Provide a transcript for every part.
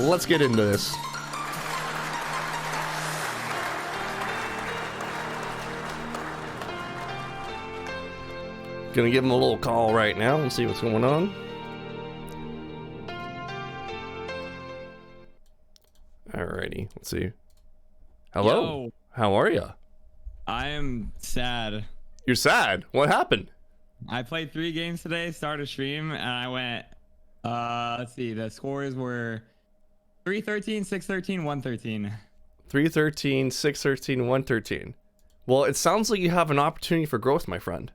let's get into this. Gonna give him a little call right now and see what's going on. Alrighty, let's see. Hello. Yo. How are you? I am sad. You're sad. What happened? I played 3 games today, started a stream, and I went, let's see, the scores were 3-13, 6-13, 1-13. 3-13, 6-13, 1-13. Well, it sounds like you have an opportunity for growth, my friend.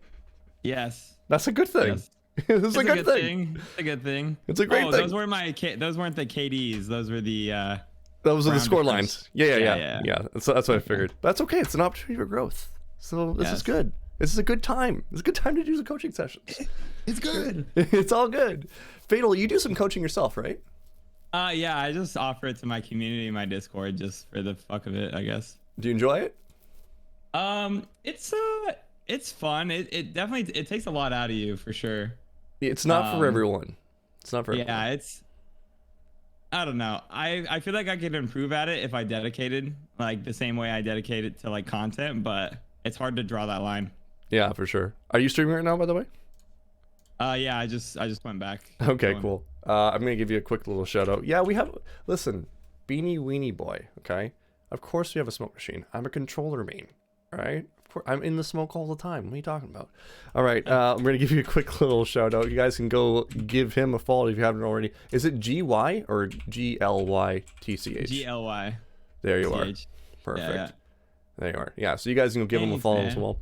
Yes. That's a good thing. Yes. This is a good thing. It's a good thing. It's a great thing. Those weren't the KDs. Those were the those are the score lines. Yeah. That's what I figured. But that's okay. It's an opportunity for growth. So this is good. This is a good time. It's a good time to do some coaching sessions. It's good. It's all good. Fatal, you do some coaching yourself, right? Yeah, I just offer it to my community, my Discord, just for the fuck of it, I guess. Do you enjoy it? It's fun. It definitely takes a lot out of you for sure. It's not for everyone. It's not for everyone. Yeah, I don't know. I feel like I could improve at it if I dedicated like the same way I dedicated to like content, but it's hard to draw that line. Yeah, for sure. Are you streaming right now, by the way? Yeah, I just went back. Okay, cool. I'm gonna give you a quick little shout out. Yeah, we have. Listen, Beanie Weenie Boy. Okay. Of course we have a smoke machine. I'm a controller main. All right. Of course, I'm in the smoke all the time. What are you talking about? All right. I'm gonna give you a quick little shout out. You guys can go give him a follow if you haven't already. Is it GY or GLYTCH? GLY. There you are. Perfect. Yeah. There you are. Yeah. So you guys can go give him a follow as well.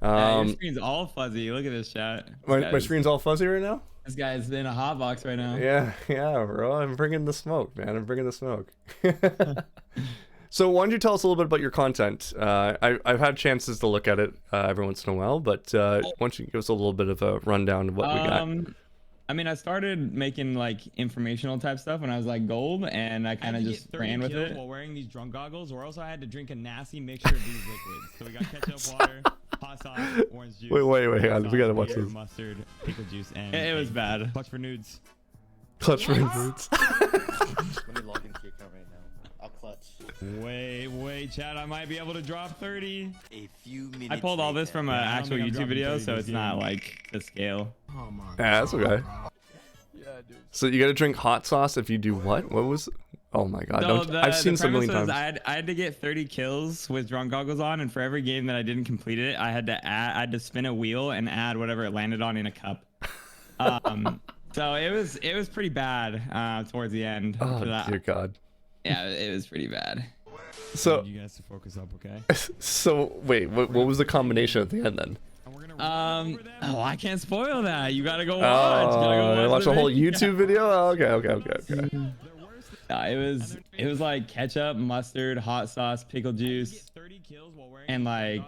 Your screen's all fuzzy. Look at this chat. My screen's all fuzzy right now? This guy's in a hot box right now. Yeah, bro. I'm bringing the smoke, man. I'm bringing the smoke. So why don't you tell us a little bit about your content? I've had chances to look at it every once in a while, but why don't you give us a little bit of a rundown of what we got? I mean, I started making like informational type stuff when I was like gold, and I kind of just ran with it. While wearing these drunk goggles, or else I had to drink a nasty mixture of these liquids. So we got ketchup, water, hot sauce, orange juice. Wait, hang on. We gotta watch this. Mustard, pickle juice, and it was bad. Clutch for nudes. Clutch for nudes. Let me log into your account right now. I'll clutch. Wait, Chad. I might be able to drop 30. A few minutes. I pulled all this from an actual YouTube video, so it's not like the scale. Oh my. Yeah, that's okay. Yeah, dude. So you gotta drink hot sauce if you do what? What was? Oh my god! So I've seen so many times. I had to get 30 kills with drunk goggles on, and for every game that I didn't complete it, I had to spin a wheel and add whatever it landed on in a cup. So it was pretty bad towards the end. Oh dear God. Yeah, it was pretty bad. So you guys to focus up, okay? So wait, what was the combination at the end then? Oh, I can't spoil that. You gotta go watch. Watch a whole YouTube video. Oh, okay. It was like ketchup, mustard, hot sauce, pickle juice, and like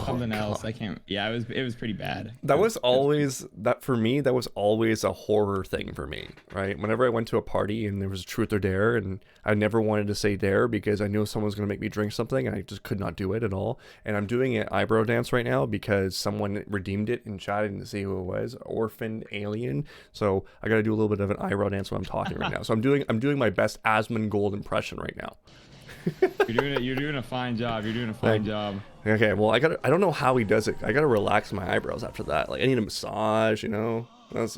something else. I can't. Yeah, it was pretty bad. That was always for me. That was always a horror thing for me, right? Whenever I went to a party and there was a truth or dare, and I never wanted to say dare because I knew someone was gonna make me drink something, and I just could not do it at all. And I'm doing an eyebrow dance right now because someone redeemed it in chat. I didn't see who it was. Orphaned alien. So I got to do a little bit of an eyebrow dance when I'm talking right now. So I'm doing my best Asmongold impression right now. You're doing a fine job. You're doing a fine job. Okay, well I don't know how he does it. I gotta relax my eyebrows after that. Like I need a massage, you know. That's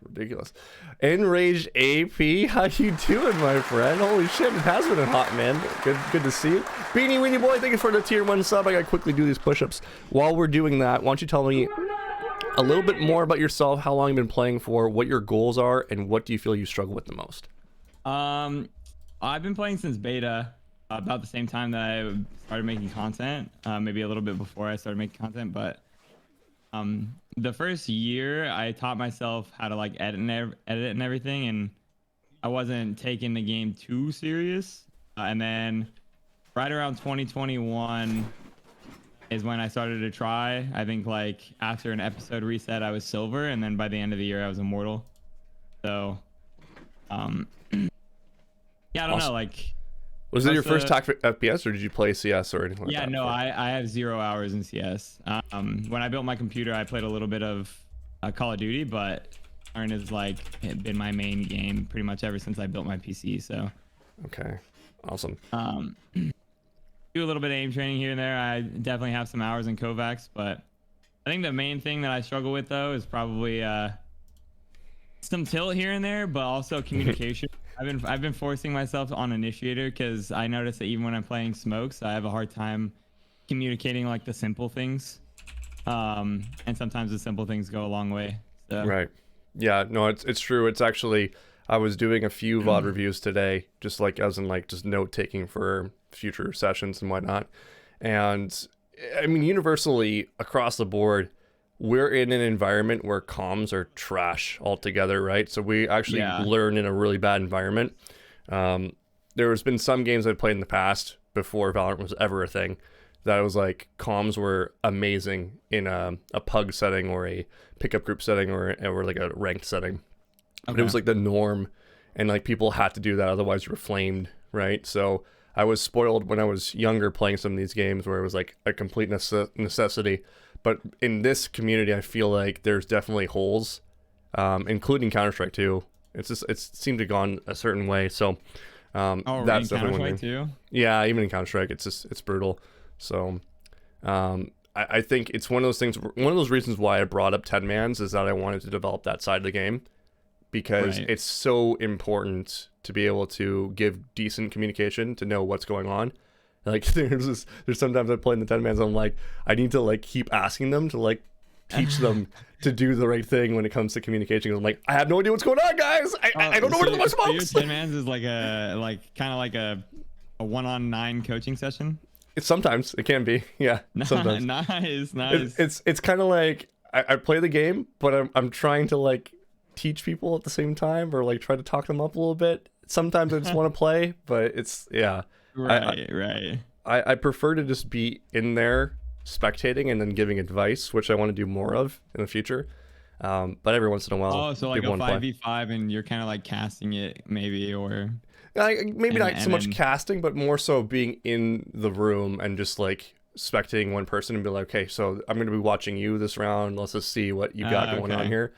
ridiculous. Enraged AP, how you doing, my friend? Holy shit, it has been hot, man. Good to see you. Beanie Weenie Boy, thank you for the tier 1 sub. I gotta quickly do these push-ups. While we're doing that, why don't you tell me a little bit more about yourself, how long you've been playing for, what your goals are, and what do you feel you struggle with the most? I've been playing since beta, about the same time that I started making content, maybe a little bit before I started making content, but the first year I taught myself how to like edit and everything, and I wasn't taking the game too serious. And then right around 2021 is when I started to try. I think like after an episode reset, I was silver, and then by the end of the year, I was immortal. So, yeah, I don't know. Like, was it your first tactic FPS, or did you play CS or anything like that? Yeah, no, I have 0 hours in CS. When I built my computer, I played a little bit of Call of Duty, but Iron has like been my main game pretty much ever since I built my PC. So Okay, awesome. Do a little bit of aim training here and there. I definitely have some hours in Kovacs, but I think the main thing that I struggle with though is probably some tilt here and there, but also communication. I've been forcing myself on initiator because I notice that even when I'm playing smokes, I have a hard time communicating like the simple things. And sometimes the simple things go a long way. So. Right. Yeah, no, it's true. It's actually, I was doing a few VOD reviews today, just like as in like just note taking for future sessions and whatnot. And I mean, universally across the board, we're in an environment where comms are trash altogether, right? So we actually learn in a really bad environment. There's been some games I've played in the past before Valorant was ever a thing that was like comms were amazing in a pug setting or a pickup group setting or like a ranked setting. But it was like the norm, and like people had to do that, otherwise you were flamed, right? So I was spoiled when I was younger playing some of these games where it was like a complete necessity. But in this community, I feel like there's definitely holes, including Counter-Strike too. It's seemed to have gone a certain way. So that's definitely one thing. Too? Yeah, even in Counter-Strike, it's brutal. So I think it's one of those things. One of those reasons why I brought up 10-mans is that I wanted to develop that side of the game, because it's so important to be able to give decent communication, to know what's going on. Like there's sometimes I play in the 10-mans, I'm like, I need to like keep asking them to like teach them to do the right thing when it comes to communication. I'm like, I have no idea what's going on, guys. I don't know where to put my smokes. Your 10-mans is like kind of like a 1-on-9 coaching session. Sometimes it can be, yeah. Sometimes. Nice. It's kind of like I play the game, but I'm trying to like teach people at the same time, or like try to talk them up a little bit. Sometimes I just want to play, but it's right. I prefer to just be in there spectating and then giving advice, which I want to do more of in the future. But every once in a while, so like a 5v5, and you're kind of like casting it, maybe, or maybe not so much casting, but more so being in the room and just like spectating one person and be like, okay, so I'm going to be watching you this round. Let's just see what you got going on here.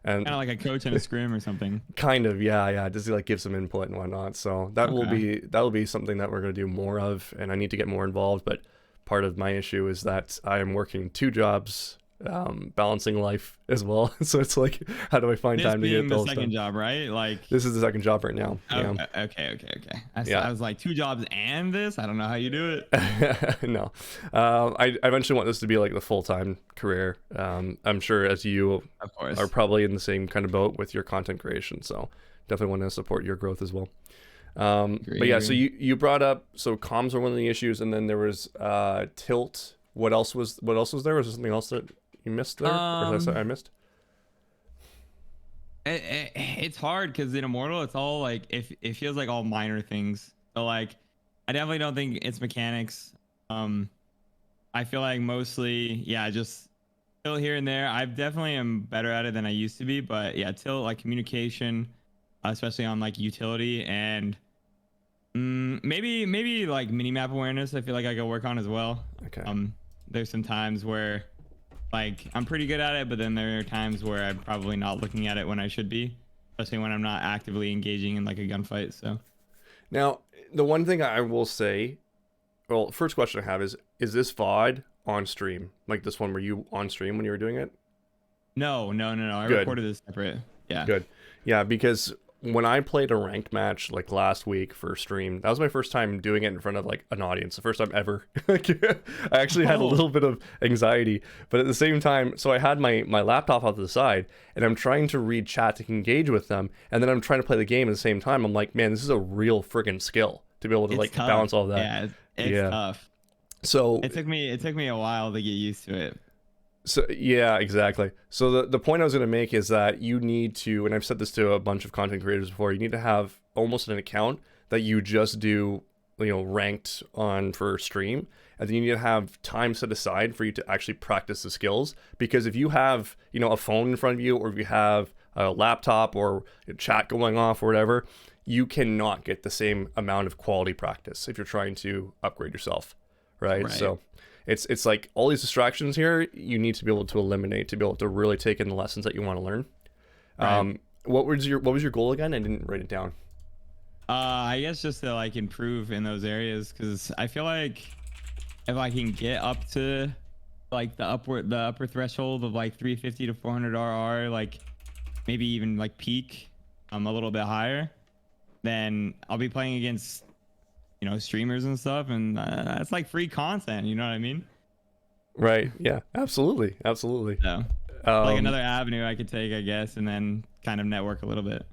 And kind of like a coach in a scrim or something. Kind of, yeah. Just like give some input and whatnot. So that will be something that we're going to do more of, and I need to get more involved. But part of my issue is that I am working 2 jobs, balancing life as well. So it's like, how do I find time to get the second job, right? Like this is the second job right now. Okay. I was like 2 jobs and this. I don't know how you do it. No, I eventually want this to be like the full-time career. I'm sure as you of course are probably in the same kind of boat with your content creation. So definitely want to support your growth as well. But yeah, so you brought up, so comms are one of the issues, and then there was tilt. What else was there? Was there something else that you missed there, or is that I missed? It's hard because in Immortal, it's all like it feels like all minor things. So like, I definitely don't think it's mechanics. I feel like mostly, just tilt here and there. I definitely am better at it than I used to be, but yeah, tilt, like communication, especially on like utility, and maybe like minimap awareness. I feel like I could work on as well. Okay. There's some times where like I'm pretty good at it, but then there are times where I'm probably not looking at it when I should be, especially when I'm not actively engaging in like a gunfight. So now the one thing I will say, well, first question I have is this VOD on stream? Like this one, were you on stream when you were doing it? No. I recorded this separate. Yeah. Good. Yeah, because when I played a ranked match like last week for stream, that was my first time doing it in front of like an audience, the first time ever. I actually had a little bit of anxiety, but at the same time, so I had my laptop off to the side, and I'm trying to read chat to engage with them, and then I'm trying to play the game at the same time. I'm like, man, this is a real friggin' skill to be able to like balance all of that. Yeah, it's tough. So it took me a while to get used to it. So yeah, exactly. So the point I was going to make is that you need to, and I've said this to a bunch of content creators before, you need to have almost an account that you just do, ranked on for stream, and then you need to have time set aside for you to actually practice the skills. Because if you have, a phone in front of you, or if you have a laptop or a chat going off or whatever, you cannot get the same amount of quality practice if you're trying to upgrade yourself, right? So it's like all these distractions here you need to be able to eliminate to be able to really take in the lessons that you want to learn. What was your goal again? I didn't write it down. I guess just to like improve in those areas, because I feel like if I can get up to like the upper threshold of like 350 to 400 RR, like maybe even like peak a little bit higher, then I'll be playing against, you know, streamers and stuff, and it's like free content, you know what I mean? Right. Yeah. Absolutely. Absolutely. So like Um, another avenue I could take, I guess, and then kind of network a little bit.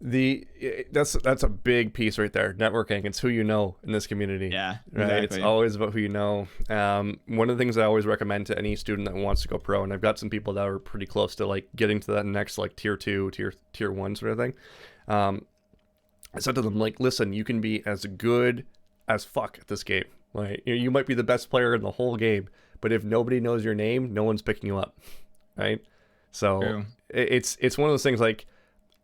that's a big piece right there. Networking. It's who you know in this community. Yeah, Right. It's exactly. always about who you know. One of the things I always recommend to any student that wants to go pro, and I've got some people that are pretty close to like getting to that next like tier 2, tier 1 sort of thing. I said to them, like, listen, you can be as good as fuck at this game. Like, you might be the best player in the whole game, but if nobody knows your name, no one's picking you up, right? So True. it's one of those things, like,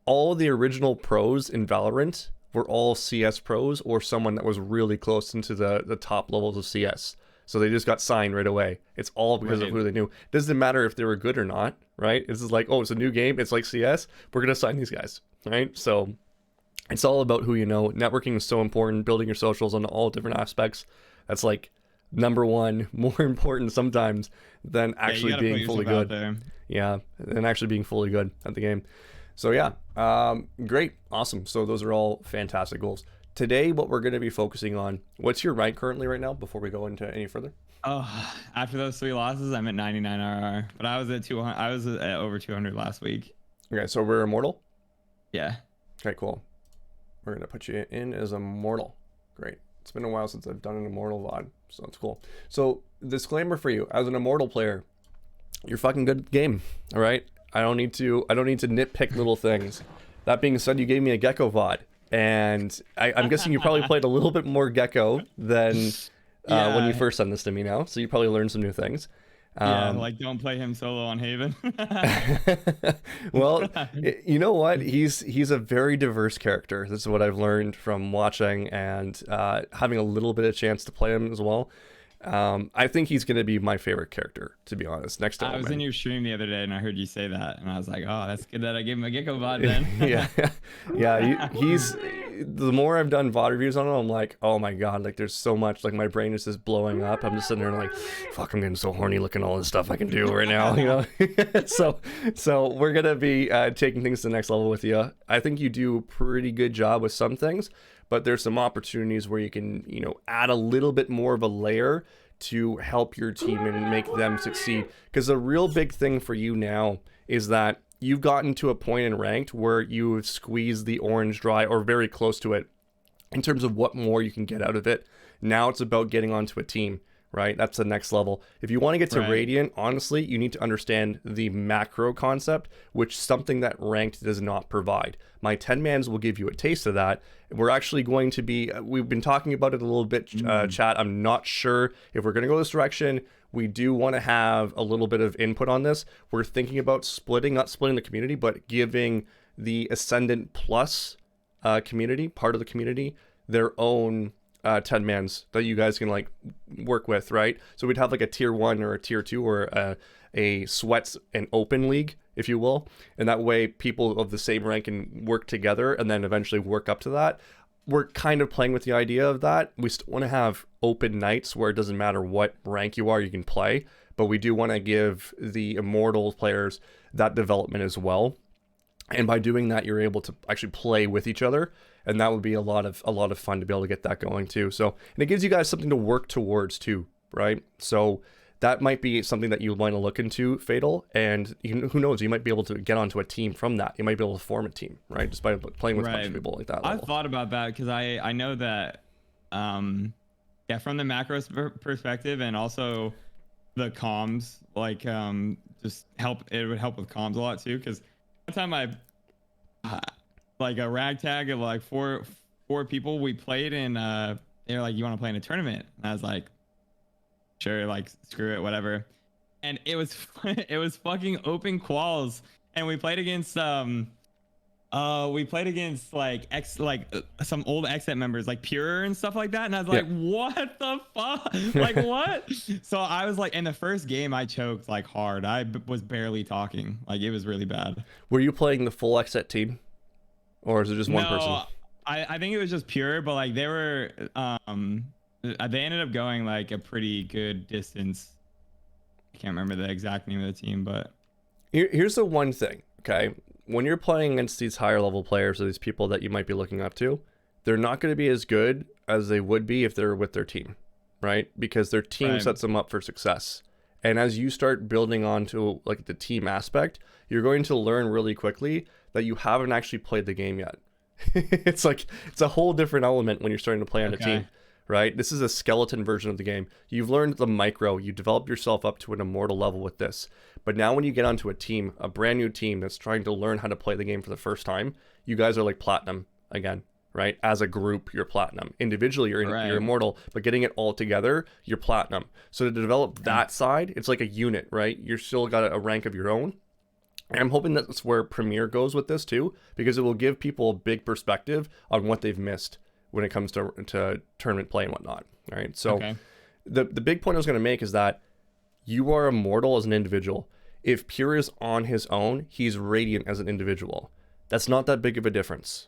all the original pros in Valorant were all CS pros or someone that was really close into the top levels of CS. So they just got signed right away. It's all because of Right. who they knew. Doesn't matter if they were good or not, right? This is like, oh, it's a new game. It's like CS. We're going to sign these guys, right? So it's all about who you know. Networking is so important. Building your socials on all different aspects. That's like number one, more important sometimes than Yeah, you actually gotta being put fully yourself out good. there. Yeah, and actually being fully good at the game. So yeah, great, awesome. So those are all fantastic goals. Today, what we're going to be focusing on. What's your rank currently right now? Before we go into any further. Oh, after those 3 losses, I'm at 99 RR, but I was at 200. I was at over 200 last week. Okay, so we're immortal. Yeah. Okay, cool. We're gonna put you in as immortal. Great. It's been a while since I've done an immortal VOD, so that's cool. So disclaimer for you, as an immortal player, you're fucking good at the game. All right. I don't need to nitpick little things. That being said, you gave me a Gekko VOD, and I'm guessing you probably played a little bit more Gekko than when you Yeah. first sent this to me now. So you probably learned some new things. Yeah, like don't play him solo on Haven. Well, you know what? He's a very diverse character. This is what I've learned from watching and having a little bit of chance to play him as well. I think he's going to be my favorite character, to be honest, next to I was in Omen. your stream the other day and I heard you say that, and I was like, oh, that's good that I gave him a Gekko VOD then. Yeah, yeah. He's the more I've done VOD reviews on him, I'm like, oh my god, like there's so much. Like my brain is just blowing up. I'm just sitting there like, fuck, I'm getting so horny looking at all this stuff I can do right now, you know. so we're gonna be taking things to the next level with you. I think you do a pretty good job with some things, but there's some opportunities where you can, you know, add a little bit more of a layer to help your team and make them succeed. Because the real big thing for you now is that you've gotten to a point in ranked where you've squeezed the orange dry or very close to it in terms of what more you can get out of it. Now it's about getting onto a team, right? That's the next level. If you want to get to Right. Radiant, honestly, you need to understand the macro concept, which is something that ranked does not provide. My 10-mans will give you a taste of that. We're actually going to be, we've been talking about it a little bit, chat. I'm not sure if we're going to go this direction. We do want to have a little bit of input on this. We're thinking about splitting, not splitting the community, but giving the Ascendant Plus community, part of the community, their own 10-mans that you guys can like work with, right? So we'd have like a tier 1 or a tier 2 or a sweats and open league, if you will, and that way people of the same rank can work together and then eventually work up to that. We're kind of playing with the idea of that. We still want to have open nights where it doesn't matter what rank you are, you can play, but we do want to give the immortal players that development as well. And by doing that, you're able to actually play with each other, and that would be a lot of fun to be able to get that going too. So, and it gives you guys something to work towards too, right? So that might be something that you want to look into, Fatal, and who knows, you might be able to get onto a team from that. You might be able to form a team, right? Just by playing with a bunch of people like that I've level. thought about that because I know that, yeah, from the macro perspective and also the comms, like just help. It would help with comms a lot too. Because one time like a ragtag of like four people, we played in. They're like, you want to play in a tournament? And I was like, sure, like screw it, whatever. And it was it was fucking open quals, and we played against like some old XSET members like Pure and stuff like that, and I was like, what the fuck, like what? So I was like, in the first game I choked like hard. I was barely talking, like it was really bad. Were you playing the full XSET team, or is it just one person? I think it was just pure, but like they were they ended up going like a pretty good distance. I can't remember the exact name of the team, but Here's the one thing, okay? When you're playing against these higher level players or these people that you might be looking up to, they're not going to be as good as they would be if they're with their team, right? Because their team Right. sets them up for success. And as you start building onto like the team aspect, you're going to learn really quickly that you haven't actually played the game yet. It's like it's a whole different element when you're starting to play on a Okay. team, right? This is a skeleton version of the game. You've learned the micro, you developed yourself up to an immortal level with this. But now when you get onto a team, a brand new team that's trying to learn how to play the game for the first time, you guys are like platinum again, right? As a group, you're platinum. Individually, Right. you're immortal, but getting it all together, you're platinum. So to develop that side, it's like a unit, right? You're still got a rank of your own. And I'm hoping that's where Premiere goes with this too, because it will give people a big perspective on what they've missed when it comes to tournament play and whatnot. All right. So okay. the big point I was going to make is that you are immortal as an individual. If Pure is on his own, he's radiant as an individual. That's not that big of a difference,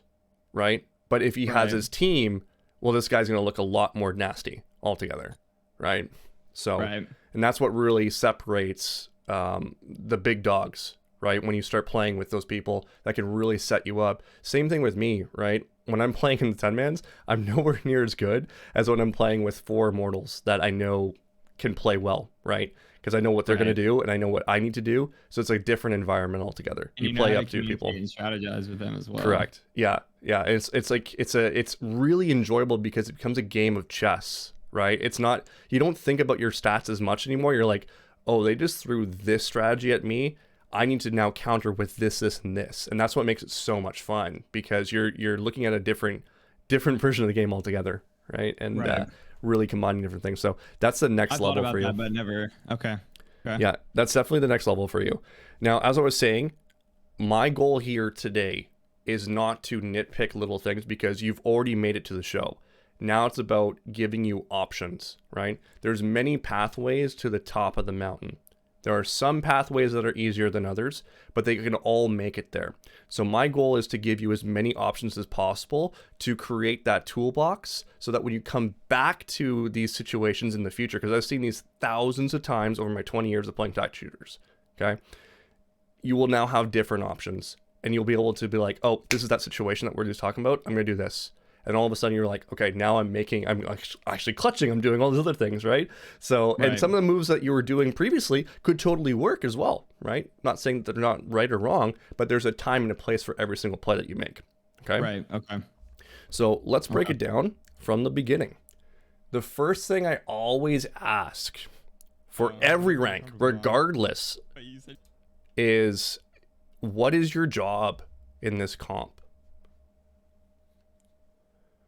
right? But if he has Right. his team, well, this guy's going to look a lot more nasty altogether, right? So, Right. and that's what really separates the big dogs, right? When you start playing with those people that can really set you up. Same thing with me, right? When I'm playing in the 10-mans, I'm nowhere near as good as when I'm playing with 4 immortals that I know can play well, right? Because I know what they're going to Right. do and I know what I need to do. So it's a different environment altogether. And You know play how up to people. communicate and strategize with them as well. Correct. Yeah. Yeah. It's really enjoyable because it becomes a game of chess, right? It's not, you don't think about your stats as much anymore. You're like, oh, they just threw this strategy at me. I need to now counter with this, and this. And that's what makes it so much fun because you're looking at a different version of the game altogether, right? And Right. really combining different things. So that's the I next thought level about for you. that, but never. Okay. Okay. Yeah, that's definitely the next level for you. Now, as I was saying, my goal here today is not to nitpick little things because you've already made it to the show. Now it's about giving you options, right? There's many pathways to the top of the mountain. There are some pathways that are easier than others, but they can all make it there. So my goal is to give you as many options as possible to create that toolbox so that when you come back to these situations in the future, because I've seen these thousands of times over my 20 years of playing tactical shooters, okay? You will now have different options and you'll be able to be like, oh, this is that situation that we're just talking about. I'm going to do this. And all of a sudden you're like, okay, now I'm actually clutching. I'm doing all these other things, right? So, and Right. some of the moves that you were doing previously could totally work as well, right? Not saying that they're not right or wrong, but there's a time and a place for every single play that you make. Okay. Right. Okay. So let's break it down from the beginning. The first thing I always ask for every rank, regardless, is what is your job in this comp?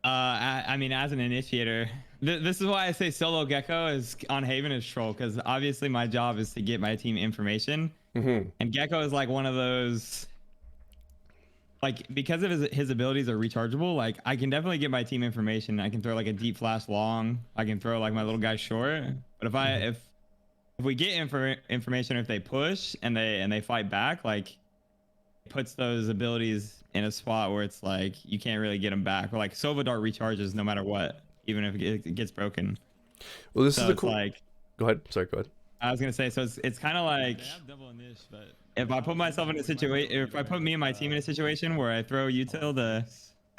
I mean, as an initiator, this is why I say solo Gekko is on Haven is troll, because obviously my job is to get my team information, and Gekko is like one of those, like, because of his abilities are rechargeable. Like, I can definitely get my team information. I can throw like a deep flash long. I can throw like my little guy short. But if we get information, if they push and they fight back, like, it puts those abilities in a spot where it's like you can't really get them back. Or like Sova Dart recharges no matter what, even if it gets broken. Well, this So is a it's cool. like, Go ahead. Sorry, go ahead. I was gonna say, so it's kind of like if I put myself in a situation, if I put me and my team in a situation where I throw util to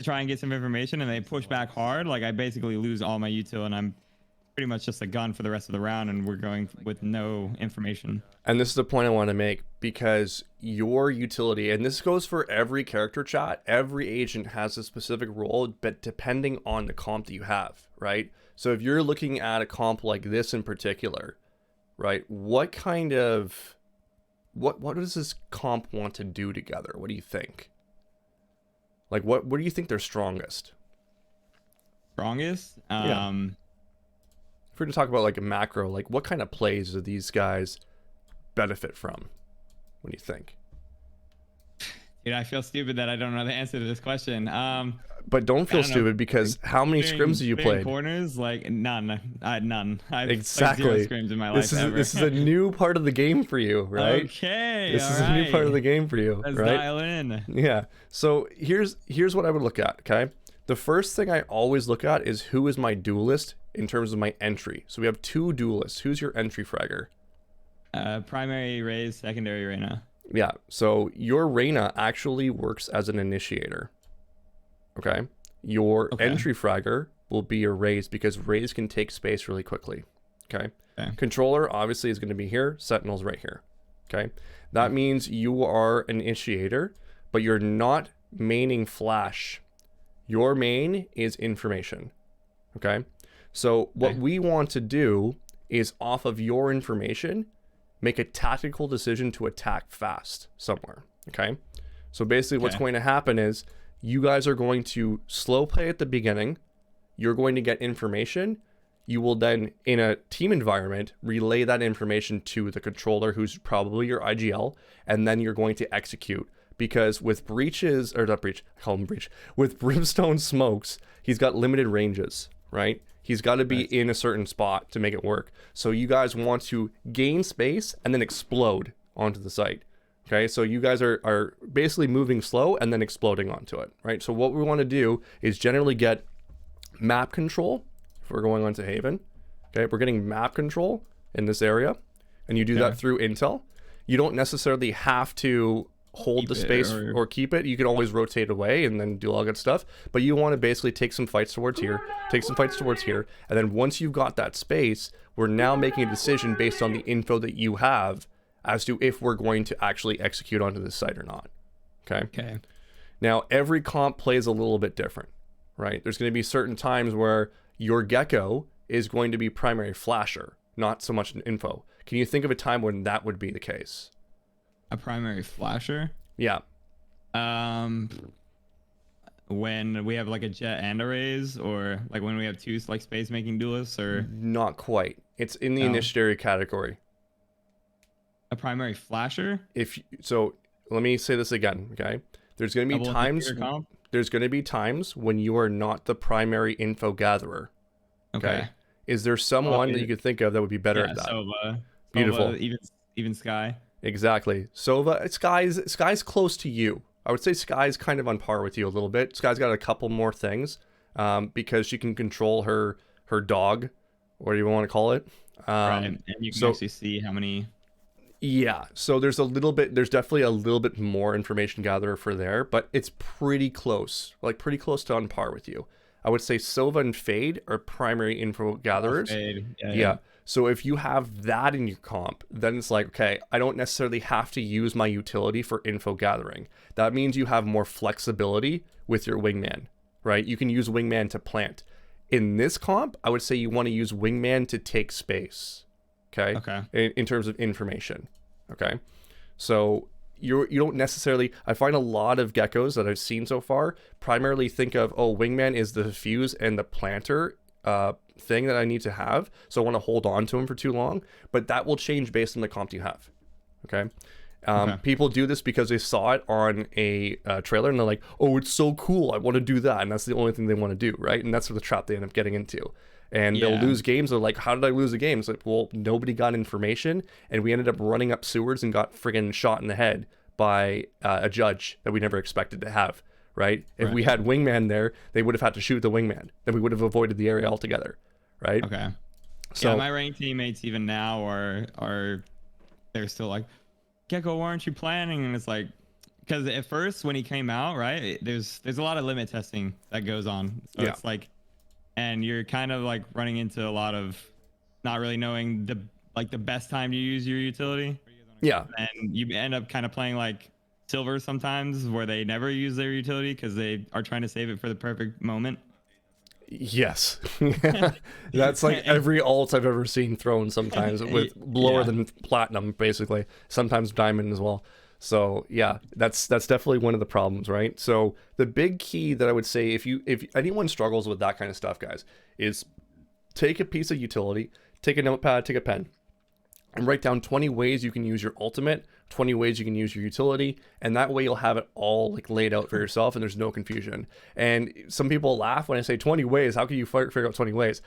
try and get some information and they push back hard, like I basically lose all my util and I'm pretty much just a gun for the rest of the round and we're going with no information. And this is the point I want to make because your utility, and this goes for every character chat, every agent has a specific role, but depending on the comp that you have, right? So if you're looking at a comp like this in particular, right, what kind of, what does this comp want to do together? What do you think? Like, what do you think they're strongest? Strongest? Yeah. If we're to talk about like a macro, like what kind of plays do these guys benefit from? What do you think? Dude, I feel stupid that I don't know the answer to this question. But don't feel don't know. stupid because how many scrims have you Clearing played? Corners, like none. None. I've Exactly. played 0 scrims in my life ever. This is a new part of the game for you, right? Okay. This is a new part of the game for you, Let's right? dial in. Yeah. So here's what I would look at. Okay. The first thing I always look at is who is my duelist in terms of my entry. So we have 2 duelists. Who's your entry fragger? Primary raise, secondary Reyna. Yeah, so your Reyna actually works as an initiator. Okay? Your entry fragger will be your raise because raise can take space really quickly. Okay? Controller obviously is going to be here, Sentinel's right here. Okay? That means you are an initiator, but you're not maining flash. Your main is information. Okay? So what we want to do is off of your information, make a tactical decision to attack fast somewhere. Okay? So basically what's going to happen is you guys are going to slow play at the beginning. You're going to get information. You will then, in a team environment, relay that information to the controller, who's probably your IGL, and then you're going to execute. Because with breaches, or not breach, I call him breach, with brimstone smokes, he's got limited ranges, right? He's got to be in a certain spot to make it work. So you guys want to gain space and then explode onto the site. Okay, so you guys are basically moving slow and then exploding onto it, right? So what we want to do is generally get map control if we're going onto Haven. Okay, we're getting map control in this area, and you do that through intel. You don't necessarily have to hold Keep the space or keep it. You can always rotate away and then do all good stuff, but you want to basically take some fights towards here, take some fights towards here, and then once you've got that space, we're now making a decision based on the info that you have as to if we're going to actually execute onto this site or not. Okay. Now every comp plays a little bit different, right? There's going to be certain times where your Gekko is going to be primary flasher, not so much an info. Can you think of a time when that would be the case? A primary flasher? Yeah. When we have like a jet and a raise, or like when we have 2 like space making duelists, or not quite. It's in the initiatory category. A primary flasher? So let me say this again, okay? There's going to be times when you are not the primary info gatherer. Okay. Is there someone that you could think of that would be better at that? Sova. Beautiful. Sova, even Sky. Exactly. Sova, Sky's close to you. I would say Sky's kind of on par with you a little bit. Sky's got a couple more things because she can control her dog, what do you want to call it? Right. And you can actually see how many. Yeah. So there's definitely a little bit more information gatherer for there, but it's pretty close, like pretty close to on par with you. I would say Sova and Fade are primary info gatherers. Yeah. So if you have that in your comp, then it's like, okay, I don't necessarily have to use my utility for info gathering. That means you have more flexibility with your wingman, right? You can use wingman to plant. In this comp, I would say you want to use wingman to take space, okay? In terms of information, okay? So you don't necessarily, I find a lot of Geckos that I've seen so far primarily think of, oh, wingman is the fuse and the planter thing that I need to have, so I want to hold on to him for too long, but that will change based on the comp you have. Okay. People do this because they saw it on a trailer and they're like, oh, it's so cool, I want to do that, and that's the only thing they want to do, right? And that's the trap they end up getting into, and they'll lose games. They're like, how did I lose a game? It's like, well, nobody got information, and we ended up running up sewers and got friggin' shot in the head by a judge that we never expected to have. Right? If we had wingman there, they would have had to shoot the wingman. Then we would have avoided the area altogether. Right? Okay. So my ranked teammates even now are they're still like, Gekko, why aren't you planning? And it's like, because at first when he came out, right, there's a lot of limit testing that goes on. So it's like, and you're kind of like running into a lot of not really knowing the best time to use your utility. Yeah. And you end up kind of playing like Silver sometimes, where they never use their utility because they are trying to save it for the perfect moment. Yes. That's like every alt I've ever seen thrown sometimes with lower than platinum, basically. Sometimes diamond as well. So yeah, that's definitely one of the problems, right? So the big key that I would say, if anyone struggles with that kind of stuff, guys, is take a piece of utility, take a notepad, take a pen, and write down 20 ways you can use your ultimate, 20 ways you can use your utility, and that way you'll have it all like laid out for yourself and there's no confusion. And some people laugh when I say 20 ways. How can you figure out 20 ways?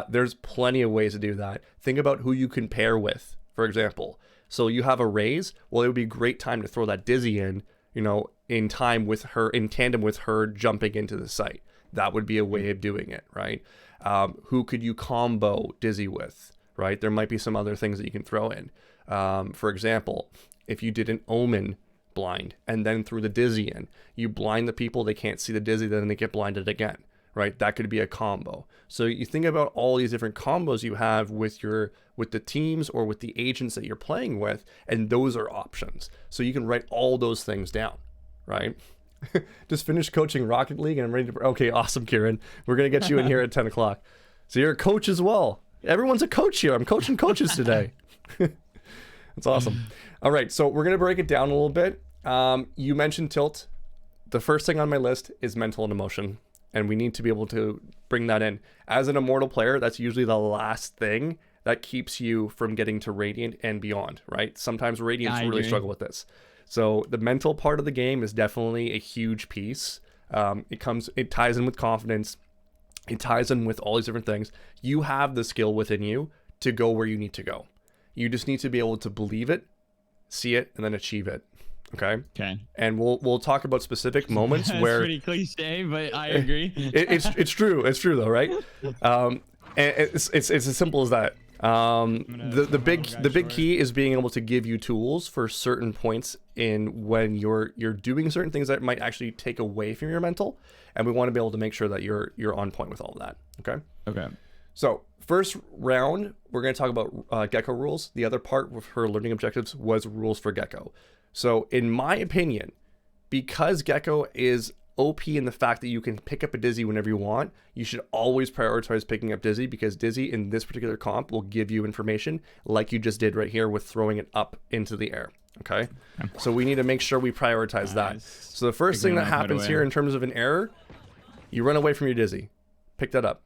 There's plenty of ways to do that. Think about who you can pair with, for example. So you have a raise, well, it would be a great time to throw that Dizzy in, in tandem with her jumping into the site. That would be a way of doing it, right? Who could you combo Dizzy with, right? There might be some other things that you can throw in. For example, if you did an Omen blind and then threw the Dizzy in, you blind the people, they can't see the Dizzy, then they get blinded again, right? That could be a combo. So you think about all these different combos you have with the teams or with the agents that you're playing with, and those are options. So you can write all those things down, right? Just finished coaching Rocket League and I'm ready to... Okay, awesome, Kieran. We're going to get you in here at 10 o'clock. So you're a coach as well. Everyone's a coach here. I'm coaching coaches today. That's awesome. All right, so we're going to break it down a little bit. You mentioned tilt. The first thing on my list is mental and emotion, and we need to be able to bring that in. As an Immortal player, that's usually the last thing that keeps you from getting to Radiant and beyond, right? Sometimes Radiants really struggle with this. So the mental part of the game is definitely a huge piece. It ties in with confidence. It ties in with all these different things. You have the skill within you to go where you need to go. You just need to be able to believe it, see it, and then achieve it. Okay. And we'll talk about specific moments That's where pretty cliche, but I agree. it's true. It's true though, right? And it's as simple as that. The big key is being able to give you tools for certain points in when you're doing certain things that might actually take away from your mental, and we want to be able to make sure that you're on point with all of that. Okay. So first round, we're going to talk about Gekko rules. The other part with her learning objectives was rules for Gekko. So in my opinion, because Gekko is OP in the fact that you can pick up a Dizzy whenever you want, you should always prioritize picking up Dizzy, because Dizzy in this particular comp will give you information like you just did right here with throwing it up into the air. Okay. So we need to make sure we prioritize that. So the first thing that happens here in terms of an error, you run away from your Dizzy. Pick that up.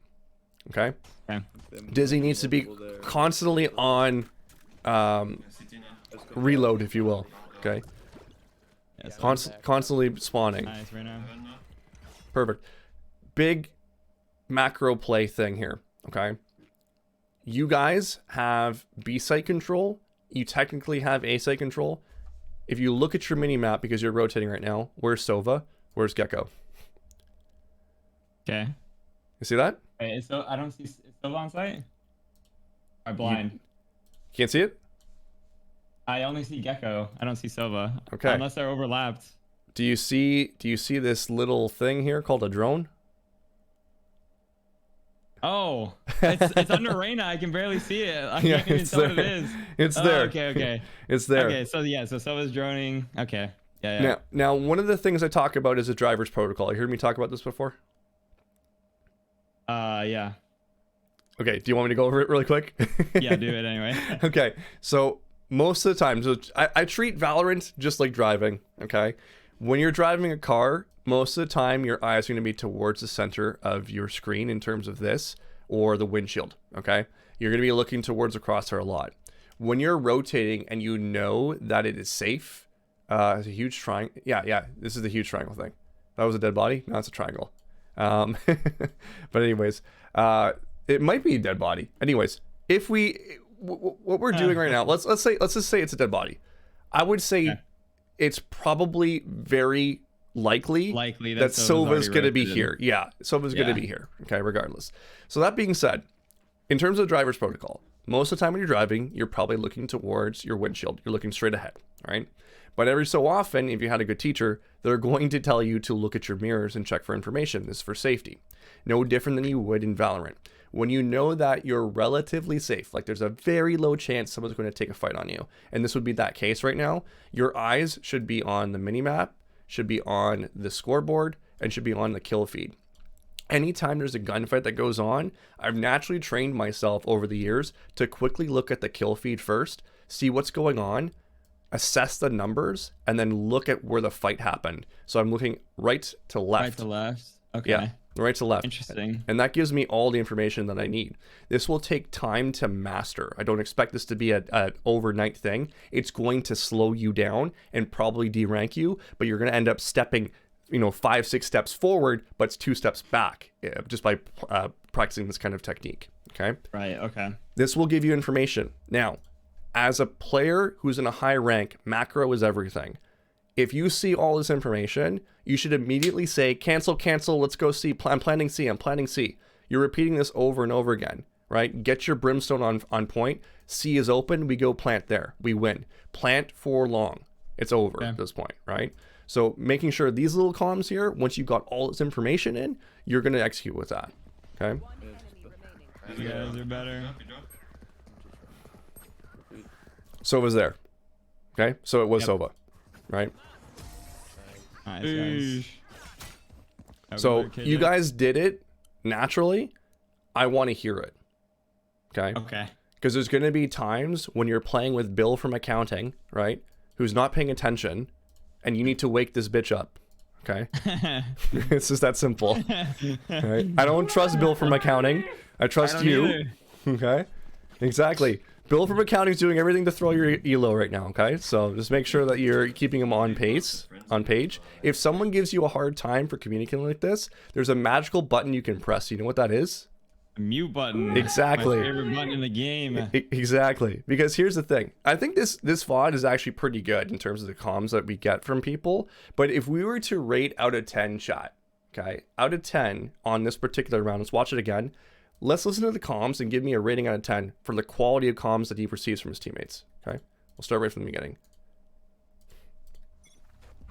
Okay. Dizzy needs to be constantly on reload, if you will. Okay. Constantly spawning. Nice right now. Perfect. Big macro play thing here. Okay. You guys have B site control. You technically have A site control. If you look at your mini map, because you're rotating right now, where's Sova? Where's Gekko? Okay. You see that? Wait, so I don't see Sova on site. I'm blind. Can't see it? I only see Gekko. I don't see Sova. Okay. Unless they're overlapped. Do you see this little thing here called a drone? Oh, it's under Reyna. I can barely see it. I can't even tell what it is. It's there. Okay. It's there. Okay, so yeah, so Sova's droning. Okay. Yeah. Now, one of the things I talk about is a driver's protocol. You heard me talk about this before? Yeah. Okay, do you want me to go over it really quick? Yeah, do it anyway. Okay, so most of the time, so I treat Valorant just like driving, okay? When you're driving a car, most of the time your eyes are going to be towards the center of your screen in terms of this, or the windshield, okay? You're going to be looking towards the crosshair a lot. When you're rotating and you know that it is safe, it's a huge triangle. Yeah, this is the huge triangle thing. That was a dead body? No, it's a triangle. But anyways, it might be a dead body. Anyways, if what we're doing right now, let's just say it's a dead body. I would say it's probably very likely that Sova's going to be here. Yeah, Sova's going to be here. Okay, regardless. So that being said, in terms of driver's protocol, most of the time when you're driving, you're probably looking towards your windshield. You're looking straight ahead, all right? But every so often, if you had a good teacher, they're going to tell you to look at your mirrors and check for information. This is for safety. No different than you would in Valorant. When you know that you're relatively safe, like there's a very low chance someone's going to take a fight on you, and this would be that case right now, your eyes should be on the minimap, should be on the scoreboard, and should be on the kill feed. Anytime there's a gunfight that goes on, I've naturally trained myself over the years to quickly look at the kill feed first, see what's going on, assess the numbers, and then look at where the fight happened. So I'm looking right to left. Right to left. Okay. Yeah, right to left. Interesting. And that gives me all the information that I need. This will take time to master. I don't expect this to be an overnight thing. It's going to slow you down and probably derank you, but you're going to end up stepping 5-6 steps forward, but it's 2 steps back just by practicing this kind of technique. Okay. Right. Okay. This will give you information. Now, as a player who's in a high rank, macro is everything. if you see all this information, you should immediately say, cancel, cancel, let's go C. I'm planning C, I'm planning C. You're repeating this over and over again, right? Get your brimstone on point. C is open, we go plant there. We win. Plant for long. It's over at this point, right? So making sure these little comms here, once you've got all this information in, you're going to execute with that, okay? You guys are better. Sova's there, okay? So it was Sova, right? Nice, guys. So you guys did it naturally. I want to hear it, okay? Okay. Because there's going to be times when you're playing with Bill from accounting, right? Who's not paying attention, and you need to wake this bitch up, okay? It's just that simple, right? I don't trust Bill from accounting. I trust you, okay? Exactly. Bill from accounting is doing everything to throw your elo right now, okay? So just make sure that you're keeping him on page. If someone gives you a hard time for communicating like this, there's a magical button you can press. You know what that is? Mute button. Exactly. My favorite button in the game. Exactly. Because here's the thing. I think this VOD is actually pretty good in terms of the comms that we get from people. But if we were to rate out of 10 chat, okay, out of 10 on this particular round, let's watch it again. Let's listen to the comms and give me a rating out of 10 for the quality of comms that he receives from his teammates. Okay. We'll start right from the beginning.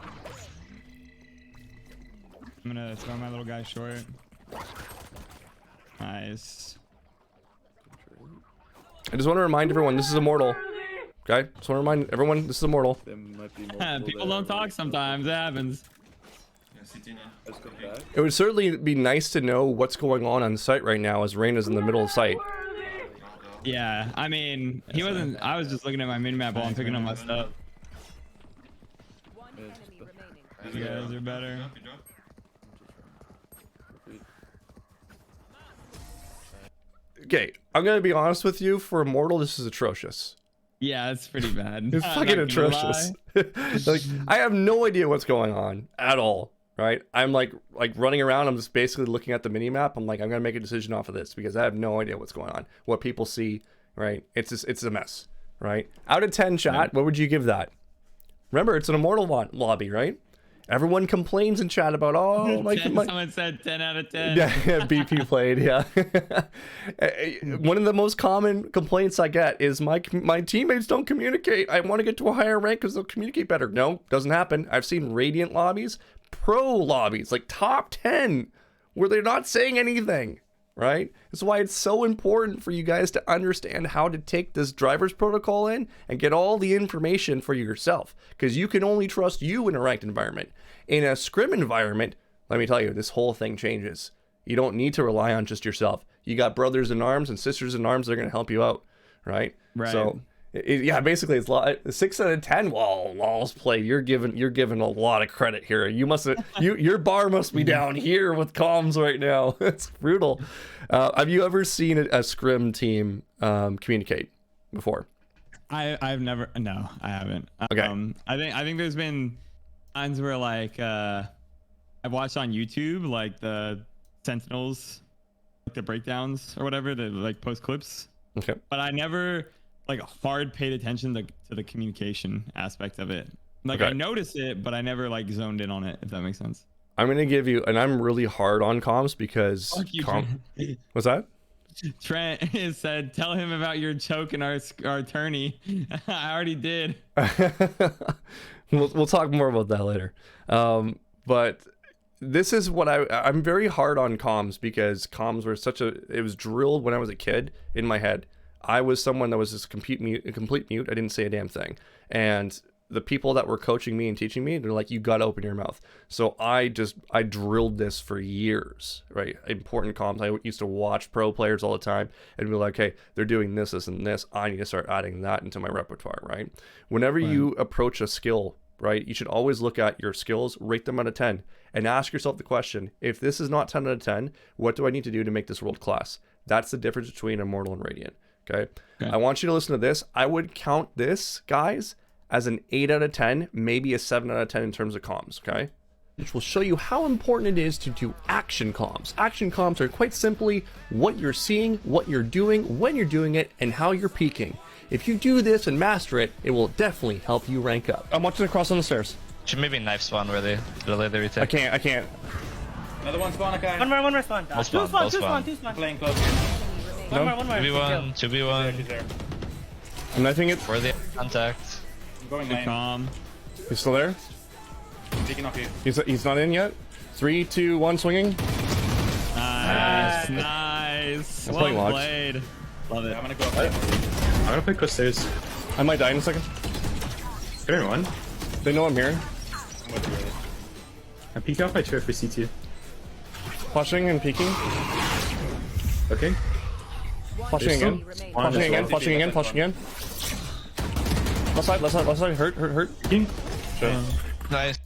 I'm gonna throw my little guy short. Nice. I just want to remind everyone, this is Immortal. Okay? Just want to remind everyone, this is Immortal. There might be People don't talk sometimes. It happens. It would certainly be nice to know what's going on site right now as Reyna's in the middle of site. Yeah, I mean, he wasn't. I was just looking at my mini-map while I'm picking up my stuff. You guys are better. Okay, I'm gonna be honest with you. For Immortal, this is atrocious. Yeah, it's pretty bad. It's fucking atrocious. Like, I have no idea what's going on at all. Right? I'm like running around. I'm just basically looking at the mini map. I'm like, I'm gonna make a decision off of this because I have no idea what's going on. What people see, right? It's a mess. Right? Out of 10, chat, what would you give that? Remember, it's an Immortal lobby, right? Everyone complains in chat about, oh, someone said 10 out of 10. Yeah, BP played, yeah. One of the most common complaints I get is my teammates don't communicate. I want to get to a higher rank because they'll communicate better. No, doesn't happen. I've seen Radiant lobbies, pro lobbies, like top 10, where they're not saying anything, right? That's why it's so important for you guys to understand how to take this driver's protocol in and get all the information for yourself, because you can only trust you in a ranked environment. In a scrim environment, let me tell you, this whole thing changes. You don't need to rely on just yourself. You got brothers in arms and sisters in arms that are going to help you out, right? So yeah, basically it's 6 out of 10. Well, Law's play. You're given a lot of credit here. You must your bar must be down here with comms right now. It's brutal. Have you ever seen a scrim team communicate before? I've never. No, I haven't. Okay. I think there's been times where like I've watched on YouTube like the Sentinels, like the breakdowns or whatever, the like post clips. Okay. But I never like hard paid attention to the communication aspect of it. Like I noticed it, but I never like zoned in on it, if that makes sense. I'm gonna give you, and I'm really hard on comms because what's that? Trent has said, tell him about your choke and our attorney. I already did. We'll talk more about that later. But this is what I'm very hard on comms because comms were it was drilled when I was a kid in my head. I was someone that was just a complete mute. I didn't say a damn thing. And the people that were coaching me and teaching me, they're like, you got to open your mouth. So I drilled this for years, right? Important comms. I used to watch pro players all the time and be like, hey, they're doing this, this, and this. I need to start adding that into my repertoire, right? Whenever you approach a skill, right, you should always look at your skills, rate them out of 10, and ask yourself the question, if this is not 10 out of 10, what do I need to do to make this world class? That's the difference between Immortal and Radiant. Okay. I want you to listen to this. I would count this, guys, as an 8 out of 10, maybe a 7 out of 10 in terms of comms. Okay. Which will show you how important it is to do action comms. Action comms are quite simply what you're seeing, what you're doing, when you're doing it, and how you're peaking. If you do this and master it, it will definitely help you rank up. I'm watching across on the stairs. Should maybe knife spawn where they delay the retake. I can't. Another one spawn, okay. One more spawn. Both spawn, both spawn. Two spawn. Playing close. One more. 2v1, 2v1. He's there. And I think it. Where they contact. I'm going Good lane. calm. He's still there. Peeking off you. He's not in yet. 3, 2, 1, swinging. Nice. Nice. I'm playing Well logs. played. Love Yeah, it. I'm gonna go up lane. I'm gonna play stairs. I might die in a second. Come here, one. They know I'm here. I'm with you. I peek off my chair for CT. Flashing and peeking. Okay. Flashing There's again. still one Flashing as again. well. Flashing again. Flashing again. Left side. Hurt. Peeking. Nice.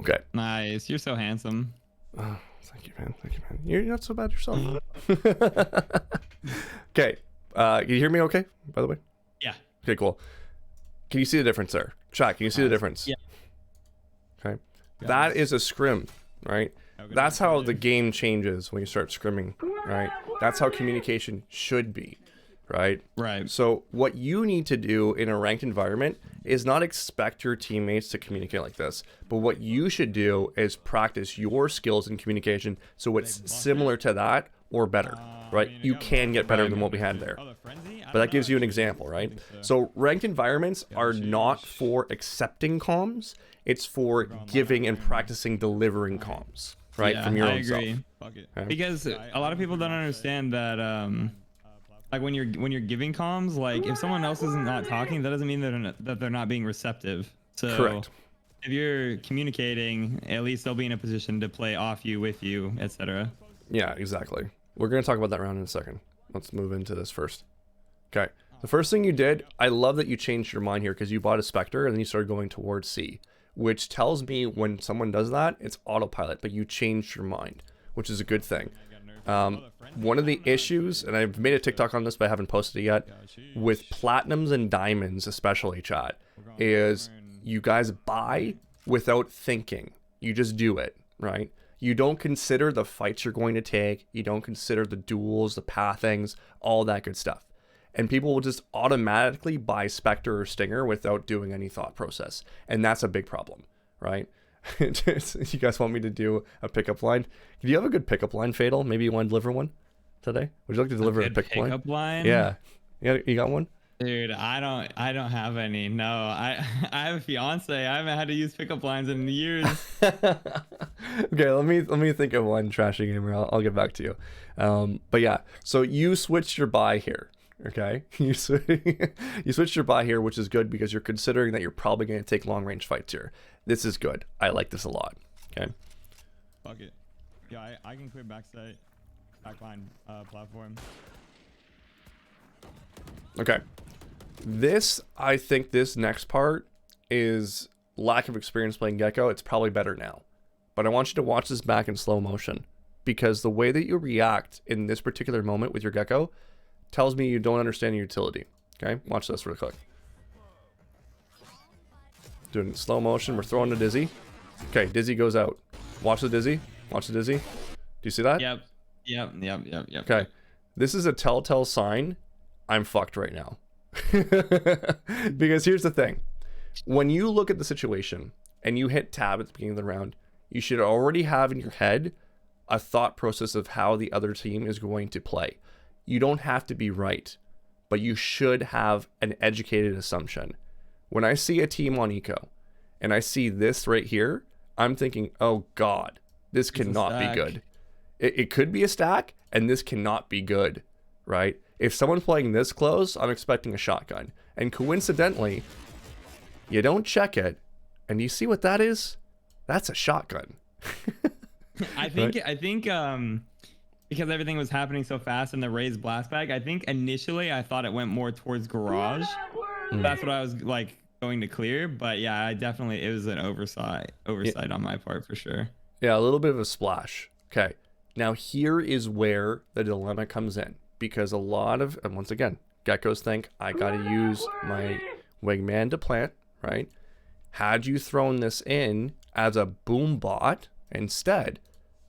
Okay. Nice. You're so handsome. Oh, thank you, man. You're not so bad yourself. Okay. Can you hear me okay, by the way? Yeah. Okay, cool. Can you see the difference there? Chat, can you see the difference? Yeah. Okay. That is a scrim, right? That's how the game changes when you start scrimming, right? That's how communication should be, right? Right. So what you need to do in a ranked environment is not expect your teammates to communicate like this, but what you should do is practice your skills in communication so it's similar to that or better, right? You can get better than what we had there. But that gives you an example, right? So ranked environments are not for accepting comms, it's for giving and practicing delivering comms, right? Yeah, From your I own agree. self. Because a lot of people don't understand that like when you're giving comms, like if someone else is not talking, that doesn't mean that they're not being receptive. So Correct. if you're communicating, at least they'll be in a position to play off you, with you, etc. Yeah, exactly. We're going to talk about that round in a second. Let's move into this first. Okay. The first thing you did, I love that you changed your mind here because you bought a Spectre and then you started going towards C, which tells me when someone does that, it's autopilot, but you changed your mind, which is a good thing. One of the issues, and I've made a TikTok on this, but I haven't posted it yet, with platinums and diamonds, especially chat, is you guys buy without thinking. You just do it, right? You don't consider the fights you're going to take. You don't consider the duels, the pathings, all that good stuff. And people will just automatically buy Spectre or Stinger without doing any thought process. And that's a big problem, right? You guys want me to do a pickup line? Do you have a good pickup line, Fatal? Maybe you want to deliver one today? Would you like to deliver a pickup line? Yeah. You got one? Dude, I don't have any. No, I have a fiance. I haven't had to use pickup lines in years. Okay, let me think of one trashy gamer. I'll get back to you. But yeah, so you switched your buy here. Okay, you switched your buy here, which is good because you're considering that you're probably going to take long range fights here. This is good. I like this a lot. Okay. Fuck it. Yeah, I can clear backside, backline platform. Okay. I think this next part is lack of experience playing Gekko. It's probably better now. But I want you to watch this back in slow motion because the way that you react in this particular moment with your Gekko tells me you don't understand your utility. Okay, watch this real quick. Doing it in slow motion. We're throwing a Dizzy. Okay, Dizzy goes out. Watch the Dizzy. Watch the Dizzy. Do you see that? Yep. Okay, this is a telltale sign I'm fucked right now. Because here's the thing. When you look at the situation and you hit tab at the beginning of the round, you should already have in your head a thought process of how the other team is going to play. You don't have to be right, but you should have an educated assumption. When I see a team on eco and I see this right here, I'm thinking, oh God, this cannot be good. It could be a stack and this cannot be good, right? If someone's playing this close, I'm expecting a shotgun. And coincidentally, you don't check it and you see what that is? That's a shotgun. I think because everything was happening so fast in the Raze blast bag, I think initially I thought it went more towards garage. That's what I was like going to clear, but yeah, it was an oversight on my part for sure. Yeah, a little bit of a splash. Okay. Now here is where the dilemma comes in because a lot of, and once again, geckos think I got to use my wingman to plant, right? Had you thrown this in as a boom bot instead,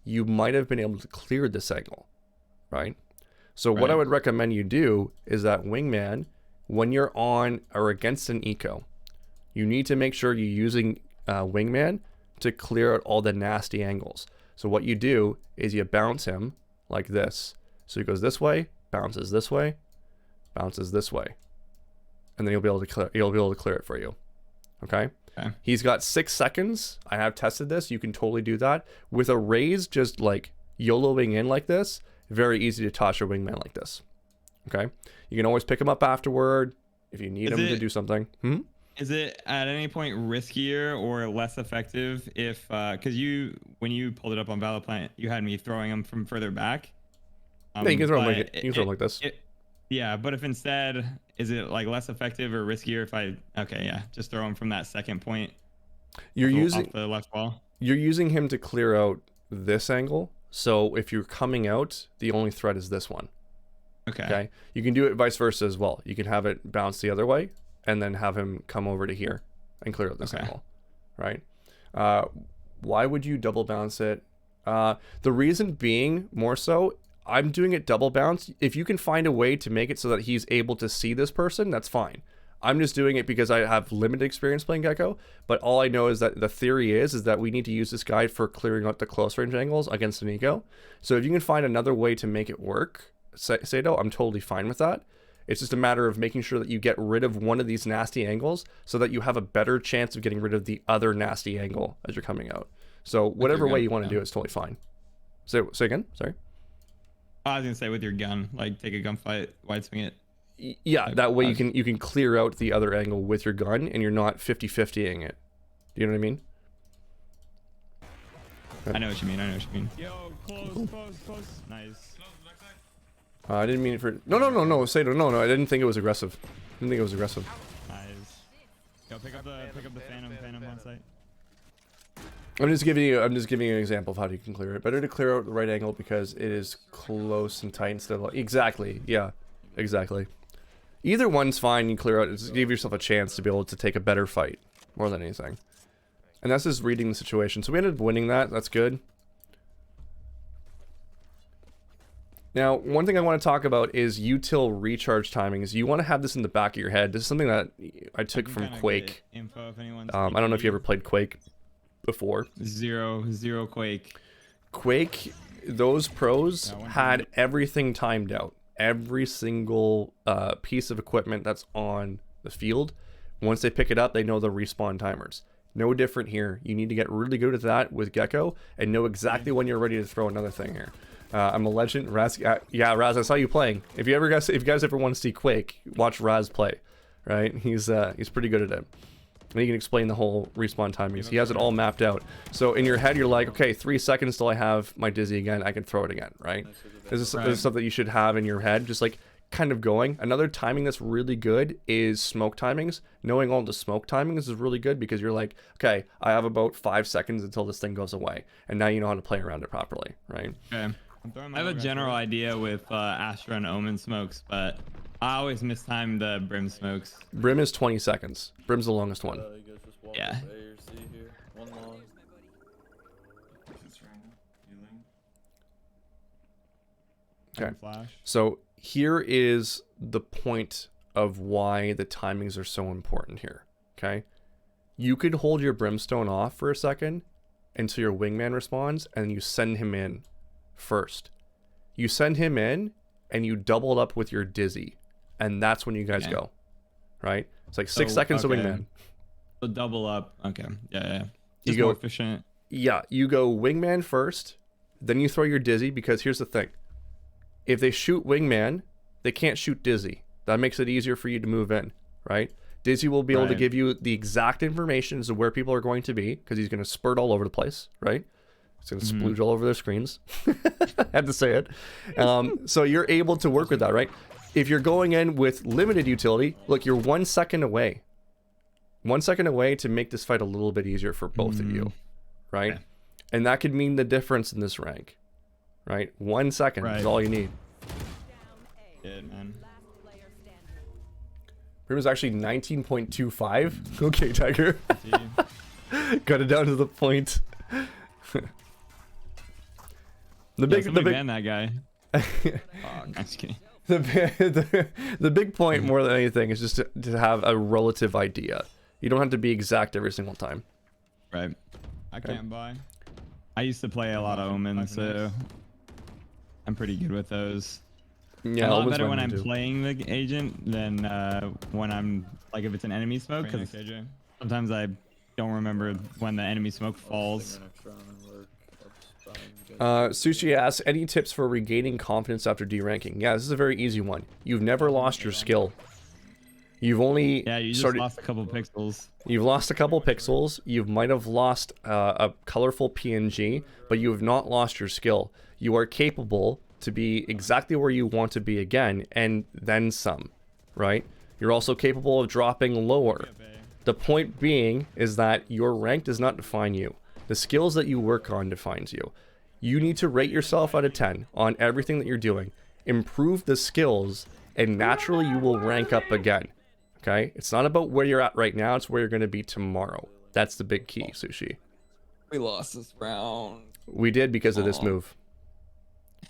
you might have been able to clear the signal, right? So what I would recommend you do is that wingman, when you're on or against an eco, you need to make sure you're using wingman to clear out all the nasty angles. So what you do is you bounce him like this. So he goes this way, bounces this way, bounces this way, and then you'll be able to clear it for you. Okay. Okay. He's got 6 seconds. I have tested this. You can totally do that with a raise, just like YOLOing in like this. Very easy to toss your wingman like this. Okay. You can always pick him up afterward if you need him to do something. Is it at any point riskier or less effective if, because when you pulled it up on Valorant, you had me throwing him from further back. Yeah, you can throw him like this. Yeah, but if instead, is it like less effective or riskier if I just throw him from that second point? You're off the left wall. You're using him to clear out this angle. So if you're coming out, the only threat is this one. Okay. You can do it vice versa as well. You can have it bounce the other way and then have him come over to here and clear out this angle, right? Why would you double bounce it? The reason being more so, I'm doing it double bounce. If you can find a way to make it so that he's able to see this person, that's fine. I'm just doing it because I have limited experience playing Gekko, but all I know is that the theory is that we need to use this guy for clearing out the close range angles against an eco. So if you can find another way to make it work, Sato, I'm totally fine with that. It's just a matter of making sure that you get rid of one of these nasty angles so that you have a better chance of getting rid of the other nasty angle as you're coming out. So whatever way you want to do it is totally fine. So say again, sorry. I was gonna say with your gun, like take a gunfight, wide swing it. Yeah, that way you can clear out the other angle with your gun and you're not 50-50ing it. Do you know what I mean? I know what you mean. Yo, close. Nice. I didn't mean it for... No, Sato, no, I didn't think it was aggressive. Nice. Yo, pick up the Phantom on site. I'm just giving you an example of how you can clear it. Better to clear out the right angle because it is close and tight instead of... Exactly, yeah, exactly. Either one's fine, you clear out, just give yourself a chance to be able to take a better fight, more than anything. And that's just reading the situation. So we ended up winning that, that's good. Now, one thing I want to talk about is util recharge timings. You want to have this in the back of your head. This is something that I took from Quake. I don't know if you ever played Quake before. Zero Quake. Quake, those pros had everything timed out. Every single piece of equipment that's on the field, once they pick it up, they know the respawn timers. No different here. You need to get really good at that with Gekko and know exactly when you're ready to throw another thing here. I'm a legend. Raz, yeah, Raz, I saw you playing. If you guys ever want to see Quake, watch Raz play. Right? He's pretty good at it. And he can explain the whole respawn timings. He has it all mapped out. So in your head, you're like, okay, 3 seconds till I have my dizzy again. I can throw it again, right? This is something that you should have in your head, just like kind of going. Another timing that's really good is smoke timings. Knowing all the smoke timings is really good because you're like, okay, I have about 5 seconds until this thing goes away. And now you know how to play around it properly, right? Okay. I have a general idea with Astra and Omen smokes, but I always mistime the Brim smokes. Brim is 20 seconds. Brim's the longest one. Yeah. Okay. So here is the point of why the timings are so important here. Okay. You could hold your Brimstone off for a second until your wingman responds, and you send him in first. You send him in and you double it up with your dizzy, and that's when you guys go. Right? It's like 6 seconds to wingman. So double up. Okay. Yeah. You go more efficient. Yeah, you go wingman first, then you throw your dizzy, because here's the thing. If they shoot wingman, they can't shoot dizzy. That makes it easier for you to move in, right? Dizzy will be able to give you the exact information as to where people are going to be, because he's going to spurt all over the place, right? It's going to splooge all over their screens. I had to say it. So you're able to work with that, right? If you're going in with limited utility, look, you're 1 second away. 1 second away to make this fight a little bit easier for both of you, right? Okay. And that could mean the difference in this rank, right? 1 second is all you need. Yeah, man. Prim is actually 19.25. Okay, Tiger. Got it down to the point. The big ban that guy. Oh, nice kidding. The big point more than anything is just to have a relative idea. You don't have to be exact every single time. Right. I can't buy. I used to play a lot of Omen, so I'm pretty good with those. Yeah, a lot Omen's better when mine I'm too. playing the agent than when I'm like if it's an enemy smoke. Because sometimes I don't remember when the enemy smoke falls. Sushi asks, any tips for regaining confidence after deranking? Yeah, this is a very easy one. You've never lost your skill. You've only Yeah, you just started. lost a couple pixels. You've lost a couple pixels. You might have lost a colorful PNG, but you have not lost your skill. You are capable to be exactly where you want to be again, and then some, right? You're also capable of dropping lower. The point being is that your rank does not define you. The skills that you work on defines you. You need to rate yourself out of 10 on everything that you're doing. Improve the skills, and naturally you will rank up again. Okay? It's not about where you're at right now, it's where you're going to be tomorrow. That's the big key, Sushi. We lost this round. We did because of this move.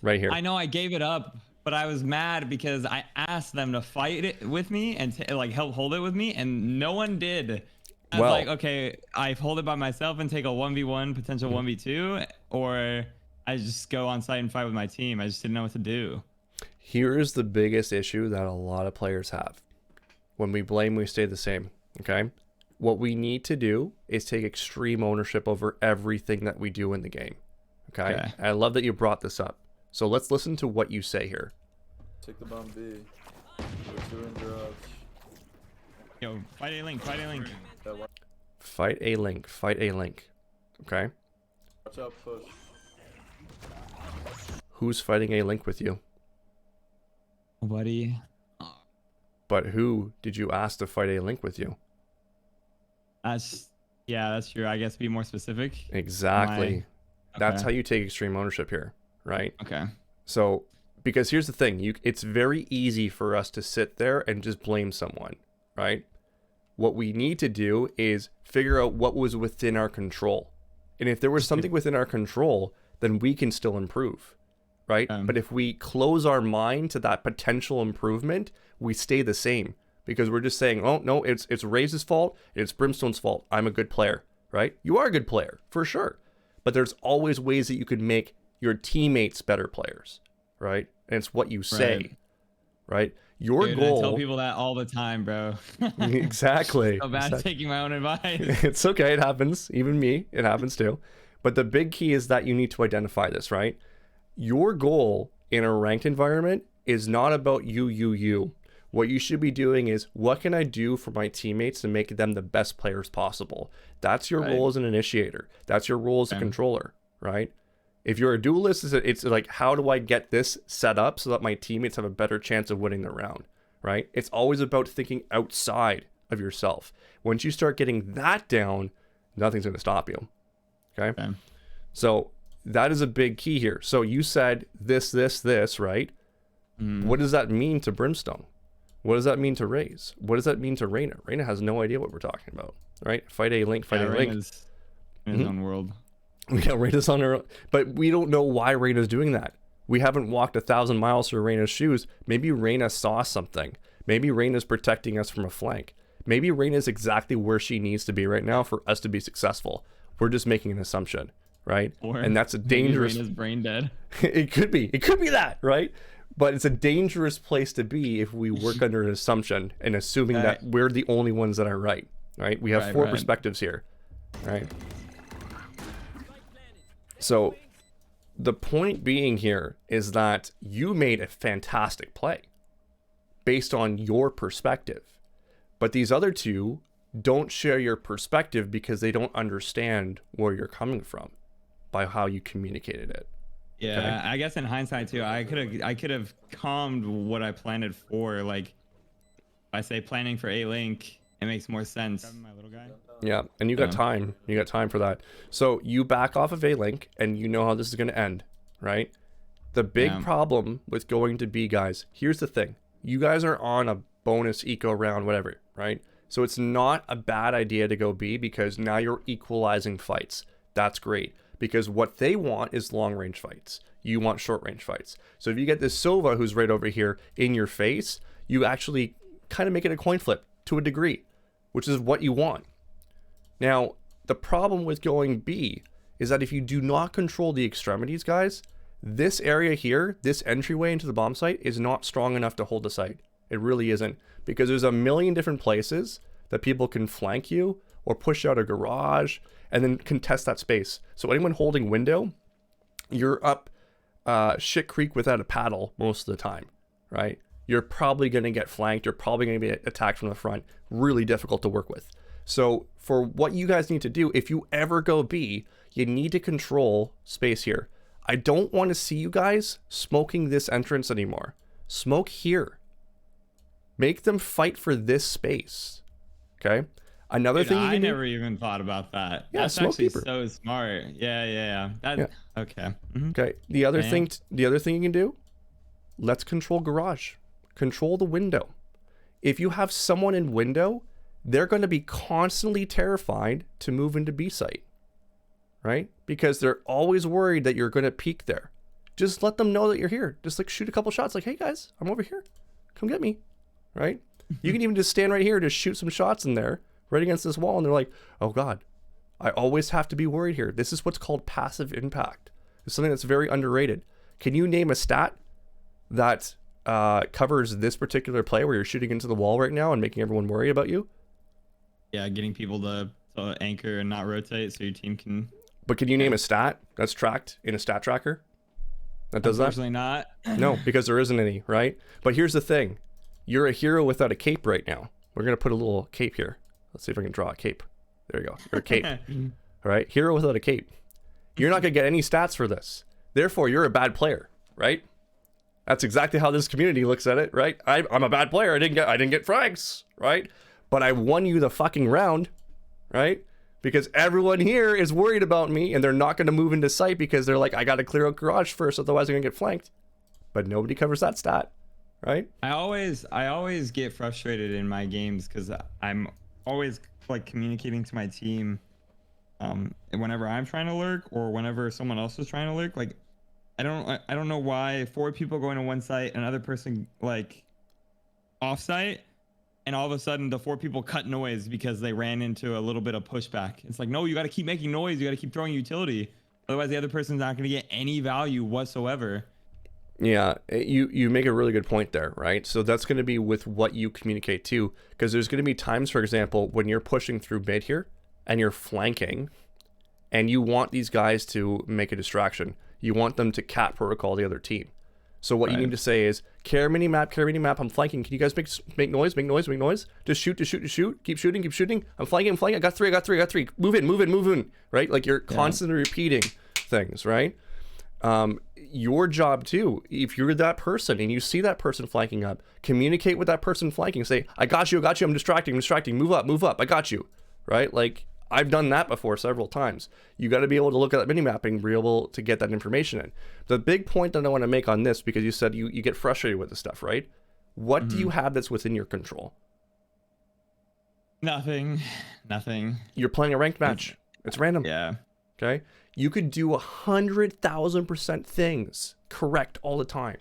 Right here. I know I gave it up, but I was mad because I asked them to fight it with me and like help hold it with me, and no one did. I was like, okay, I hold it by myself and take a 1v1, potential 1v2, or I just go on site and fight with my team. I just didn't know what to do. Here's the biggest issue that a lot of players have. When we blame, we stay the same, okay? What we need to do is take extreme ownership over everything that we do in the game, okay? I love that you brought this up. So let's listen to what you say here. Take the bomb B. We're two in garage. Yo, fight A link, fight A link. Fight A link, fight A link, okay? Watch out, push. Who's fighting A link with you? Nobody. But who did you ask to fight A link with you? Yeah, that's true. I guess be more specific. Exactly. That's how you take extreme ownership here, right? Okay. So, because here's the thing, it's very easy for us to sit there and just blame someone, right? What we need to do is figure out what was within our control. And if there was something within our control, then we can still improve, right? But if we close our mind to that potential improvement, we stay the same because we're just saying, oh, no, it's Raze's fault, it's Brimstone's fault. I'm a good player, right? You are a good player, for sure. But there's always ways that you could make your teammates better players, right? And it's what you say, right? Your Dude, goal. I tell people that all the time, bro. Exactly. So bad at taking my own advice. It's okay. It happens. Even me, it happens too. But the big key is that you need to identify this, right? Your goal in a ranked environment is not about you. What you should be doing is, what can I do for my teammates to make them the best players possible? That's your role as an initiator. That's your role as a controller, right? If you're a duelist, it's like, how do I get this set up so that my teammates have a better chance of winning the round, right? It's always about thinking outside of yourself. Once you start getting that down, nothing's going to stop you, okay? So that is a big key here. So you said this, right? What does that mean to Brimstone? What does that mean to Raze? What does that mean to Reyna? Reyna has no idea what we're talking about, right? Fight A link, fight A link. Reyna's in his own world. Yeah, Reyna's on her own. But we don't know why Reyna's doing that. We haven't walked 1,000 miles through Reyna's shoes. Maybe Reyna saw something. Maybe Reyna's protecting us from a flank. Maybe Reyna's exactly where she needs to be right now for us to be successful. We're just making an assumption, right? And that's a dangerous... Reyna's brain dead. It could be that, right? But it's a dangerous place to be if we work under an assumption and assuming that we're the only ones that are right, right? We have four perspectives here, right? So the point being here is that you made a fantastic play based on your perspective. But these other two don't share your perspective because they don't understand where you're coming from by how you communicated it. Yeah, okay. I guess in hindsight too, I could have calmed what I planned for. Like, if I say planning for A link, it makes more sense. My little guy. Yeah, and you got time. You got time for that. So you back off of A link, and you know how this is going to end, right? The big problem with going to B, guys. Here's the thing: you guys are on a bonus eco round, whatever, right? So it's not a bad idea to go B because now you're equalizing fights. That's great. Because what they want is long range fights. You want short range fights. So if you get this Sova who's right over here in your face, you actually kind of make it a coin flip to a degree, which is what you want. Now, the problem with going B is that if you do not control the extremities, guys, this area here, this entryway into the bomb site is not strong enough to hold the site. It really isn't, because there's a million different places that people can flank you or push out a garage and then contest that space. So anyone holding window, you're up shit creek without a paddle most of the time, right? You're probably going to get flanked. You're probably going to be attacked from the front. Really difficult to work with. So for what you guys need to do, if you ever go B, you need to control space here. I don't want to see you guys smoking this entrance anymore. Smoke here. Make them fight for this space. Okay? Another thing you I can never even thought about that. Yeah, That's smoke actually deeper. so smart. Yeah. Okay. Mhm. Okay. The other Damn. thing you can do, let's control garage. Control the window. If you have someone in window, they're going to be constantly terrified to move into B site. Right? Because they're always worried that you're going to peek there. Just let them know that you're here. Just like shoot a couple shots like, "Hey guys, I'm over here. Come get me." Right? You can even just stand right here, just shoot some shots in there, right against this wall, and they're like, "Oh God, I always have to be worried here." This is what's called passive impact. It's something that's very underrated. Can you name a stat that covers this particular play where you're shooting into the wall right now and making everyone worry about you? Yeah, getting people to anchor and not rotate so your team can. But can you name a stat that's tracked in a stat tracker that does that? Unfortunately not. No, because there isn't any, right? But here's the thing. You're a hero without a cape right now. We're going to put a little cape here. Let's see if I can draw a cape. There you go. You're a cape. All right? Hero without a cape. You're not going to get any stats for this. Therefore, you're a bad player, right? That's exactly how this community looks at it, right? I'm a bad player. I didn't get frags, right? But I won you the fucking round, right? Because everyone here is worried about me and they're not going to move into sight because they're like, I got to clear out garage first, otherwise I'm going to get flanked. But nobody covers that stat, right? I always get frustrated in my games because I'm always like communicating to my team whenever I'm trying to lurk or whenever someone else is trying to lurk. Like I don't know why 4 people going to one site, another person like off site, and all of a sudden the 4 people cut noise because they ran into a little bit of pushback. It's like, no, you got to keep making noise. You got to keep throwing utility. Otherwise the other person's not going to get any value whatsoever. Yeah, you make a really good point there, right? So that's going to be with what you communicate too, because there's going to be times, for example, when you're pushing through mid here and you're flanking and you want these guys to make a distraction. You want them to cat protocol the other team. So what you need to say is, care mini map, I'm flanking. Can you guys make noise? Just shoot. Keep shooting. I'm flanking. I got three. Move in. Right? Like you're constantly repeating things, right? Your job too, if you're that person and you see that person flanking up, communicate with that person flanking. Say, I got you. I'm distracting. Move up. I got you. Right? Like, I've done that before several times. You got to be able to look at that minimap and be able to get that information in. The big point that I want to make on this, because you said you get frustrated with this stuff, right? What do you have that's within your control? Nothing. You're playing a ranked match. It's random. Yeah. Okay? You could do 100,000% things correct all the time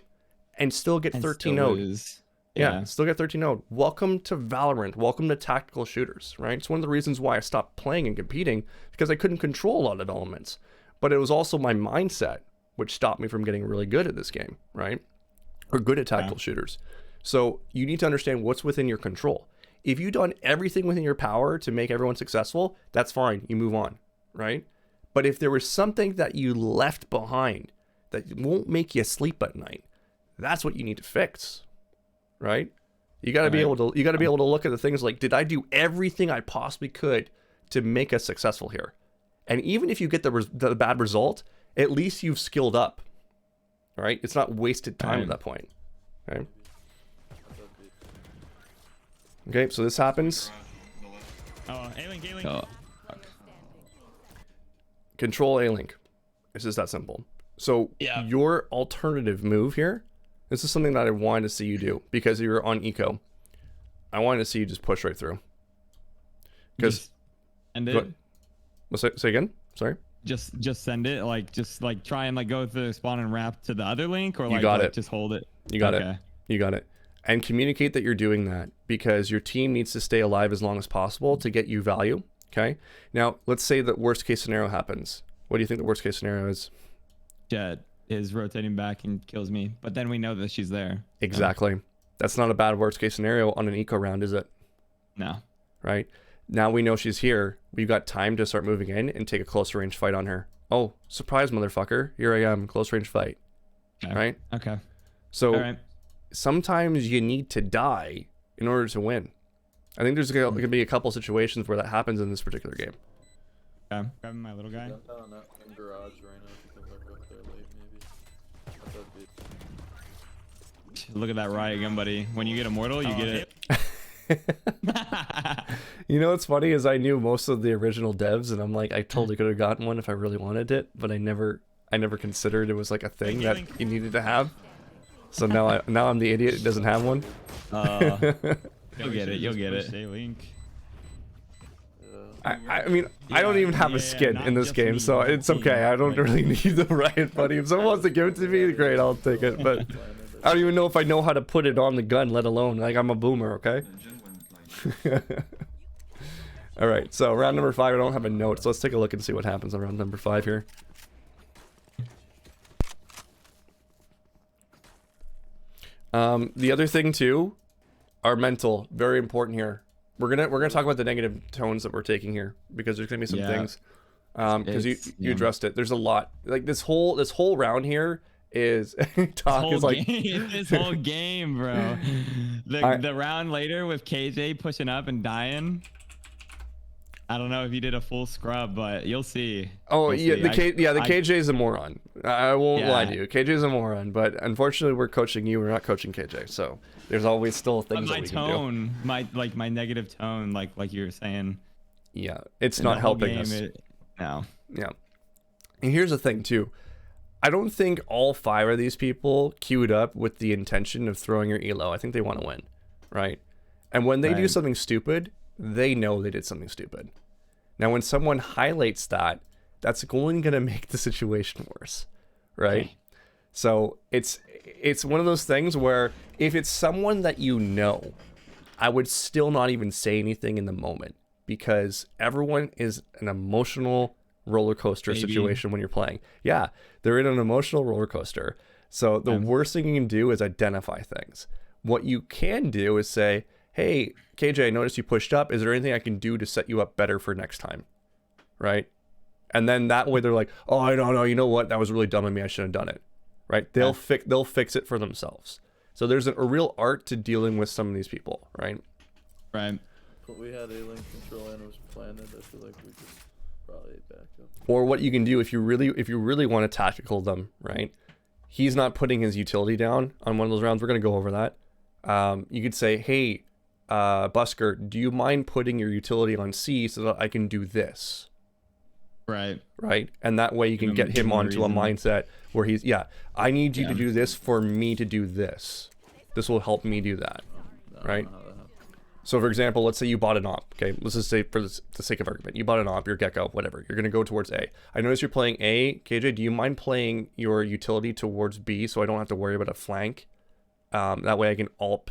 and still get 13-0'd. Yeah, still get 13-0'd. Welcome to Valorant. Welcome to tactical shooters, right? It's one of the reasons why I stopped playing and competing, because I couldn't control a lot of elements. But it was also my mindset which stopped me from getting really good at this game, right? Or good at tactical shooters. So you need to understand what's within your control. If you've done everything within your power to make everyone successful, that's fine. You move on, right? But if there was something that you left behind that won't make you sleep at night, that's what you need to fix. Right? You got to be able to look at the things like, did I do everything I possibly could to make us successful here? And even if you get the bad result, at least you've skilled up. All right? It's not wasted time at that point. Okay? Okay, so this happens. Oh, A-Link. Oh, Control A-Link. It's just that simple. So your alternative move here, this is something that I wanted to see you do because you're on eco. I wanted to see you just push right through. Because send it. Say again. Sorry. Just send it. Like try and go through the spawn and wrap to the other link, or just hold it. You got it. And communicate that you're doing that because your team needs to stay alive as long as possible to get you value. Okay. Now let's say the worst case scenario happens. What do you think the worst case scenario is? Jet is rotating back and kills me, but then we know that she's there. Exactly. That's not a bad worst case scenario on an eco round, is it? No. Right. Now we know she's here. We've got time to start moving in and take a close range fight on her. Oh, surprise, motherfucker. Here I am, close range fight. Okay. Right? Okay. So All right. sometimes you need to die in order to win. I think there's going to be a couple situations where that happens in this particular game. Okay. Grabbing my little guy. Jump out on that in garage right now if you can look up there late maybe. That'd be... Look at that riot gun, buddy. When you get Immortal, you get it. You know what's funny is I knew most of the original devs, and I'm like, I totally could have gotten one if I really wanted it, but I never considered it was like a thing that you needed to have. So now I'm the idiot who doesn't have one. You'll get it. You'll get it. Link. I mean, I don't even have a skin in this game, so it's okay. I don't really need the riot buddy. If someone wants to give it to me, great, I'll take it. But I don't even know if I know how to put it on the gun, let alone like I'm a boomer. Okay. All right. So round number 5, I don't have a note, so let's take a look and see what happens on round number 5 here. The other thing too, our mental, very important here. We're gonna talk about the negative tones that we're taking here because there's gonna be some things. Because you addressed it. There's a lot. Like this whole round here is talk is like this whole game, bro. The round later with KJ pushing up and dying. I don't know if you did a full scrub, but you'll see. Oh You'll yeah, see. the KJ is a moron. I won't lie to you. KJ is a moron, but unfortunately we're coaching you. We're not coaching KJ, so there's always still things that we can do. My negative tone, like you were saying. Yeah, it's not helping us. No. Yeah, and here's the thing too. I don't think all 5 of these people queued up with the intention of throwing your elo. I think they want to win, right? And when they do something stupid, they know they did something stupid. Now, when someone highlights that, that's only going to make the situation worse, right? Okay. So it's one of those things where if it's someone that you know, I would still not even say anything in the moment because everyone is an emotional roller coaster situation when you're playing. Yeah, they're in an emotional roller coaster. So the worst thing you can do is identify things. What you can do is say, hey, KJ, I noticed you pushed up. Is there anything I can do to set you up better for next time? Right? And then that way they're like, oh, I don't know. You know what? That was really dumb of me. I shouldn't have done it. Right? They'll fix it for themselves. So there's a real art to dealing with some of these people. Right? Right. But we had A-Link control and it was planted. I feel like we just probably back up. Or what you can do if you really want to tactical them, right? He's not putting his utility down on one of those rounds. We're going to go over that. You could say, hey, Busker, do you mind putting your utility on C so that I can do this? Right. And that way you can get him onto a mindset where he's, I need you to do this for me to do this. This will help me do that. Right. So for example, let's say you bought an op. Okay. Let's just say for the sake of argument, you bought an op, you're Gekko, whatever. You're going to go towards A. I notice you're playing A. KJ, do you mind playing your utility towards B so I don't have to worry about a flank? That way I can op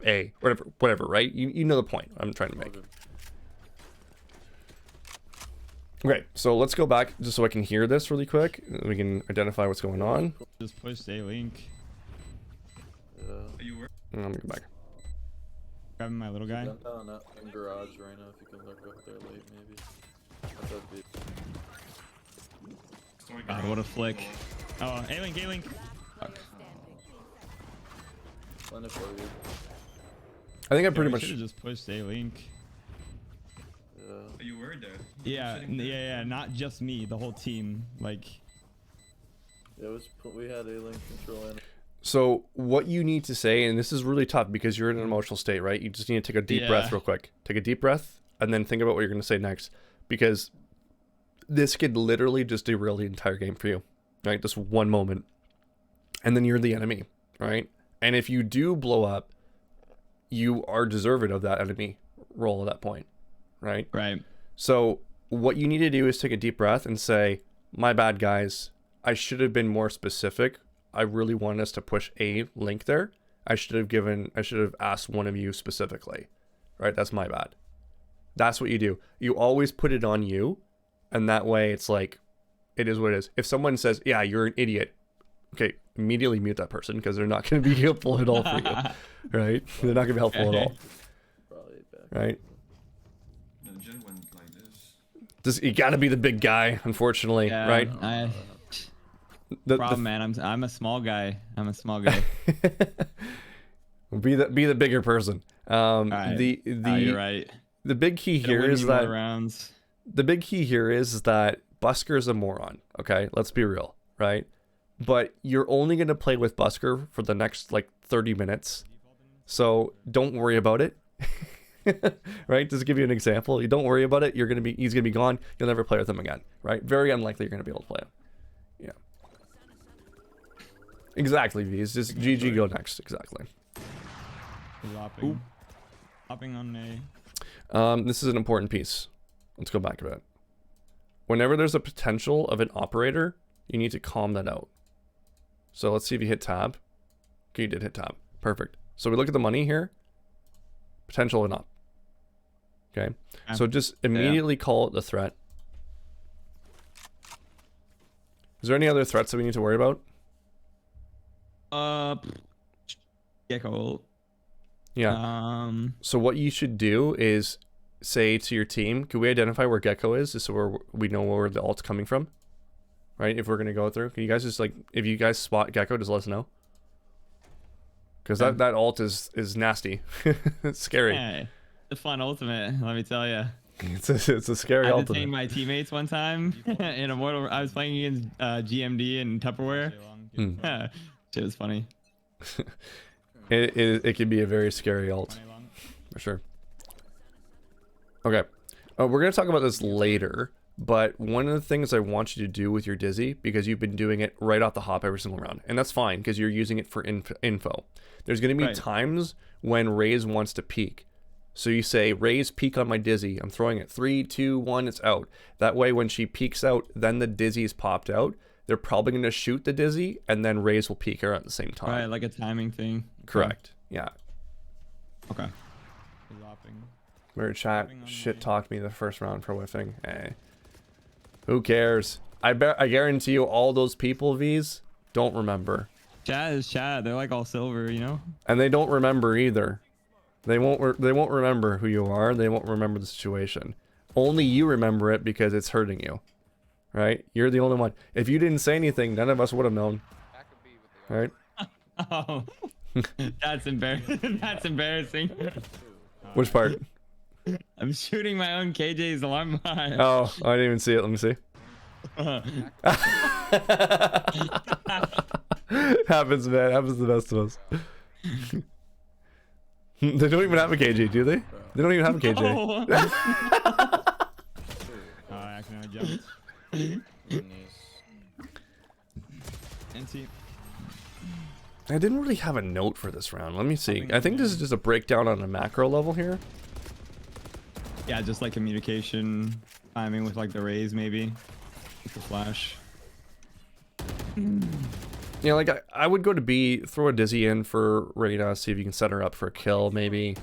A, whatever, right? You know the point I'm trying to make. Okay, so let's go back just so I can hear this really quick. We can identify what's going on. Just push A link. Let me go back. Grabbing my little guy. Jump out on that in garage right now if you can look up there late maybe. That'd be... God, what a flick. Oh, A link, A link. Fuck. Plenty for you. I think I pretty much should have just pushed A link. You were there. Yeah, not just me, the whole team. Like, Yeah, we had A-Link control and... So what you need to say, and this is really tough because you're in an emotional state, right? You just need to take a deep breath real quick. Take a deep breath and then think about what you're going to say next, because this could literally just derail the entire game for you, right? Just one moment. And then you're the enemy, right? And if you do blow up, you are deserving of that enemy role at that point, right? Right. So what you need to do is take a deep breath and say, my bad, guys. I should have been more specific. I really wanted us to push A link there. I should have asked one of you specifically, right? That's my bad. That's what you do. You always put it on you, and that way it's like, it is what it is. If someone says, yeah, you're an idiot, okay, immediately mute that person because they're not going to be helpful at all for you, right? They're not going to be helpful at all, Probably back. right? No, Jen went like this. You got to be the big guy, unfortunately, Yeah, right? The Problem, man. I'm a small guy. I'm a small guy. be the bigger person. Right. You're right. The big key Gotta here win is me more that rounds. the big key here is that Busker's a moron. Okay, let's be real, right? But you're only gonna play with Busker for the next like 30 minutes, so don't worry about it. Right? Just to give you an example, you don't worry about it. He's gonna be gone. You'll never play with him again, right? Very unlikely you're gonna be able to play him. Yeah. Exactly, V. It's just GG go next. Exactly. Hopping on A. This is an important piece. Let's go back to it. Whenever there's a potential of an operator, you need to calm that out. So let's see if you hit tab. Okay, you did hit tab. Perfect. So we look at the money here. Potential of an op. Okay. So just immediately call it the threat. Is there any other threats that we need to worry about? Gekko. Yeah. So what you should do is say to your team, can we identify where Gekko is, just so we know where the ult's coming from? Right? If we're gonna go through, can you guys just like, if you guys spot Gekko, just let us know. Because that ult is nasty. It's scary. Yeah, the fun ultimate, let me tell you. It's a scary I ultimate. detained my teammates one time in Immortal. I was playing against GMD and Tupperware. Shit was funny. It can be a very scary ult, for sure. Okay, we're gonna talk about this later, but one of the things I want you to do with your Dizzy, because you've been doing it right off the hop every single round, and that's fine because you're using it for info. There's gonna be times when Raze wants to peek. So you say, Raze, peek on my Dizzy. I'm throwing it 3, 2, 1, it's out. That way when she peeks out, then the Dizzy's popped out. They're probably going to shoot the Dizzy, and then Raze will peek her at the same time. Right, like a timing thing. Correct. Yeah. Okay. Mirror chat shit talked me the first round for whiffing. Hey. Who cares? I guarantee you all those people, V's, don't remember. Chat is chat. They're like all silver, you know? And they don't remember either. They won't remember who you are. They won't remember the situation. Only you remember it because it's hurting you. Right? You're the only one. If you didn't say anything, none of us would have known. Right? Oh, that's embarrassing. That's embarrassing. Which part? I'm shooting my own KJ's alarm bot. Oh, I didn't even see it. Let me see. Happens, man. Happens to the best of us. They don't even have a KJ, do they? They don't even have a KJ. Oh, I accidentally jumped. NT. I didn't really have a note for this round. Let me see. I think this is just a breakdown on a macro level here. Yeah, just like communication, timing with like the rays maybe. The flash. Yeah, like I would go to B, throw a Dizzy in for Reyna, see if you can set her up for a kill, maybe.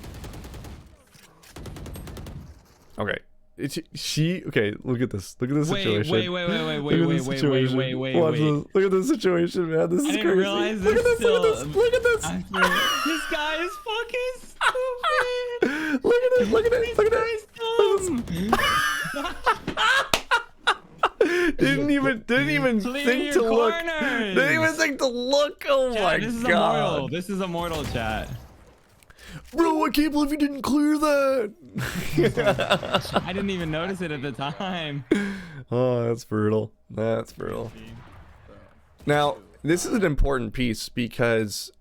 Okay. Okay, look at this. Look at this situation. Wait. Watch this. Look at this situation, man. This is crazy. Realize Look at this, still, look at this. This guy is fucking stupid. Look at it, look at it, look at it. Didn't even think to look. Didn't even think to look. Oh my god. This is Immortal, chat. Bro, I can't believe you didn't clear that. I didn't even notice it at the time. Oh, that's brutal. That's brutal. Now, this is an important piece because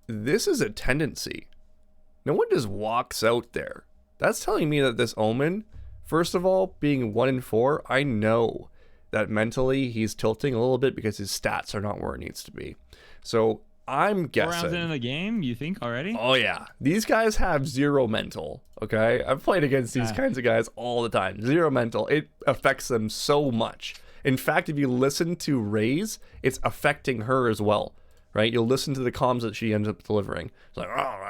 this is a tendency. No one just walks out there. That's telling me that this Omen, first of all, being 1 in 4, I know that mentally he's tilting a little bit because his stats are not where it needs to be. So I'm guessing. 4 rounds into the game, you think already? Oh yeah, these guys have 0 mental. Okay, I've played against these kinds of guys all the time. 0 mental. It affects them so much. In fact, if you listen to Raze, it's affecting her as well. right? You'll listen to the comms that she ends up delivering. It's like, oh,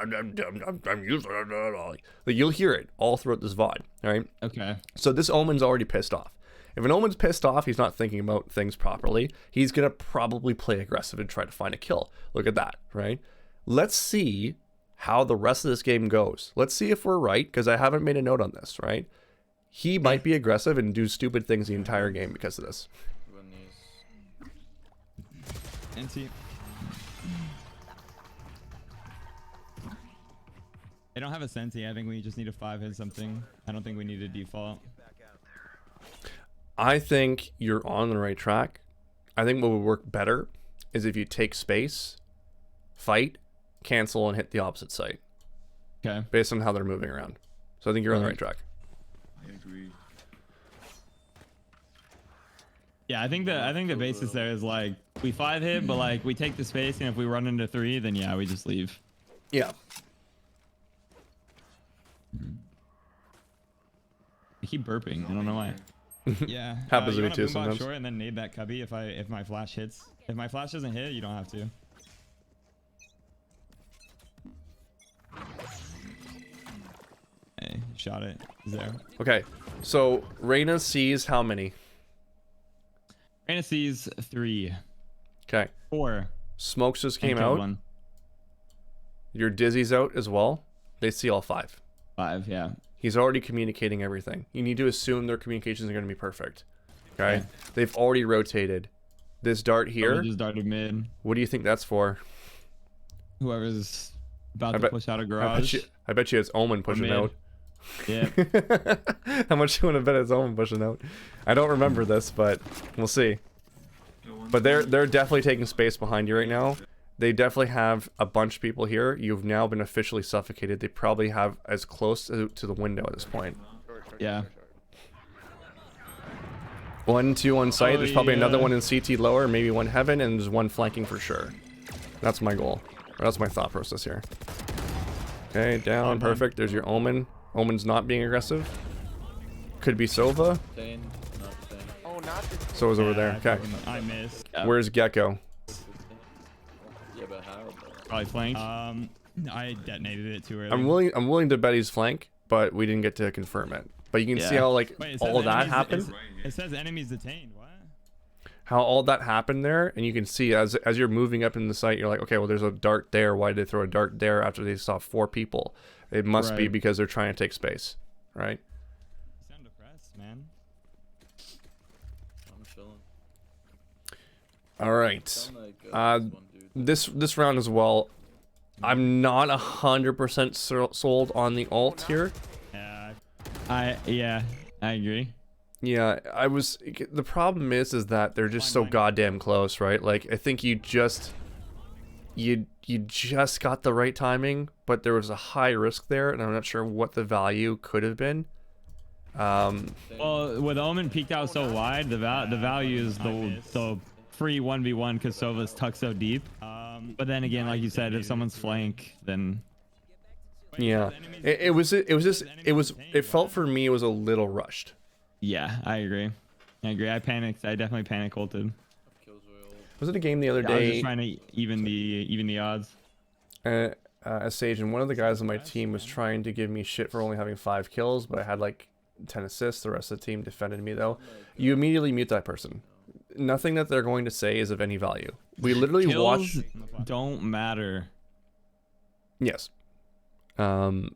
I'm useless. Like, you'll hear it all throughout this VOD, right? Okay. So this Omen's already pissed off. If an Omen's pissed off, he's not thinking about things properly. He's going to probably play aggressive and try to find a kill. Look at that, right? Let's see how the rest of this game goes. Let's see if we're right, because I haven't made a note on this, right? He might be aggressive and do stupid things the entire game because of this. NT. They don't have a Senti. I think we just need a 5-hit something. I don't think we need a default. I think you're on the right track. I think what would work better is if you take space, fight, cancel, and hit the opposite site. Okay. Based on how they're moving around. So I think you're on the right track. I agree. Yeah, I think the basis there is like we 5-hit, but like we take the space, and if we run into 3, then yeah, we just leave. Yeah. I keep burping. I don't know why. Yeah. Happens to you me wanna too boombox sometimes. short and then nade that cubby if my flash hits. If my flash doesn't hit, you don't have to. Hey, shot it. Zero. Okay. So Reyna sees how many? Reyna sees 3. Okay. 4. Smokes just And came killed out. 1. Your Dizzy's out as well. They see all 5. 5, yeah. He's already communicating everything. You need to assume their communications are going to be perfect. Okay. Okay. They've already rotated. This dart here. Someone just darted mid. What do you think that's for? Whoever's about I to bet- push out a I garage. bet you it's Omen pushing mid. out. Yeah. How much you want to bet it's Omen pushing out? I don't remember this, but we'll see. But they're definitely taking space behind you right now. They definitely have a bunch of people here. You've now been officially suffocated. They probably have as close to the window at this point. Yeah. 1, 2 on site. There's probably yeah. another one in CT lower, maybe one heaven, and there's one flanking for sure. That's my goal. Or that's my thought process here. Okay, down, perfect. There's your Omen. Omen's not being aggressive. Could be Sova. Sane, not sane. Oh, not the Sova's over there. Okay. I missed. Where's Gekko? Yeah, but how? Probably flank. I detonated it too early. I'm willing to bet he's flank, but we didn't get to confirm it. But you can see Yeah. how like Wait, it all says of that enemies- happened. It says enemies detained. What? How all that happened there, and you can see as you're moving up in the site, you're like, okay, well, there's a dart there. Why did they throw a dart there after they saw 4 people? It must be Right. because they're trying to take space, right? You sound depressed, man. I'm chilling. All right. Sound like Uh, this one, dude. This round as well, I'm not 100% sold on the ult here. Yeah. I agree. Yeah, the problem is that they're just so goddamn close, right? Like, I think you just got the right timing, but there was a high risk there, and I'm not sure what the value could have been. Well, with Omen peeked out so wide, the value is the free 1v1 because Sova's tucked so deep. But then again, like you said, if someone's flank, then Yeah, it felt for me it was a little rushed. yeah, I agree. I panicked. I definitely panic ulted. Was it a game the other I was day? just trying to even the odds. A Sage, and one of the guys on my team was trying to give me shit for only having 5 kills, but I had like 10 assists. The rest of the team defended me though. You immediately mute that person. Nothing that they're going to say is of any value. We literally Kills watch. don't matter. Yes. And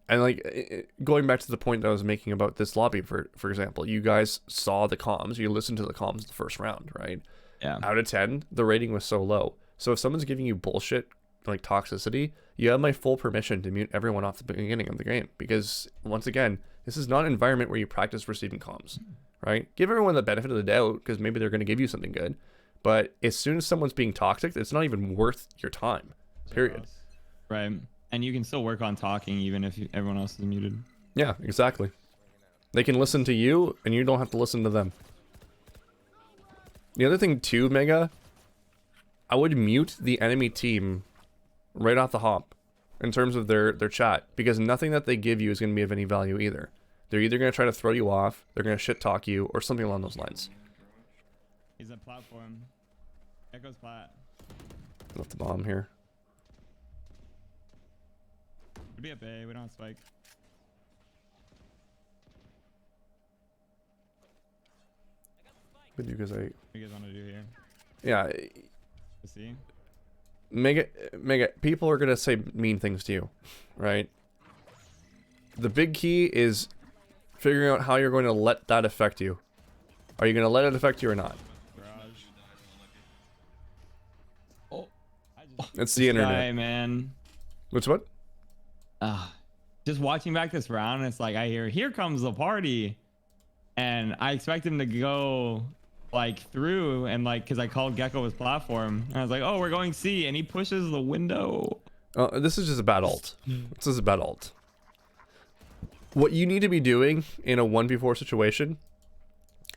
like going back to the point that I was making about this lobby, for example, you guys saw the comms, you listened to the comms the first round, right? Yeah. Out of 10, the rating was so low. So if someone's giving you bullshit like toxicity, you have my full permission to mute everyone off the beginning of the game, because once again, this is not an environment where you practice receiving comms, right? Give everyone the benefit of the doubt because maybe they're going to give you something good, but as soon as someone's being toxic, it's not even worth your time. Period. Right. And you can still work on talking even if everyone else is muted. Yeah, exactly. They can listen to you, and you don't have to listen to them. The other thing too, Mega, I would mute the enemy team right off the hop in terms of their chat, because nothing that they give you is going to be of any value either. They're either going to try to throw you off, they're going to shit talk you, or something along those lines. He's a platform. Echo's plat. Left the bomb here. Could be a bay. We don't have spike. What do you guys What do you guys want to do here? Yeah, Let's see. Mega. People are gonna say mean things to you, right? The big key is figuring out how you're going to let that affect you. Are you gonna let it affect you or not? Garage. It's the internet. Guy, man. Which what? Just watching back this round, it's like I hear, here comes the party. And I expect him to go like through and like, cause I called Gekko his platform. And I was like, oh, we're going C, and he pushes the window. This is just a bad ult. This is a bad ult. What you need to be doing in a 1v4 situation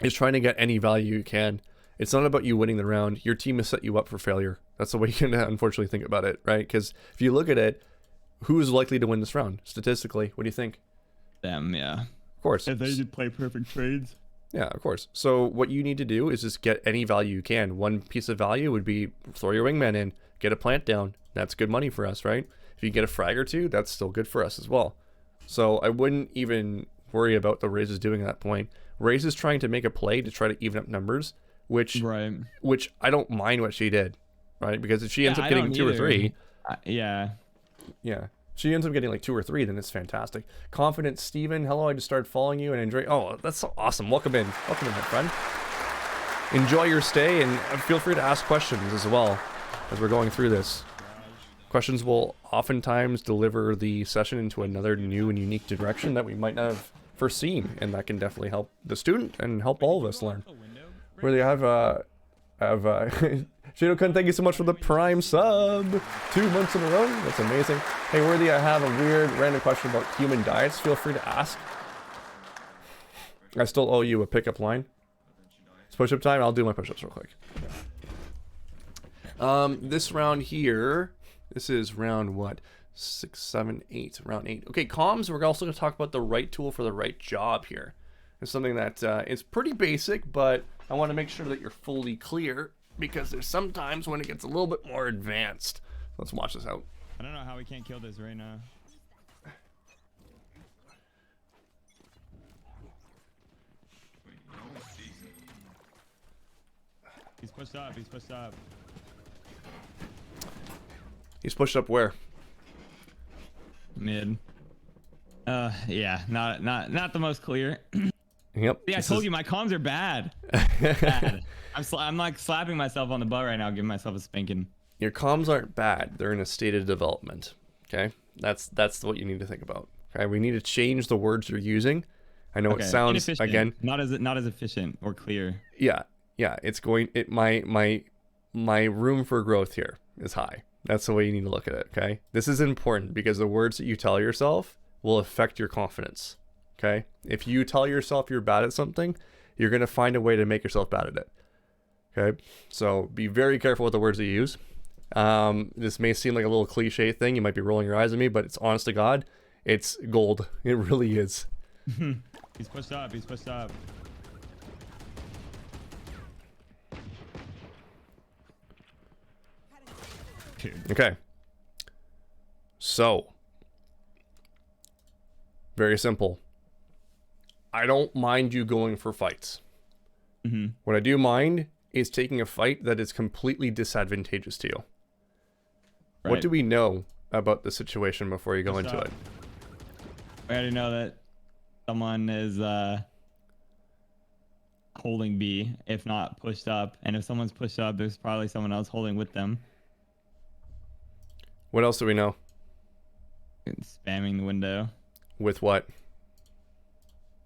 is trying to get any value you can. It's not about you winning the round. Your team has set you up for failure. That's the way you can unfortunately think about it, right? Because if you look at it, who's likely to win this round statistically? What do you think? Them, yeah. Of course. If they did play perfect trades. Yeah, of course. So what you need to do is just get any value you can. One piece of value would be throw your wingman in, get a plant down. That's good money for us, right? If you get a frag or two, that's still good for us as well. So I wouldn't even worry about the Raze is doing at that point. Raze is trying to make a play to try to even up numbers, which I don't mind what she did, right? Because if she ends up getting 2 or 3, yeah, she ends up getting like 2 or 3, then it's fantastic. Confident Steven, hello, I just started following you and enjoy. Oh, that's so awesome. Welcome in, my friend. Enjoy your stay and feel free to ask questions as well as we're going through this. Questions will oftentimes deliver the session into another new and unique direction that we might not have foreseen, and that can definitely help the student and help all of us learn. Where they have Shadow Kun, thank you so much for the Prime sub. 2 months in a row. That's amazing. Hey, Worthy, I have a weird random question about human diets. Feel free to ask. I still owe you a pickup line. It's push-up time. I'll do my push-ups real quick. This round here, this is round what? 6, 7, 8. Round 8. Okay, comms. We're also going to talk about the right tool for the right job here. It's something that is pretty basic, but I want to make sure that you're fully clear because there's sometimes when it gets a little bit more advanced. Let's watch this out. I don't know how we can't kill this right now. He's pushed up. He's pushed up. He's pushed up where? Mid. Yeah, not the most clear. Yep. Yeah, I told you my comms are bad. Bad. I'm like slapping myself on the butt right now, giving myself a spanking. Your comms aren't bad. They're in a state of development. Okay, that's what you need to think about. Okay, we need to change the words you're using. I know it sounds again not as efficient or clear. Yeah. It's going. My room for growth here is high. That's the way you need to look at it. Okay, this is important because the words that you tell yourself will affect your confidence. Okay, if you tell yourself you're bad at something, you're gonna find a way to make yourself bad at it. Okay, so be very careful with the words that you use. This may seem like a little cliche thing. You might be rolling your eyes at me, but it's honest to God, it's gold. It really is. He's pushed up. He's pushed up. Okay. So, very simple. I don't mind you going for fights. What I do mind is taking a fight that is completely disadvantageous to you. Right. What do we know about the situation before you go into it? We already know that someone is holding B, if not pushed up. And if someone's pushed up, there's probably someone else holding with them. What else do we know? Spamming the window. With what?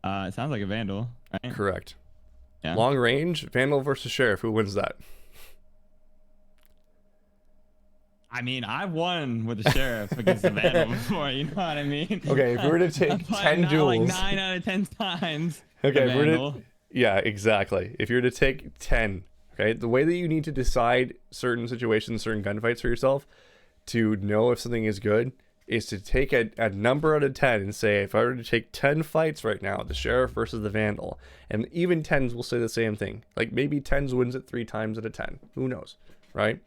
It sounds like a Vandal, right? Correct. Yeah. Long range, Vandal versus Sheriff. Who wins that? I mean, I've won with the Sheriff against the Vandal before, you know what I mean? Okay, if we were to take 10 duels. Like 9 out of 10 times. Okay, if we're to, yeah, exactly. If you were to take 10, okay, the way that you need to decide certain situations, certain gunfights for yourself to know if something is good is to take a number out of 10 and say, if I were to take 10 fights right now, the Sheriff versus the Vandal, and even 10s will say the same thing. Like maybe 10s wins it 3 times out of 10. Who knows, right?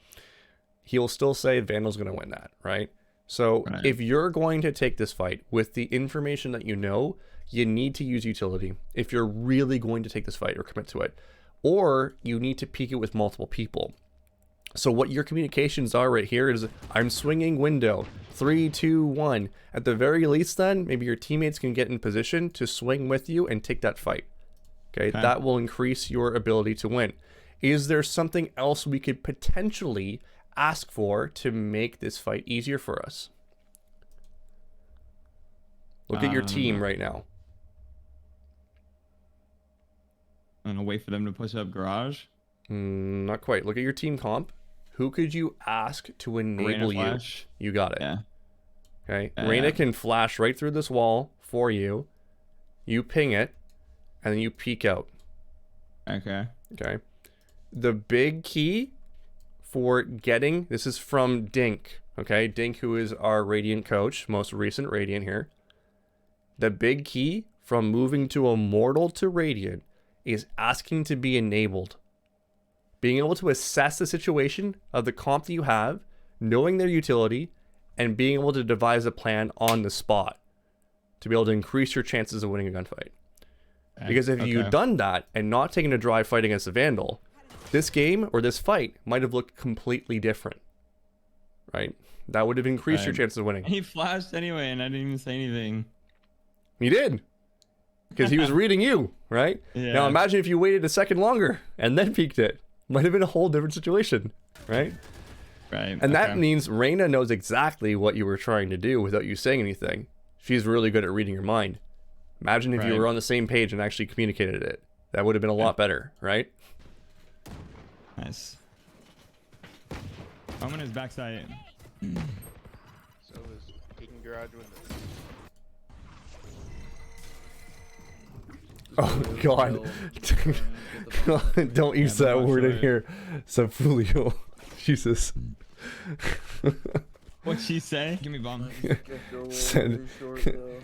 he'll still say Vandal's going to win that, right? So Right. if you're going to take this fight with the information that you know, you need to use utility if you're really going to take this fight or commit to it. Or you need to peek it with multiple people. So what your communications are right here is, I'm swinging window, 3, 2, 1. At the very least then, maybe your teammates can get in position to swing with you and take that fight. Okay, that will increase your ability to win. Is there something else we could potentially ask for to make this fight easier for us? Look at your team right now. I'm gonna wait for them to push up garage. Not quite. Look at your team comp. Who could you ask to enable you? Flash. You got it. Yeah. Okay. Reyna can flash right through this wall for you. You ping it, and then you peek out. Okay. Okay. The big key for getting, this is from Dink. Okay. Dink, who is our Radiant coach, most recent Radiant here. The big key from moving to Immortal to Radiant is asking to be enabled. Being able to assess the situation of the comp that you have, knowing their utility, and being able to devise a plan on the spot to be able to increase your chances of winning a gunfight. Because if you'd done that and not taken a dry fight against the Vandal, this game or this fight might have looked completely different. Right? That would have increased your chances of winning. He flashed anyway, and I didn't even say anything. He did. Because he was reading you, right? Yeah. Now imagine if you waited a second longer and then peeked it. Might have been a whole different situation, right? Right. And that means Reyna knows exactly what you were trying to do without you saying anything. She's really good at reading your mind. Imagine if you were on the same page and actually communicated it. That would have been a lot better, right? Nice. I'm on his backside. So is taking garage window. Oh God! Don't use that word in here, Subfulio. Jesus. What'd she say? Give me bomb. Said,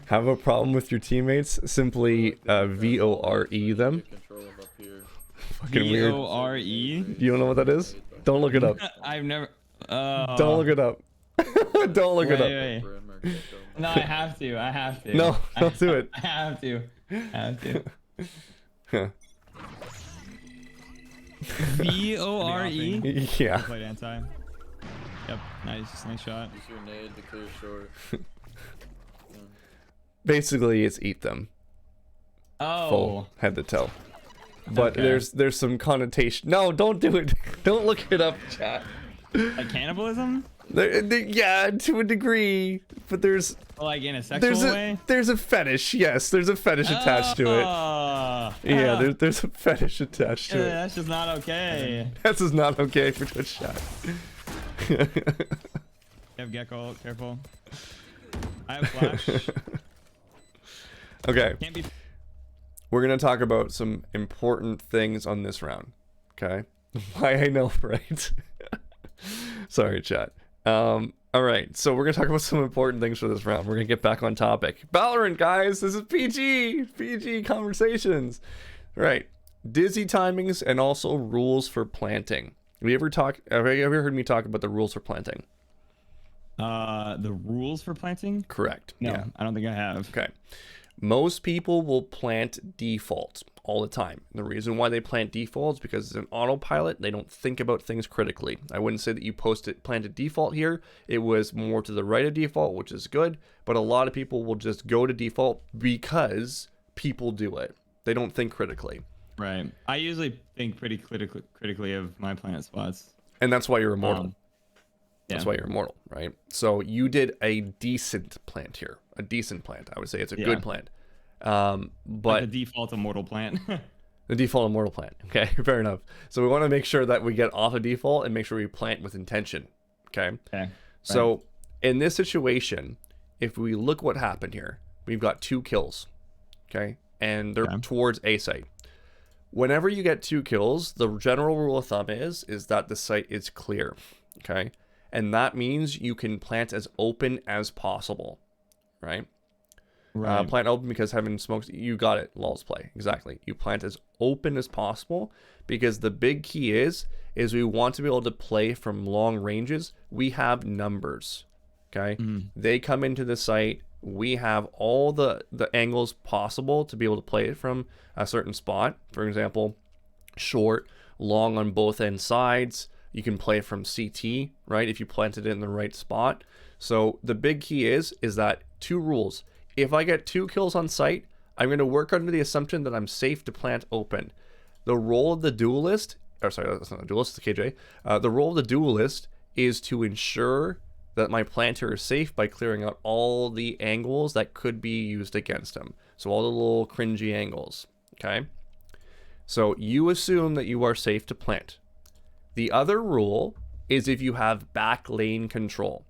have a problem with your teammates? Simply VORE them. Fucking weird. VORE? You don't know what that is? Don't look it up. I've never. Don't look it up. Don't look it up. Wait. No, I have to. I have to. No, don't do it. I have to. I have to. VORE? Yeah. Played anti. Yep. Nice shot. Use your nade to clear short. Basically, it's eat them. Oh. Full head to toe. But there's some connotation. No, don't do it. Don't look it up, chat. Like cannibalism? Yeah, to a degree, but there's Like in a sexual way? There's a fetish. Yes, there's a fetish attached to it. Yeah, there's a fetish attached to it. That's just not okay. This is not okay for Twitch chat. You have Gekko, careful. I have flash. Okay. Can't be. We're gonna talk about some important things on this round. Okay. Why I know, right? Sorry, chat. All right, so we're gonna talk about some important things for this round. We're gonna get back on topic. Valorant, guys, this is PG conversations. All right, dizzy timings and also rules for planting. Have you ever heard me talk about the rules for planting? The rules for planting? Correct. No, Yeah. I don't think I have. Okay. Most people will plant default all the time. The reason why they plant default is because it's an autopilot. They don't think about things critically. I wouldn't say that you planted default here. It was more to the right of default, which is good. But a lot of people will just go to default because people do it. They don't think critically. Right. I usually think pretty critically of my plant spots. And that's why you're immortal. Yeah. That's why you're immortal, right? So you did a decent plant here. A decent plant. I would say it's a good plant. But like the default immortal plant. the default immortal plant. Okay, fair enough. So we want to make sure that we get off of default and make sure we plant with intention. Okay. Okay. So in this situation, if we look what happened here, we've got 2 kills. Okay. And they're towards A site. Whenever you get 2 kills, the general rule of thumb is that the site is clear. Okay. And that means you can plant as open as possible. Right. Right. Plant open because heaven smokes. You got it. Lulz play. Exactly. You plant as open as possible because the big key is we want to be able to play from long ranges. We have numbers. Okay. They come into the site. We have all the angles possible to be able to play it from a certain spot. For example, short, long on both end sides. You can play from CT, right? If you planted it in the right spot. So the big key is that 2 rules. If I get 2 kills on site, I'm going to work under the assumption that I'm safe to plant open. The role of the duelist, or sorry, that's not a duelist, it's a KJ. The role of the duelist is to ensure that my planter is safe by clearing out all the angles that could be used against him. So all the little cringy angles, okay? So you assume that you are safe to plant. The other rule is if you have back lane control.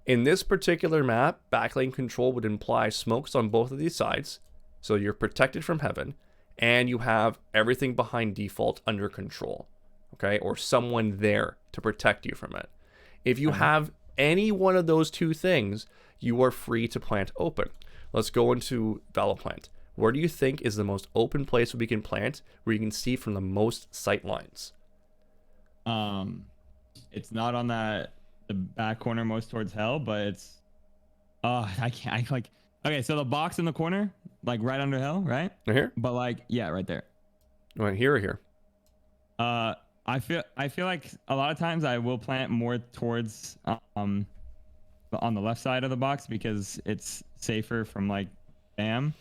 In this particular map, backlane control would imply smokes on both of these sides, so you're protected from heaven, and you have everything behind default under control, okay? Or someone there to protect you from it. If you have any one of those 2 things, you are free to plant open. Let's go into Valoplant. Where do you think is the most open place where we can plant, where you can see from the most sight lines? It's not on the back corner most towards hell, but it's I can't like okay, so the box in the corner, like right under hell, right? Right here? But like yeah, right there. Right here or here? I feel like a lot of times I will plant more towards on the left side of the box because it's safer from like spam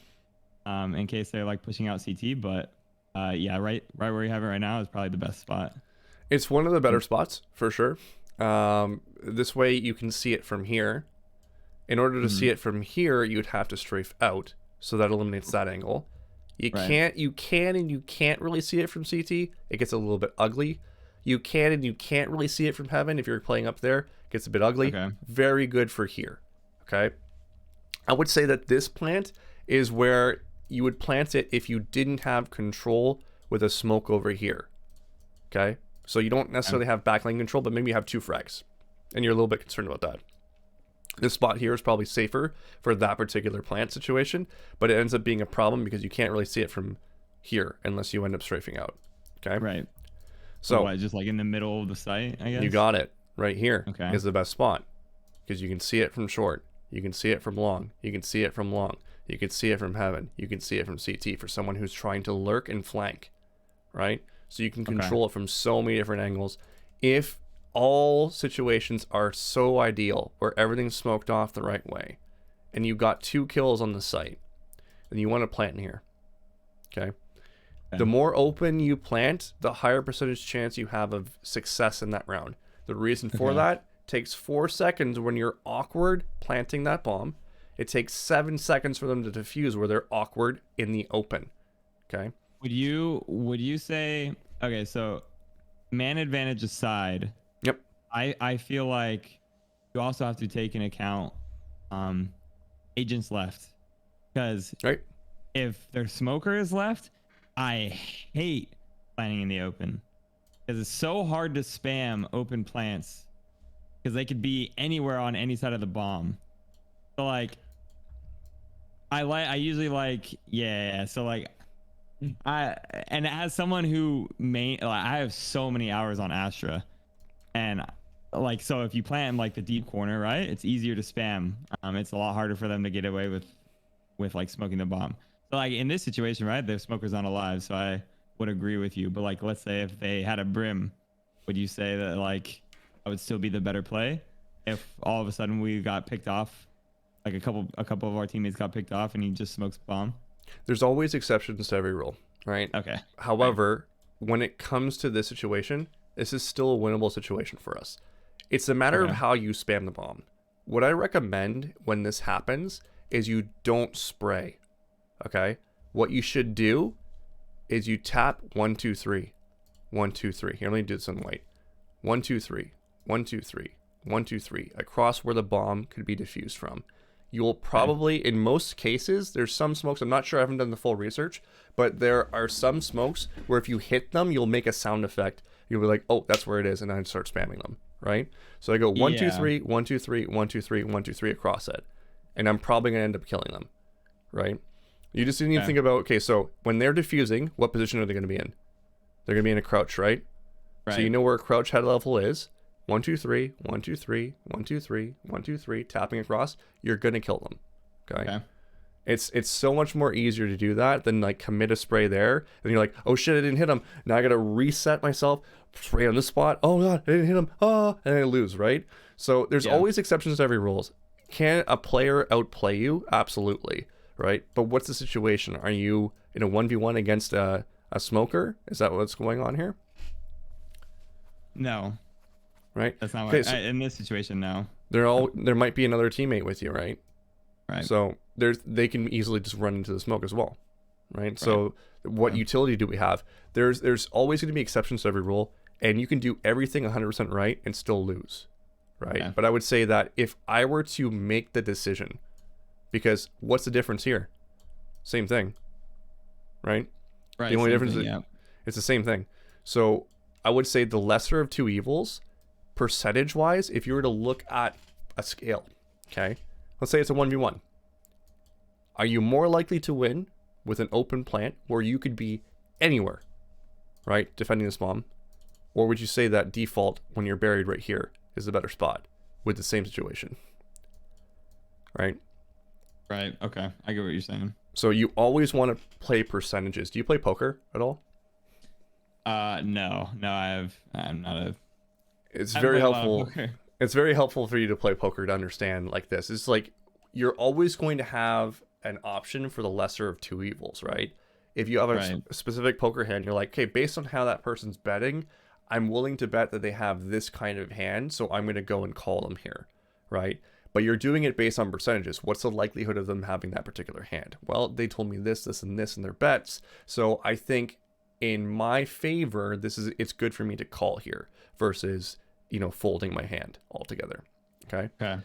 in case they're like pushing out CT, but yeah, right where you have it right now is probably the best spot. It's one of the better spots for sure. This way you can see it from here. In order to see it from here, you'd have to strafe out, so that eliminates that angle. You can't really see it from CT. It gets a little bit ugly. You can and you can't really see it from heaven if you're playing up there. It gets a bit ugly. Okay. Very good for here. Okay. I would say that this plant is where you would plant it if you didn't have control with a smoke over here. Okay. So you don't necessarily have backlane control, but maybe you have 2 frags, and you're a little bit concerned about that. This spot here is probably safer for that particular plant situation, but it ends up being a problem because you can't really see it from here unless you end up strafing out. Okay. Right. So what, just like in the middle of the site, I guess. you got it. Right here Okay. is the best spot because you can see it from short. You can see it from long. You can see it from long. You can see it from heaven. You can see it from CT for someone who's trying to lurk and flank, right? So you can control it from so many different angles. If all situations are so ideal where everything's smoked off the right way and you got 2 kills on the site, then you want to plant in here. Okay. The more open you plant, the higher percentage chance you have of success in that round. The reason for that takes 4 seconds when you're awkward planting that bomb. It takes 7 seconds for them to defuse where they're awkward in the open. Okay. Would you say okay, so man advantage aside, Yep. I feel like you also have to take into account agents left, because Right. if their smoker is left, I hate planting in the open because it's so hard to spam open plants because they could be anywhere on any side of the bomb. So like I usually like so like and as someone who I have so many hours on Astra, and like so if you plant in like the deep corner, right, it's easier to spam. It's a lot harder for them to get away with like smoking the bomb. So like in this situation, right, the smoker's not alive, so I would agree with you. But like let's say if they had a brim, would you say that like I would still be the better play if all of a sudden we got picked off, like a couple of our teammates got picked off and he just smokes bomb? There's always exceptions to every rule, right? Okay. However, when it comes to this situation, this is still a winnable situation for us. It's a matter of how you spam the bomb. What I recommend when this happens is you don't spray. Okay? What you should do is you tap 1 2 3 1 2 3. Here, let me do this on white. 1 2 3 1 2 3 1 2 3 across where the bomb could be diffused from. You will probably, in most cases, there's some smokes, I'm not sure, I haven't done the full research, but there are some smokes where if you hit them, you'll make a sound effect. You'll be like, oh, that's where it is, and then start spamming them, right? So I go 1 2 3 1 2 3 1 2 3 1 2 3 across it, and I'm probably gonna end up killing them. right? You just need to Okay. think about, okay, so when they're diffusing, what position are they going to be in? They're going to be in a crouch, right? Right. So you know where a crouch head level is. 1, 2, 3, 1, 2, 3, 1, 2, 3, 1, 2, 3, tapping across. You're going to kill them. Okay. Okay. It's so much more easier to do that than like commit a spray there. And you're like, oh shit, I didn't hit him. Now I got to reset myself, spray on this spot. Oh god, I didn't hit him. Oh, and I lose, right? So there's Yeah. always exceptions to every rules. Can a player outplay you? Absolutely, right? But what's the situation? Are you in a 1v1 against a smoker? Is that what's going on here? No, Right? that's not Okay, what so in this situation. No. there might be another teammate with you, right? Right. So they can easily just run into the smoke as well, right? So what utility do we have? There's always going to be exceptions to every rule, and you can do everything 100% right and still lose, right? Okay. But I would say that if I were to make the decision, because what's the difference here? Same thing, right? Right. The only same difference thing, is yeah. it's the same thing. So I would say the lesser of two evils, percentage-wise, if you were to look at a scale, okay? Let's say it's a 1v1. Are you more likely to win with an open plant where you could be anywhere, right, defending this bomb? Or would you say that default, when you're buried right here, is the better spot with the same situation, right? Right. Okay. I get what you're saying. So you always want to play percentages. Do you play poker at all? No. I'm not a. It's I haven't very played a lot of helpful. poker. It's very helpful for you to play poker to understand like this. It's like you're always going to have an option for the lesser of two evils, right? If you have Right. a specific poker hand, you're like, okay, based on how that person's betting, I'm willing to bet that they have this kind of hand, so I'm going to go and call them here, right? But you're doing it based on percentages. What's the likelihood of them having that particular hand? Well, they told me this, this, and this in their bets, so I think in my favor, it's good for me to call here versus, folding my hand altogether. Okay. Okay.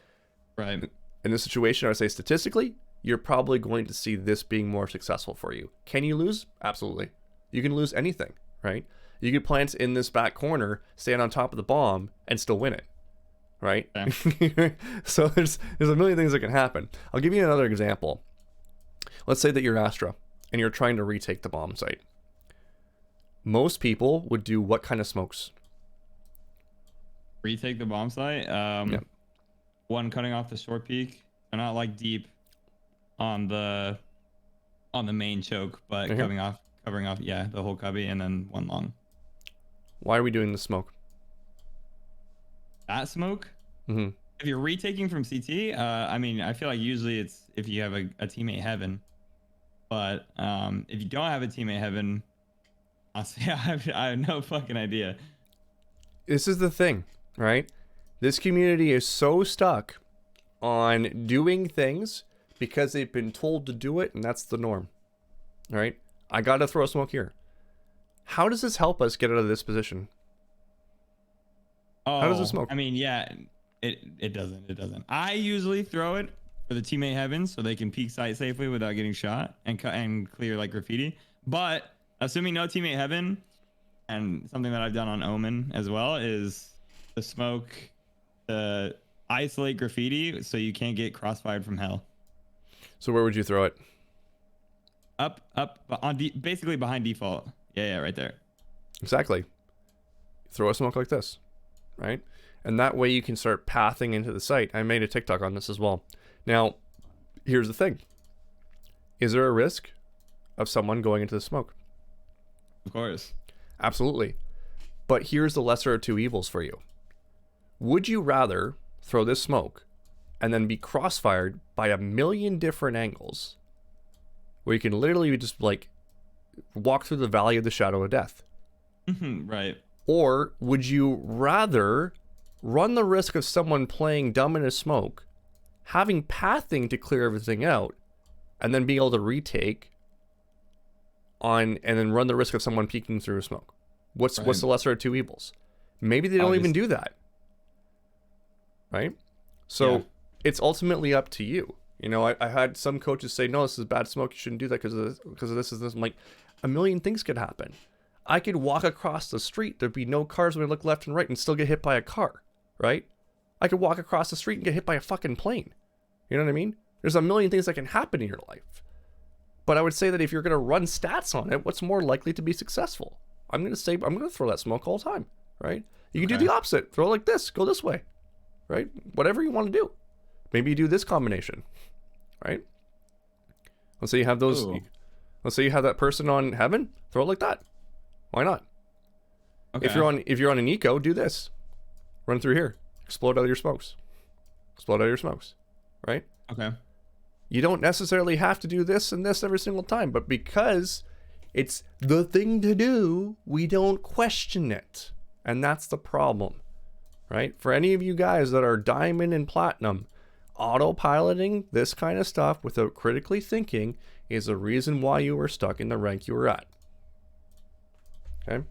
Right. In this situation, I would say statistically, you're probably going to see this being more successful for you. Can you lose? Absolutely. You can lose anything, right? You could plant in this back corner, stand on top of the bomb, and still win it, right? Okay. So there's a million things that can happen. I'll give you another example. Let's say that you're Astra, and you're trying to retake the bomb site. Most people would do what kind of smokes? Retake the bomb site. Yep. One cutting off the short peak. They're not like deep on the main choke, but Right here? covering off, yeah, the whole cubby, and then one long. Why are we doing the smoke? That smoke. Mm-hmm. If you're retaking from CT, I mean, I feel like usually it's if you have a teammate heaven, but if you don't have a teammate heaven, honestly, I have no fucking idea. This is the thing, right? This community is so stuck on doing things because they've been told to do it, and that's the norm, right? I gotta throw a smoke here. How does this help us get out of this position? Oh, How does it smoke? I mean, yeah, it doesn't. I usually throw it for the teammate heaven so they can peek sight safely without getting shot and clear like graffiti. But assuming no teammate heaven, and something that I've done on Omen as well is the smoke to isolate graffiti so you can't get crossfired from hell. So where would you throw it? Up on basically behind default. Yeah, right there. Exactly. Throw a smoke like this, right? And that way you can start pathing into the site. I made a TikTok on this as well. Now, here's the thing. Is there a risk of someone going into the smoke? Of course. Absolutely. But here's the lesser of two evils for you. Would you rather throw this smoke and then be crossfired by a million different angles where you can literally just like walk through the valley of the shadow of death? Right. Or would you rather run the risk of someone playing dumb in a smoke, having pathing to clear everything out, and then be able to retake and then run the risk of someone peeking through a smoke? What's the lesser of two evils? Maybe they don't even do that, right? So Yeah. it's ultimately up to you. I had some coaches say, no, this is bad smoke, you shouldn't do that because of this. I'm like, a million things could happen. I could walk across the street, there'd be no cars when I look left and right, and still get hit by a car, right? I could walk across the street and get hit by a fucking plane. You know what I mean? There's a million things that can happen in your life, But I would say that if you're going to run stats on it, what's more likely to be successful? I'm going to throw that smoke all the time, right? You can do the opposite. Throw it like this. Go this way, right? Whatever you want to do. Maybe you do this combination, right? Let's say you have those. Ooh. Let's say you have that person on heaven. Throw it like that. Why not? Okay. If you're on an eco, do this. Run through here. Explode out of your smokes. Explode out of your smokes, right? Okay. You don't necessarily have to do this and this every single time, but because it's the thing to do, we don't question it. And that's the problem, right? For any of you guys that are diamond and platinum, autopiloting this kind of stuff without critically thinking is the reason why you were stuck in the rank you were at. Okay?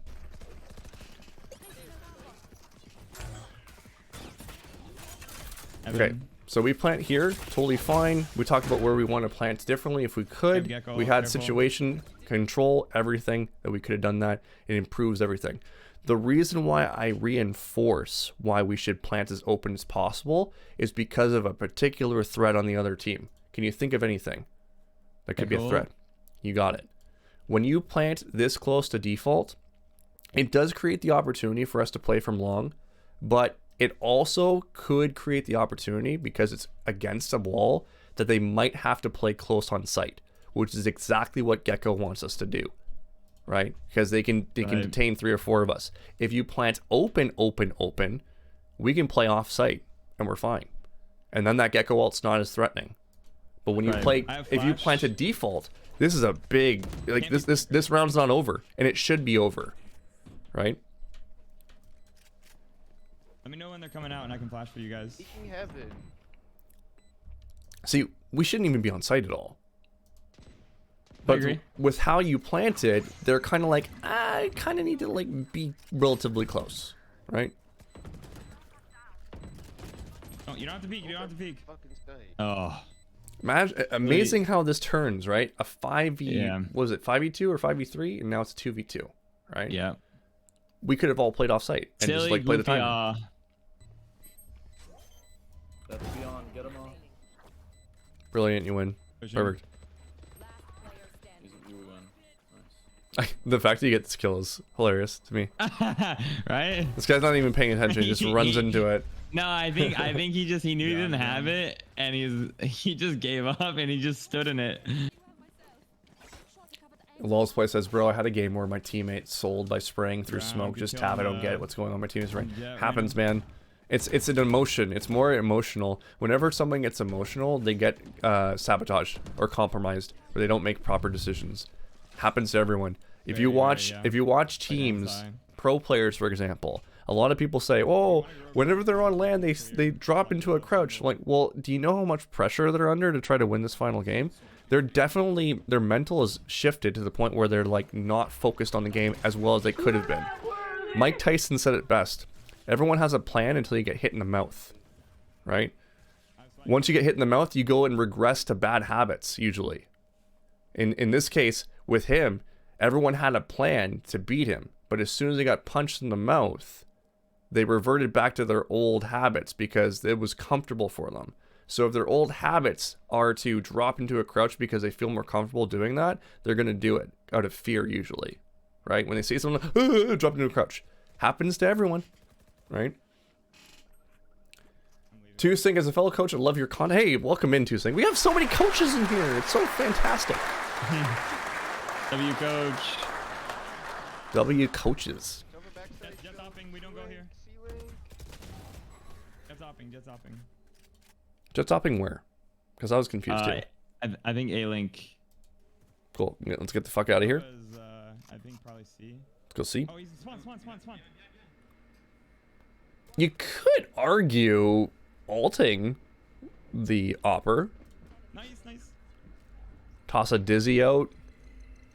Okay, so we plant here, totally fine. We talked about where we want to plant differently if we could. Gekko, We had careful. situation, control, everything that we could have done that. It improves everything. The reason why I reinforce why we should plant as open as possible is because of a particular threat on the other team. Can you think of anything that could be a Gekko. threat? You got it. When you plant this close to default, it does create the opportunity for us to play from long, but it also could create the opportunity, because it's against a wall, that they might have to play close on site, which is exactly what Gekko wants us to do, right? Because they can detain 3 or 4 of us. If you plant open, we can play off site and we're fine. And then that Gekko ult's not as threatening. But when you Right. play, I have if you flash. plant a default, this is a big, like this round's not over, and it should be over, right? Let me know when they're coming out and I can flash for you guys. Taking heaven. See, we shouldn't even be on site at all. But agree. with how you planted, they're kind of like, I kind of need to like be relatively close, right? Oh, you don't have to peek. You don't have to peek. Fucking sky. Oh. Amazing how this turns, right? A 5v, Yeah. what was it 5v2 or 5v3, and now it's a 2v2, right? Yeah. We could have all played off site and just like play the time. That's beyond. Get him off. Brilliant, you win. Perfect. You win. Nice. The fact that you get this kill is hilarious to me. Right? This guy's not even paying attention; he just runs into it. No, I think he knew he didn't have it, and he just gave up and he just stood in it. Lol's play says, bro, I had a game where my teammate sold by spraying through Wow, smoke. good Just kill tap. I don't on get that. what's going on. My team is right. Yeah, Happens, man. It's an emotion. It's more emotional. Whenever someone gets emotional, they get sabotaged or compromised, or they don't make proper decisions. Happens to everyone. If you watch, yeah. if you watch teams, pro players, for example, a lot of people say, oh, whenever they're on land, they drop into a crouch. Like, well, do you know how much pressure they're under to try to win this final game? They're definitely, their mental is shifted to the point where they're like not focused on the game as well as they could have been. Mike Tyson said it best. Everyone has a plan until you get hit in the mouth, right? Once you get hit in the mouth, you go and regress to bad habits, usually. In this case, with him, everyone had a plan to beat him, but as soon as they got punched in the mouth, they reverted back to their old habits because it was comfortable for them. So if their old habits are to drop into a crouch because they feel more comfortable doing that, they're going to do it out of fear usually, right? When they see someone, drop into a crouch. Happens to everyone, right? Tusing, as a fellow coach, I love your content. Hey, welcome in, Tusing. We have so many coaches in here. It's so fantastic. W coach. W coaches. Cover backside. Jet hopping. We don't go here. Ceiling. Jet hopping. Jet hopping. Jet topping where? Because I was confused too. I think A Link. Cool. Yeah, let's get the fuck out of here. Was, I think probably C. Let's go see. Oh, he's spawn. You could argue alting the Opper. Nice. Toss a Dizzy out,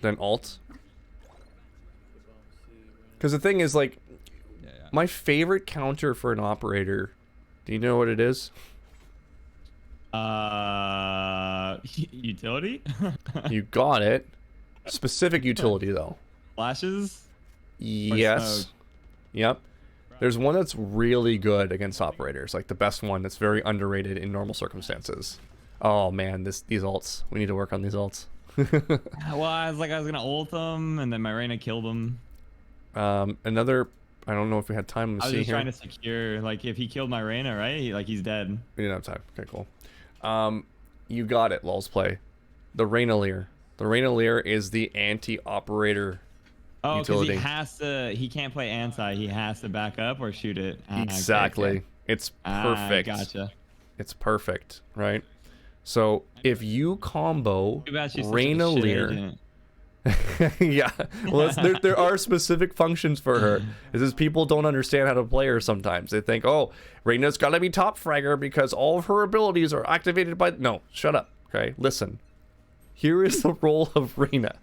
then alt. Because the thing is, like, Yeah. my favorite counter for an operator, do you know what it is? Utility. You got it. Specific utility, though. Flashes. Yes. smoke. Yep. There's one that's really good against operators, like the best one that's very underrated in normal circumstances. Oh man, these alts. We need to work on these alts. Well, I was gonna ult him, and then my Reyna killed him. Another. I don't know if we had time to I was see just here. trying to secure, like, if he killed my Reyna, right? He's dead. We didn't have time. Okay, cool. You got it, Lulz play. The Reynaleer. The Reynaleer is the anti-operator Oh, because utility. he has to. He can't play anti. He has to back up or shoot it. Ah, okay, Exactly. okay. It's Ah, perfect. gotcha. It's perfect, right? So if you combo Too bad she's such a shit Reynaleer, agent. yeah, well, there are specific functions for her. It's just people don't understand how to play her sometimes. They think, oh, Reyna's got to be top fragger because all of her abilities are activated by. No, shut up. Okay, listen. Here is the role of Reyna.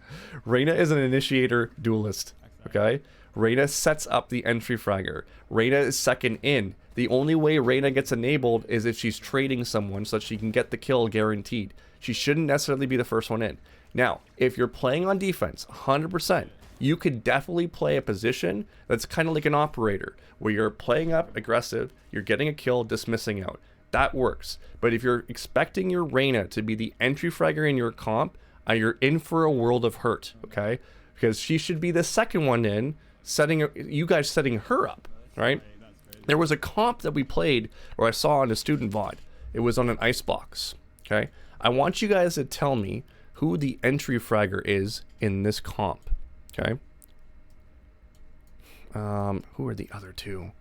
Reyna is an initiator duelist. Okay, Reyna sets up the entry fragger. Reyna is second in. The only way Reyna gets enabled is if she's trading someone so that she can get the kill guaranteed. She shouldn't necessarily be the first one in. Now, if you're playing on defense, 100%, you could definitely play a position that's kind of like an operator, where you're playing up aggressive, you're getting a kill, dismissing out. That works. But if you're expecting your Reyna to be the entry fragger in your comp, you're in for a world of hurt, okay? Because she should be the second one in, you guys setting her up, right? There was a comp that we played, or I saw on a student VOD. It was on an icebox, okay? I want you guys to tell me who the entry fragger is in this comp, okay? Who are the other two?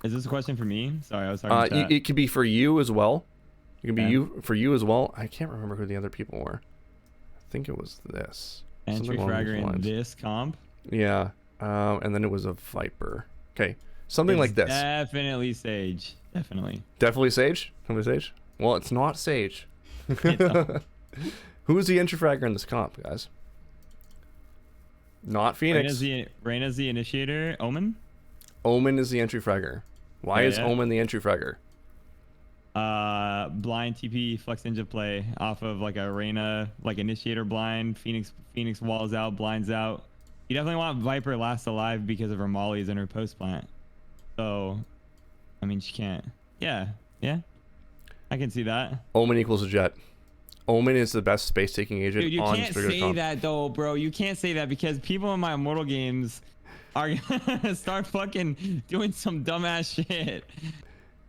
Is this a question for me? Sorry, I was talking to chat. It could be for you as well. It could be for you as well. I can't remember who the other people were. I think it was this. Entry Something along those fragger in lines. this comp. Yeah. And then it was a Viper. Okay. Something like this. Definitely Sage. Definitely. Definitely Sage? Definitely Sage? Well, it's not Sage. It's not. Who is the entry fragger in this comp, guys? Not Phoenix. Reyna's the initiator. Omen? Omen is the entry fragger. Why is Omen the entry fragger? Blind TP flex ninja play off of like a Reyna, like initiator blind. Phoenix walls out, blinds out. You definitely want Viper last alive because of her mollies and her post plant. So, I mean, she can't. Yeah. I can see that. Omen equals a jet. Omen is the best space taking agent Dude, you on can't Trigger say comp. that though, bro. You can't say that because people in my Immortal games are gonna start fucking doing some dumbass shit.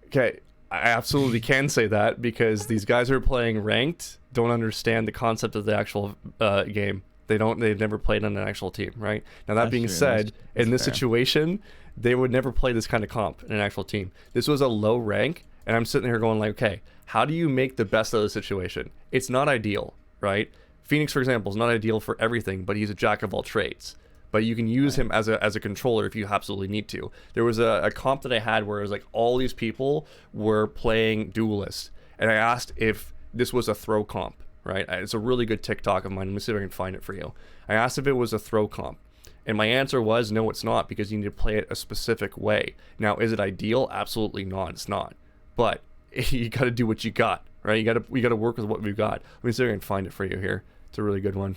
Okay, I absolutely can say that because these guys who are playing ranked don't understand the concept of the actual game. They've never played on an actual team, right? Now that That's being true. said, That's in this fair. situation, they would never play this kind of comp in an actual team. This was a low rank, and I'm sitting here going like, okay, how do you make the best of the situation? It's not ideal, right? Phoenix, for example, is not ideal for everything, but he's a jack of all trades. But you can use him as a controller if you absolutely need to. There was a comp that I had where it was like all these people were playing duelist, and I asked if this was a throw comp, right? It's a really good TikTok of mine. Let me see if I can find it for you. I asked if it was a throw comp, and my answer was no, it's not, because you need to play it a specific way. Now, is it ideal? Absolutely not. It's not. But you got to do what you got, right? We got to work with what we've got. Let me see if I can find it for you here. It's a really good one.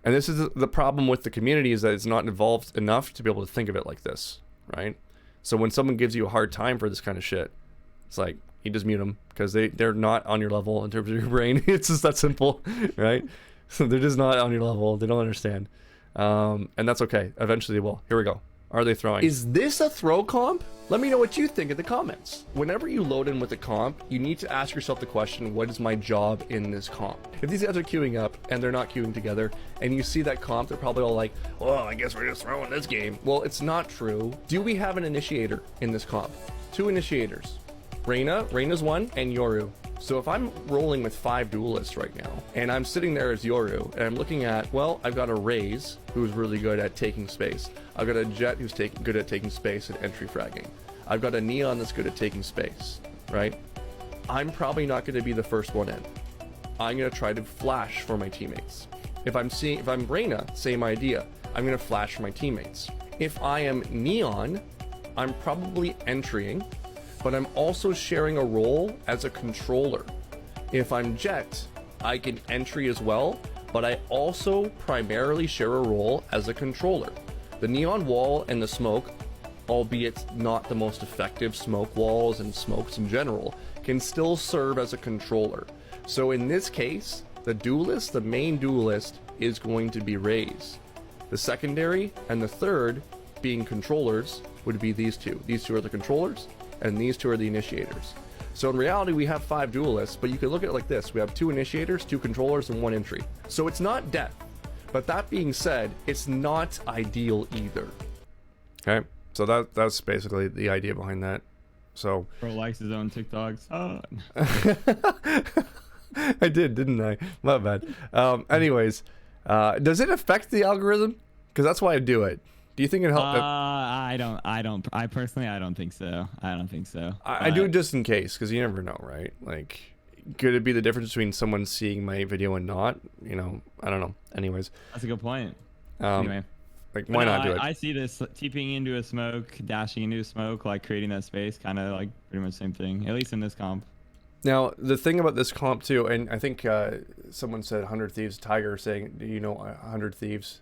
And this is the problem with the community, is that it's not involved enough to be able to think of it like this, right? So when someone gives you a hard time for this kind of shit, it's like, you just mute them, because they're not on your level in terms of your brain. It's just that simple, right? So they're just not on your level. They don't understand. And that's okay. Eventually they will. Here we go. Are they throwing? Is this a throw comp? Let me know what you think in the comments. Whenever you load in with a comp, you need to ask yourself the question, what is my job in this comp? If these guys are queuing up and they're not queuing together, and you see that comp, they're probably all like, well, I guess we're just throwing this game. Well, it's not true. Do we have an initiator in this comp? 2 initiators. Reyna's one, and Yoru. So if I'm rolling with 5 duelists right now, and I'm sitting there as Yoru, and I'm looking at, well, I've got a Raze, who's really good at taking space. I've got a Jet who's good at taking space and entry fragging. I've got a Neon that's good at taking space, right? I'm probably not going to be the first one in. I'm going to try to flash for my teammates. If I'm Reyna, same idea. I'm going to flash for my teammates. If I am Neon, I'm probably entering, but I'm also sharing a role as a controller. If I'm Jet, I can entry as well, but I also primarily share a role as a controller. The neon wall and the smoke albeit not the most effective smoke walls and smokes in general, can still serve as a controller. So in this case, the duelist, the main duelist, is going to be Raze. The secondary and the third, being controllers, would be these two. These two are the controllers, and these two are the initiators. So in reality, we have 5 duelists, but you can look at it like this. We have 2 initiators, 2 controllers, and 1 entry. So it's not death. But that being said, it's not ideal either. Okay, so that's basically the idea behind that. So Bro likes his own TikToks. Oh. I did, didn't I? My bad. Anyways, does it affect the algorithm? Because that's why I do it. Do you think it helps? I personally, I don't think so. I don't think so. I do it just in case, because you never know, right? Like, could it be the difference between someone seeing my video and not? You know, I don't know. Anyways. That's a good point. Anyway. Like, why not do it? I see this TPing into a smoke, dashing into a smoke, like creating that space, kind of like pretty much the same thing, at least in this comp. Now, the thing about this comp too, and I think someone said 100 Thieves, Tiger saying, do you know 100 Thieves?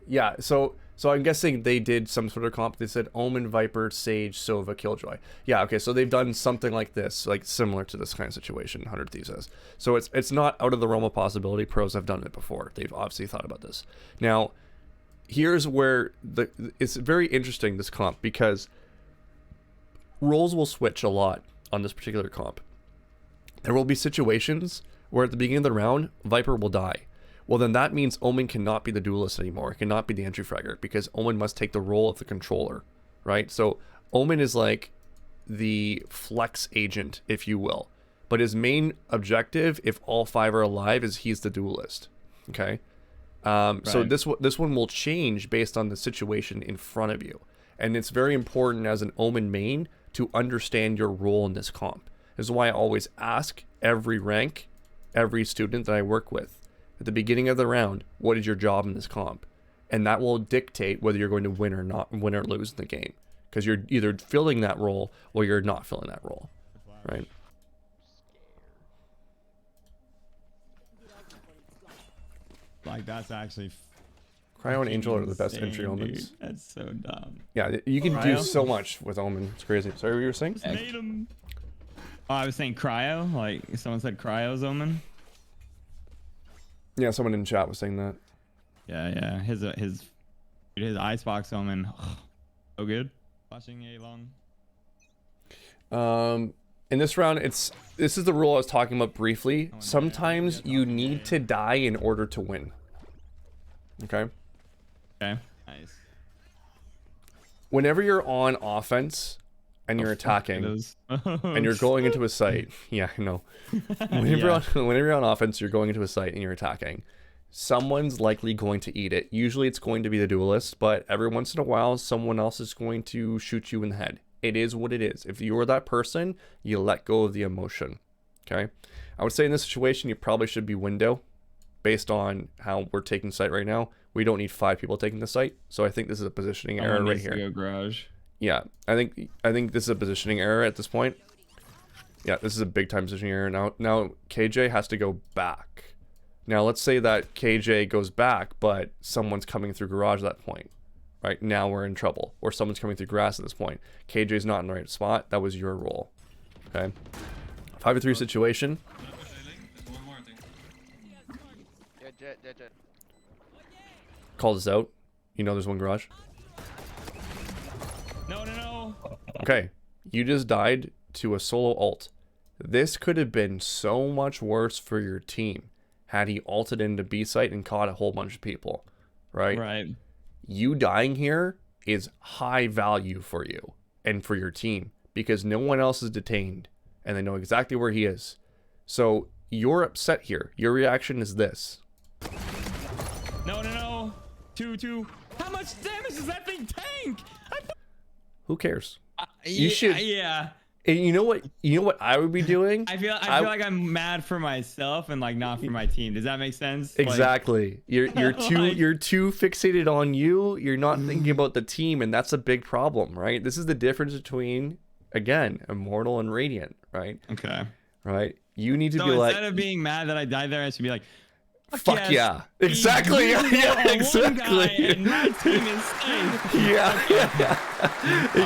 Yeah, so I'm guessing they did some sort of comp. They said Omen, Viper, Sage, Sova, Killjoy. Yeah, okay, so they've done something like this, like similar to this kind of situation, 100 Thieves has. So it's not out of the realm of possibility. Pros have done it before. They've obviously thought about this. Now, here's where it's very interesting, this comp, because roles will switch a lot on this particular comp. There will be situations where at the beginning of the round, Viper will die. Well, then that means Omen cannot be the duelist anymore. It cannot be the entry fragger, because Omen must take the role of the controller, right? So Omen is like the flex agent, if you will. But his main objective, if all 5 are alive, is he's the duelist, okay? So this one will change based on the situation in front of you. And it's very important as an Omen main to understand your role in this comp. This is why I always ask every rank, every student that I work with, at the beginning of the round, what is your job in this comp? And that will dictate whether you're going to win or not, win or lose in the game. Because you're either filling that role or you're not filling that role, right? Like, that's actually Cryo and Angel are the best insane, entry omens. Dude. That's so dumb. Yeah, you can do Cryo? so much with Omen. It's crazy. Sorry, what you were saying? Made him. Oh, I was saying cryo. Like, someone said cryo's omen. Yeah, someone in chat was saying that. Yeah. His icebox omen. So good. Watching a long. In this round, this is the rule I was talking about briefly. Sometimes you need to die in order to win. Okay? Okay. Nice. Whenever you're on offense and you're attacking and you're going into a site, yeah, I know. Whenever you're on offense, you're going into a site and you're attacking. Someone's likely going to eat it. Usually it's going to be the duelist, but every once in a while, someone else is going to shoot you in the head. It is what it is. If you're that person, you let go of the emotion. Okay? I would say in this situation, you probably should be window based on how we're taking site right now. We don't need 5 people taking the site. So I think this is a positioning error right here. Go garage. Yeah, I think this is a positioning error at this point. Yeah, this is a big time positioning error. Now KJ has to go back. Now let's say that KJ goes back, but someone's coming through garage at that point. Right, now we're in trouble. Or someone's coming through grass at this point. KJ's not in the right spot. That was your role. Okay. 5v3 situation. One more thing. Yeah, jet. Call this out. You know there's one garage. No. Okay. You just died to a solo ult. This could have been so much worse for your team had he ulted into B site and caught a whole bunch of people. Right? Right. You dying here is high value for you and for your team because no one else is detained and they know exactly where he is. So you're upset here. Your reaction is this. No. 2. How much damage does that thing tank? Who cares? You should. Yeah. And you know what I would be doing? I feel like I'm mad for myself and like not for my team. Does that make sense? Exactly. You're too fixated on you. You're not thinking about the team, and that's a big problem, right? This is the difference between, again, Immortal and Radiant, right? Okay. Right. You need to So be like, instead of being mad that I died there, I should be like, Fuck yes. yeah. Exactly. You Yeah, are one guy exactly. and my team is safe. Yeah.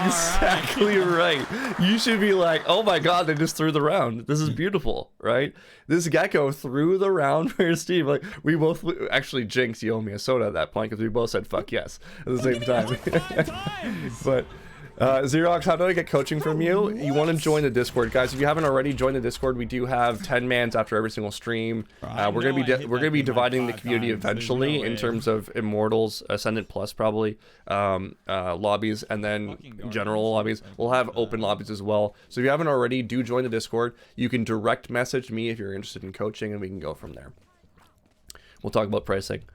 Exactly right. You should be like, oh my god, they just threw the round. This is beautiful, right? This Gekko threw the round for his team. Like, we both, actually, Jinx, you owe me a soda at that point because we both said fuck yes at the same time. 5 times. But Xerox, how do I get coaching from you? You want to join the Discord, guys? If you haven't already joined the Discord, we do have 10 mans after every single stream. We're gonna be dividing the community eventually in terms of Immortals, Ascendant Plus probably, lobbies, and then general lobbies. We'll have open lobbies as well. So if you haven't already, do join the Discord. You can direct message me if you're interested in coaching, and we can go from there. We'll talk about pricing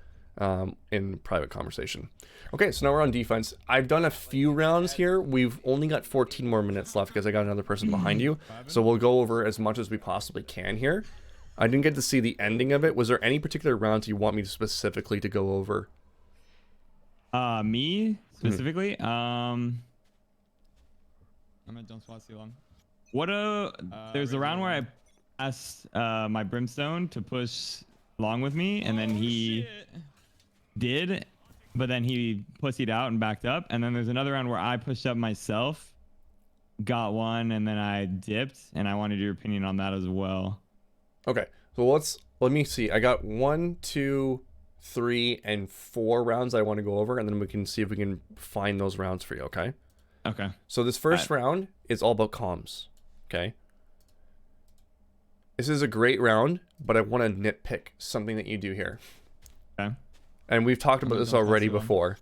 in private conversation. Okay, so now we're on defense. I've done a few rounds here. We've only got 14 more minutes left because I got another person behind you. So we'll go over as much as we possibly can here. I didn't get to see the ending of it. Was there any particular rounds you want me to specifically to go over? Me specifically. I'm gonna don't spot too long. There's a round where I asked my Brimstone to push along with me, and then he did. But then he pussied out and backed up. And then there's another round where I pushed up myself, got one, and then I dipped. And I wanted your opinion on that as well. Okay, so let me see. I got 1, 2, 3, and 4 rounds I want to go over, and then we can see if we can find those rounds for you. Okay. Okay. So this first round is all about comms. Okay. This is a great round, but I want to nitpick something that you do here. Okay. And we've talked about this already before.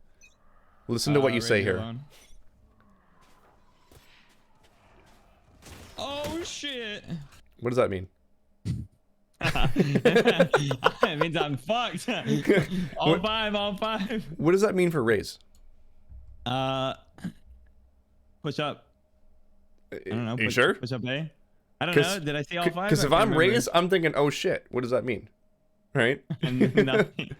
Listen to what you say here. Alone. Oh shit! What does that mean? It means I'm fucked. All five. What does that mean for Raze? Push up. I don't know. Are you sure? Push up A. I don't know. Did I see all 5? Because if I'm Raze, I'm thinking, oh shit, what does that mean? Right? Nothing.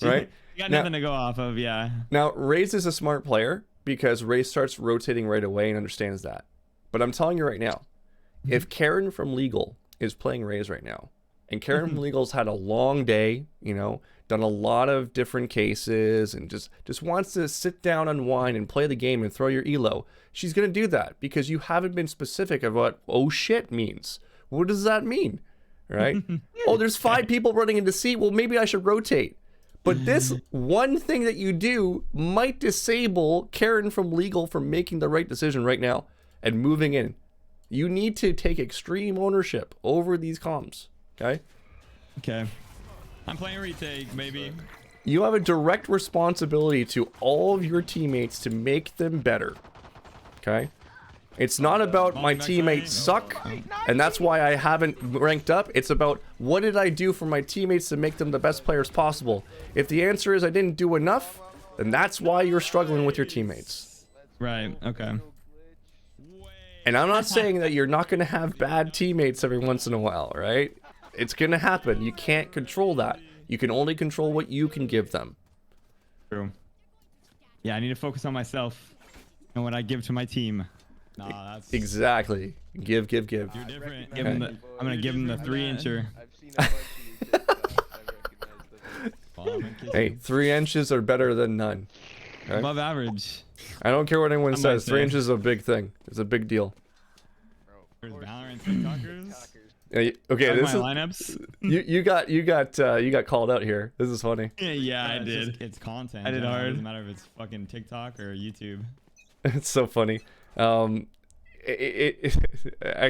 Right? You got nothing to go off of, yeah. Now, Raze is a smart player because Raze starts rotating right away and understands that. But I'm telling you right now, if Karen from Legal is playing Raze right now, and Karen from Legal's had a long day, you know, done a lot of different cases, and just wants to sit down, unwind, and play the game and throw your elo, she's going to do that because you haven't been specific of what oh shit means. What does that mean? Right? Oh, there's 5 people running into C. Well, maybe I should rotate. But this one thing that you do might disable Karen from Legal from making the right decision right now and moving in. You need to take extreme ownership over these comms. Okay? Okay. I'm playing retake, maybe. You have a direct responsibility to all of your teammates to make them better. Okay? It's not about my teammates suck, and that's why I haven't ranked up. It's about what did I do for my teammates to make them the best players possible. If the answer is I didn't do enough, then that's why you're struggling with your teammates. Right, okay. And I'm not saying that you're not going to have bad teammates every once in a while, right? It's going to happen. You can't control that. You can only control what you can give them. True. Yeah, I need to focus on myself and what I give to my team. Nah, that's exactly. Give. You're different. Give him I'm gonna give him the 3-incher. Hey, 3 inches are better than none. Okay? Above average. I don't care what anyone says. 3 inches is a big thing. It's a big deal. There's Valorant TikTokers. Yeah, okay, this is lineups. you got called out here. This is funny. Yeah, I did. It's content. I did hard. It doesn't matter if it's fucking TikTok or YouTube. It's so funny. I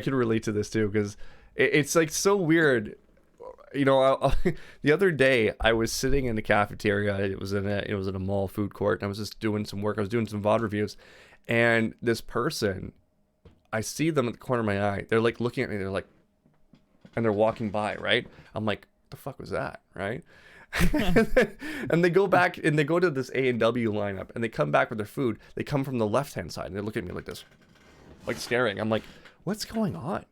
can relate to this too because it's like so weird. You know, the other day I was sitting in the cafeteria. It was in a mall food court, and I was just doing some work. I was doing some VOD reviews, and this person, I see them at the corner of my eye. They're like looking at me. They're like, and they're walking by. Right? I'm like, what the fuck was that? Right? And they go back and they go to this A&W lineup and they come back with their food. They come from the left-hand side and they look at me like this, like staring. I'm like, what's going on?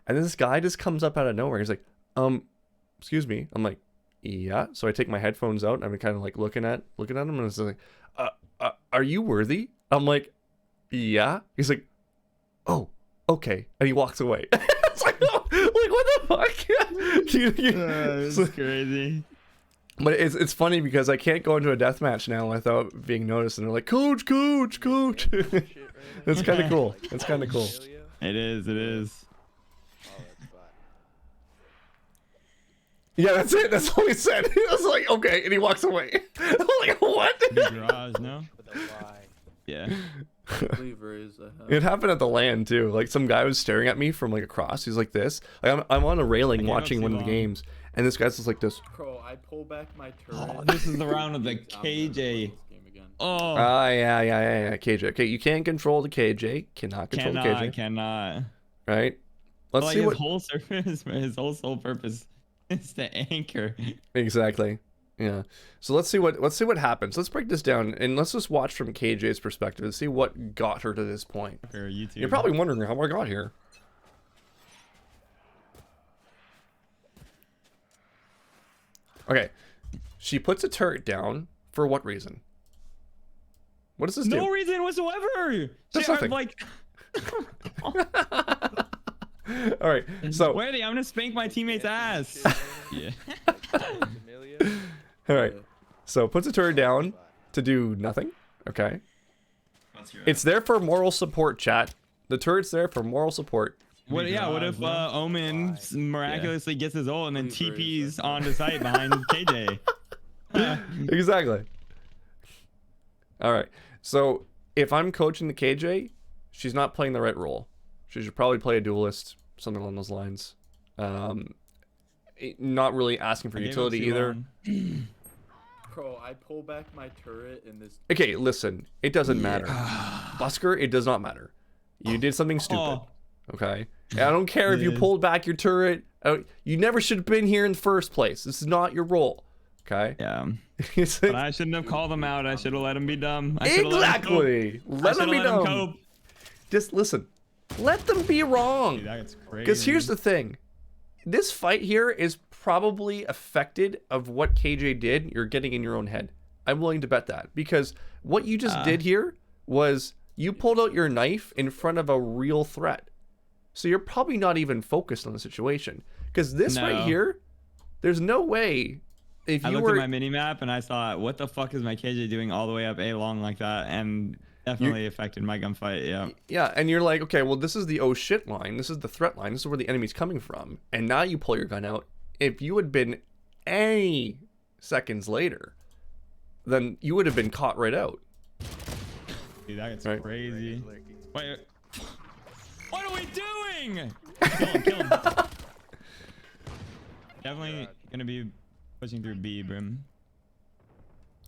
And then this guy just comes up out of nowhere. He's like, excuse me. I'm like, yeah. So I take my headphones out and I'm kind of like looking at him and it's like, are you worthy? I'm like, yeah. He's like, oh, okay. And he walks away. It's like, oh, like what the fuck? That's crazy. But it's funny because I can't go into a deathmatch now without being noticed, and they're like, "Coach, coach, coach." It's kind of cool. It's kind of cool. It is. It is. Yeah, that's it. That's all he said. He was like, "Okay," and he walks away. I'm like, "What?" Big garage, no? Yeah. Leave raise, I have. It happened at the LAN too. Like some guy was staring at me from like across. He's like this. Like I'm on a railing gave up watching too one of the long. games, and this guy's just like this. Bro, I pull back my turret. Oh, this is the round of the I'm never KJ. playing this game again. Oh. Yeah, KJ. Okay, you can't control the KJ. Cannot control the KJ. Cannot. Right? Let's Like see his what. whole surface, his whole sole purpose is to anchor. Exactly. Yeah. So let's see what happens. Let's break this down and let's just watch from KJ's perspective and see what got her to this point. Or YouTube. You're probably wondering how I got here. Okay. She puts a turret down for what reason? What does this do? no reason whatsoever. There's Shit, nothing. I'm like, All right. So where are they? I'm gonna spank my teammate's ass. Yeah. all right. So puts a turret down to do nothing. Okay. What's your It's there for moral support, chat. The turret's there for moral support. What? Yeah. What if Omen miraculously gets his ult and then TPs onto site behind KJ? Exactly. All right. So if I'm coaching the KJ, she's not playing the right role. She should probably play a duelist, something along those lines. Not really asking for I gave up utility too either. long. Bro, I pull back my turret in this. Okay, listen. It doesn't matter. Busker, it does not matter. You did something stupid. Oh. Okay? And I don't care if you Yes. pulled back your turret. You never should have been here in the first place. This is not your role. Okay? Yeah. It's But like- I shouldn't have called him out. I should have let him be dumb. I should've let him cope. Exactly. I Let them should've be let him dumb. cope. Just listen. Let them be wrong. Dude, that's crazy. Because here's the thing. This fight here is probably affected of what KJ did. You're getting in your own head. I'm willing to bet that. Because what you just did here was you pulled out your knife in front of a real threat. So you're probably not even focused on the situation. Because this right No. here, there's no way if I you looked were... at my mini map and I thought, what the fuck is my KJ doing all the way up A long like that? And definitely affected my gunfight. Yeah. Yeah, and you're like, okay, well, this is the oh shit line. This is the threat line. This is where the enemy's coming from. And now you pull your gun out. If you had been any seconds later, then you would have been caught right out. Dude, that's Right. crazy. Wait. What are we doing? Kill him, kill him. Definitely gonna be pushing through B, Brim.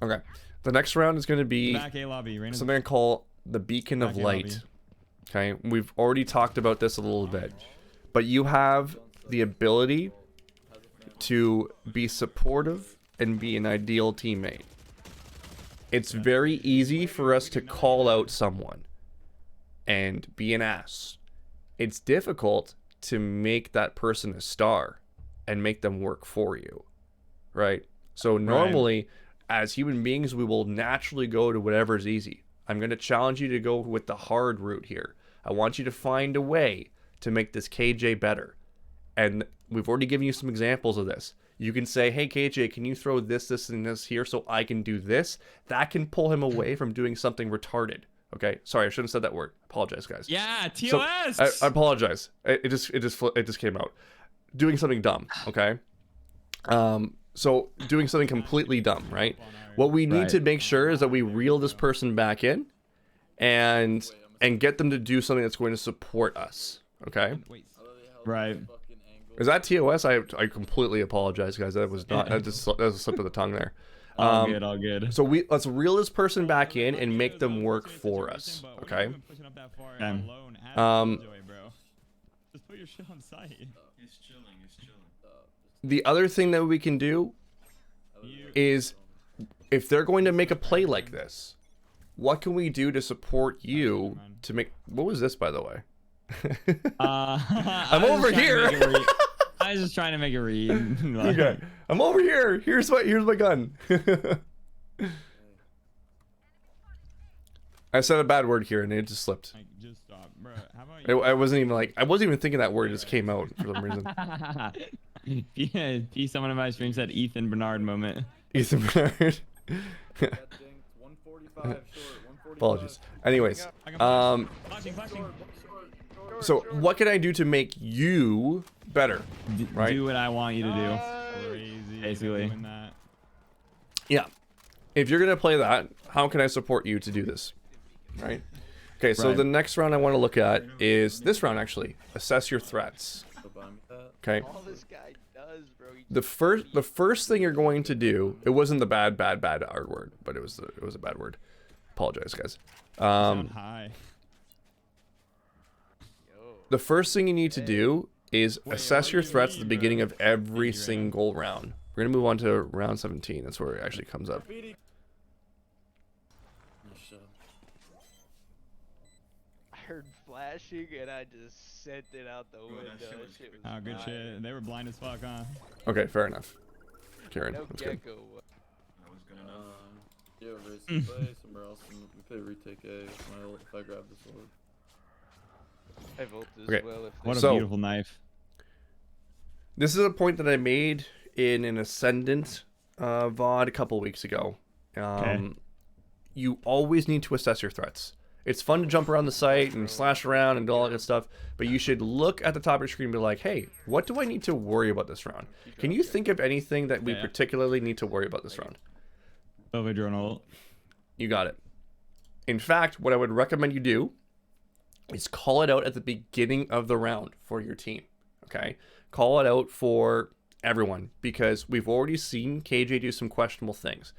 Okay. The next round is going to be Back A lobby. Rain something I call the Beacon of Back A Light. lobby. Okay. We've already talked about this a little bit. But you have the ability to be supportive and be an ideal teammate. It's very easy for us to call out someone and be an ass. It's difficult to make that person a star and make them work for you, right? So normally, as human beings, we will naturally go to whatever's easy. I'm going to challenge you to go with the hard route here. I want you to find a way to make this KJ better. And we've already given you some examples of this. You can say, hey, KJ, can you throw this, this, and this here so I can do this? That can pull him away from doing something retarded. Okay, sorry, I shouldn't have said that word. Apologize, guys. Yeah, So, TOS. I apologize. It just came out. Doing something dumb. Okay. So doing something completely dumb, right? What we need to make sure is that we reel this person back in, and get them to do something that's going to support us. Okay. Right. Is that TOS? I completely apologize, guys. That was not. That was a slip of the tongue there. All good, all good. So let's reel this person back in and make them work for us. Okay. Just put your shit on site. He's chilling, he's chilling. The other thing that we can do is, if they're going to make a play like this, what can we do to support you to make... What was this, by the way? I'm over here. I was just trying to make a read. Okay. I'm over here. Here's my gun. I said a bad word here and it just slipped. Like, just stop, bro. How about you? I wasn't even thinking that word. It just came out for some reason. Yeah, someone in my stream said Ethan Bernard moment. Ethan Bernard. Got dinked. 145 short. 145. Apologies. Anyways, Flashing. so what can I do to make you better? Right? Do what I want you to do. Crazy. Basically. Doing that. Yeah. If you're gonna play that, how can I support you to do this? Right? Okay, so Right. the next round I want to look at is this round actually. Assess your threats. Okay. All this guy does, bro. The first thing you're going to do, it wasn't the bad R word, but it was a bad word. Apologize, guys. Hi. The first thing you need to do is assess your threats at the beginning of every single round. We're gonna move on to round 17. That's where it actually comes up. I heard flashing and I just sent it out the window. shit was Shit was Oh, good fire. shit. They were blind as fuck, huh? Okay, fair enough. Karen, No that's good. Gekko. That was good enough. Yeah, race play somewhere else. And we play retake A if I grab the sword. I vote as Okay. well if What a So- beautiful knife. This is a point that I made in an Ascendant VOD a couple weeks ago. You always need to assess your threats. It's fun to jump around the site and slash around and do all that good stuff, but you should look at the top of your screen and be like, hey, what do I need to worry about this round? Can you think of anything that we particularly need to worry about this round? Over drone ult. You got it. In fact, what I would recommend you do is call it out at the beginning of the round for your team. Okay? Call it out for everyone because we've already seen KJ do some questionable things.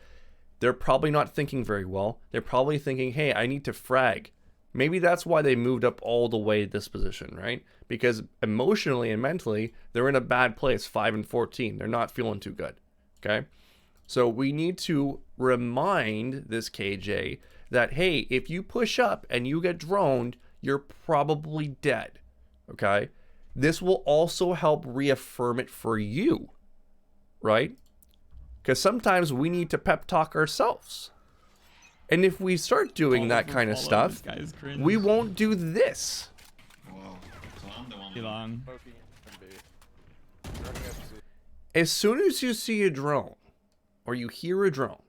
They're probably not thinking very well. They're probably thinking, hey, I need to frag. Maybe that's why they moved up all the way this position, right? Because emotionally and mentally, they're in a bad place, 5 and 14. They're not feeling too good, okay? So we need to remind this KJ that, hey, if you push up and you get droned, you're probably dead, okay? This will also help reaffirm it for you, right? Because sometimes we need to pep talk ourselves. And if we start doing that kind of stuff, we won't do this. Whoa. So I'm the one. Too long. Smoking from B. Running up C. As soon as you see a drone, or you hear a drone,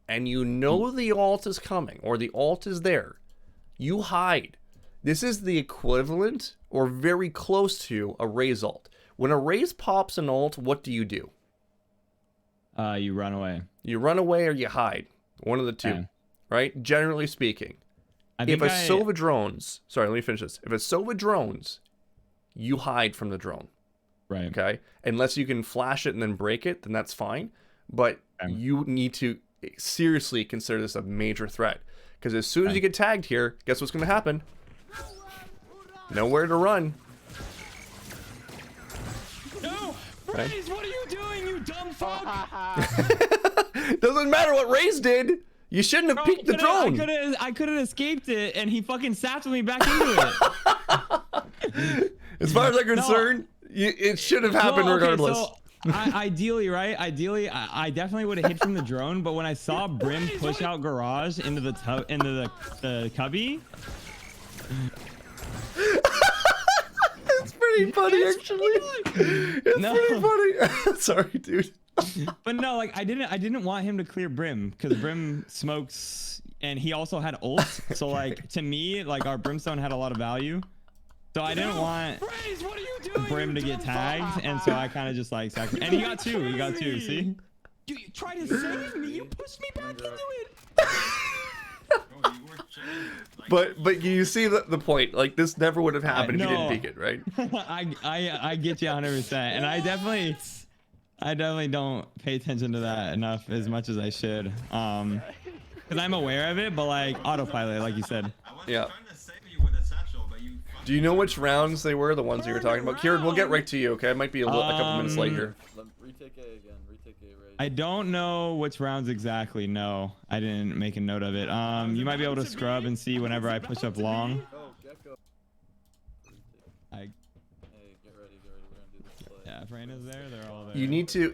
and you know the ult is coming, or the ult is there, you hide. This is the equivalent, or very close to, a Raze ult. When a Raze pops an ult, what do? You run away. You run away or you hide. One of the two, Yeah. right? Generally speaking. If a Sova drones, sorry, let me finish this. If a Sova drones, you hide from the drone, Right. okay? Unless you can flash it and then break it, then that's fine. But you need to seriously consider this a major threat. Because as soon as you get tagged here, guess what's going to happen? Nowhere to run. No! Right? Raze, what are you doing, you dumb fuck? Doesn't matter what Raze did. You shouldn't have peeked the drone. I could have escaped it, and he fucking sapped me back into it. As far as I'm concerned, it should have happened No, okay, regardless. so ideally, right? Ideally, I definitely would have hit from the drone, but when I saw Brim push out Garage into the cubby, It's pretty funny, actually. It's pretty funny. Sorry, dude. but no, like I didn't want him to clear Brim because Brim smokes, and he also had ult. So like to me, like our Brimstone had a lot of value. So I didn't want Brim to get tagged, and so I kind of just like sacrificed. And he got two. He got two. See? You tried to save me. You pushed me back into it. Bro, you were chilling. Like, But you see the point. Like this never would have happened if you didn't no. peek it, right? I get you 100%, and I definitely don't pay attention to that enough as much as I should. Because I'm aware of it, but like autopilot, like you said. I was Yeah. trying to save you with a satchel, but you. Do you know which rounds they were? The ones you were talking about, Kieran. We'll get right to you. Okay, it might be a couple minutes late here. Retake A again. Retake A, right? I don't know which rounds exactly. No, I didn't make a note of it. You might be able to scrub and see whenever I push up long. Oh, Gekko. I, Hey, get ready. We're gonna do this play. yeah, if Raina's there, they're all there. You need to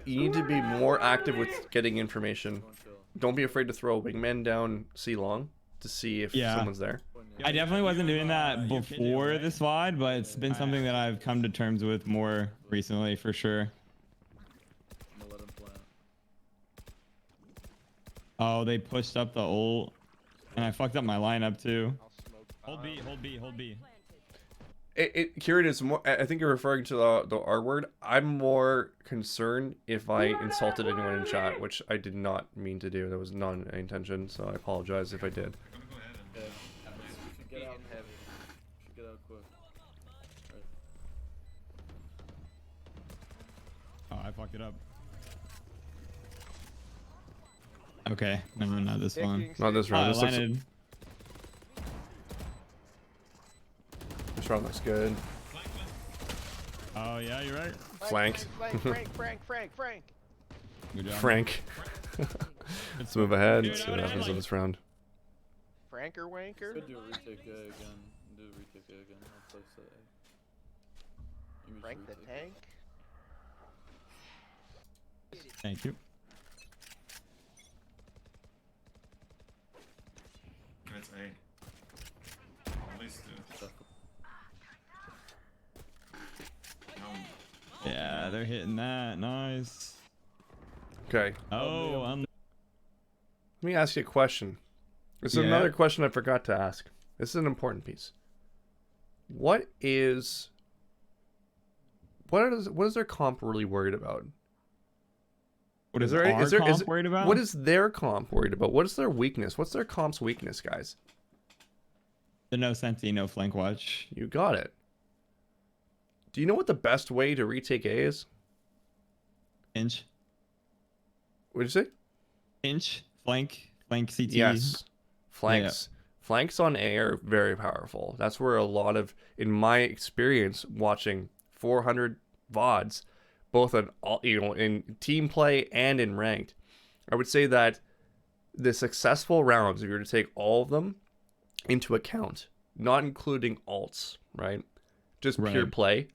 be more active with getting information. Go and chill. Don't be afraid to throw a wingman down C long to see if Yeah. someone's there. I definitely wasn't doing that before this VOD, but it's been something that I've come to terms with more recently, for sure. I'm gonna let him plant. Oh, they pushed up the ult, and I fucked up my lineup too. I'll smoke. Hold B, hold B, hold B. Kieran is more. I think you're referring to the R word. I'm more concerned if I insulted anyone in chat, which I did not mean to do. That was not an intention, so I apologize if I did. I'm gonna go ahead and. Yeah. We should get out. In heaven. Should get out quick. Alright. Oh, I fucked it up. Okay, no, not this one. Picking Not this Oh, I round. landed. This round looks good. Oh yeah, you're right. Flanked. Frank. Good job. Frank. Let's move ahead and see what happens in this round. Frank or Wanker? Could do a retake A again. Do a retake A again. I'll place that A. You mean Frank the retake. tank? Thank you. It's A. At least two. Yeah, they're hitting that. Nice. Okay. Oh, Let me ask you a question. This is Yeah. another question I forgot to ask. This is an important piece. What is their comp really worried about? what is there our any- is there- comp is it- worried about? What is their comp worried about? What is their weakness? What's their comp's weakness, guys? the no senti, no flank watch? You got it. Do you know what the best way to retake A is? Inch, What did you say? inch, flank CT. Yes. Flanks. Flanks on A are very powerful. That's where a lot of, in my experience, watching 400 VODs, both in in team play and in ranked, I would say that the successful rounds, if you were to take all of them into account, not including alts, right? Just pure Right. play,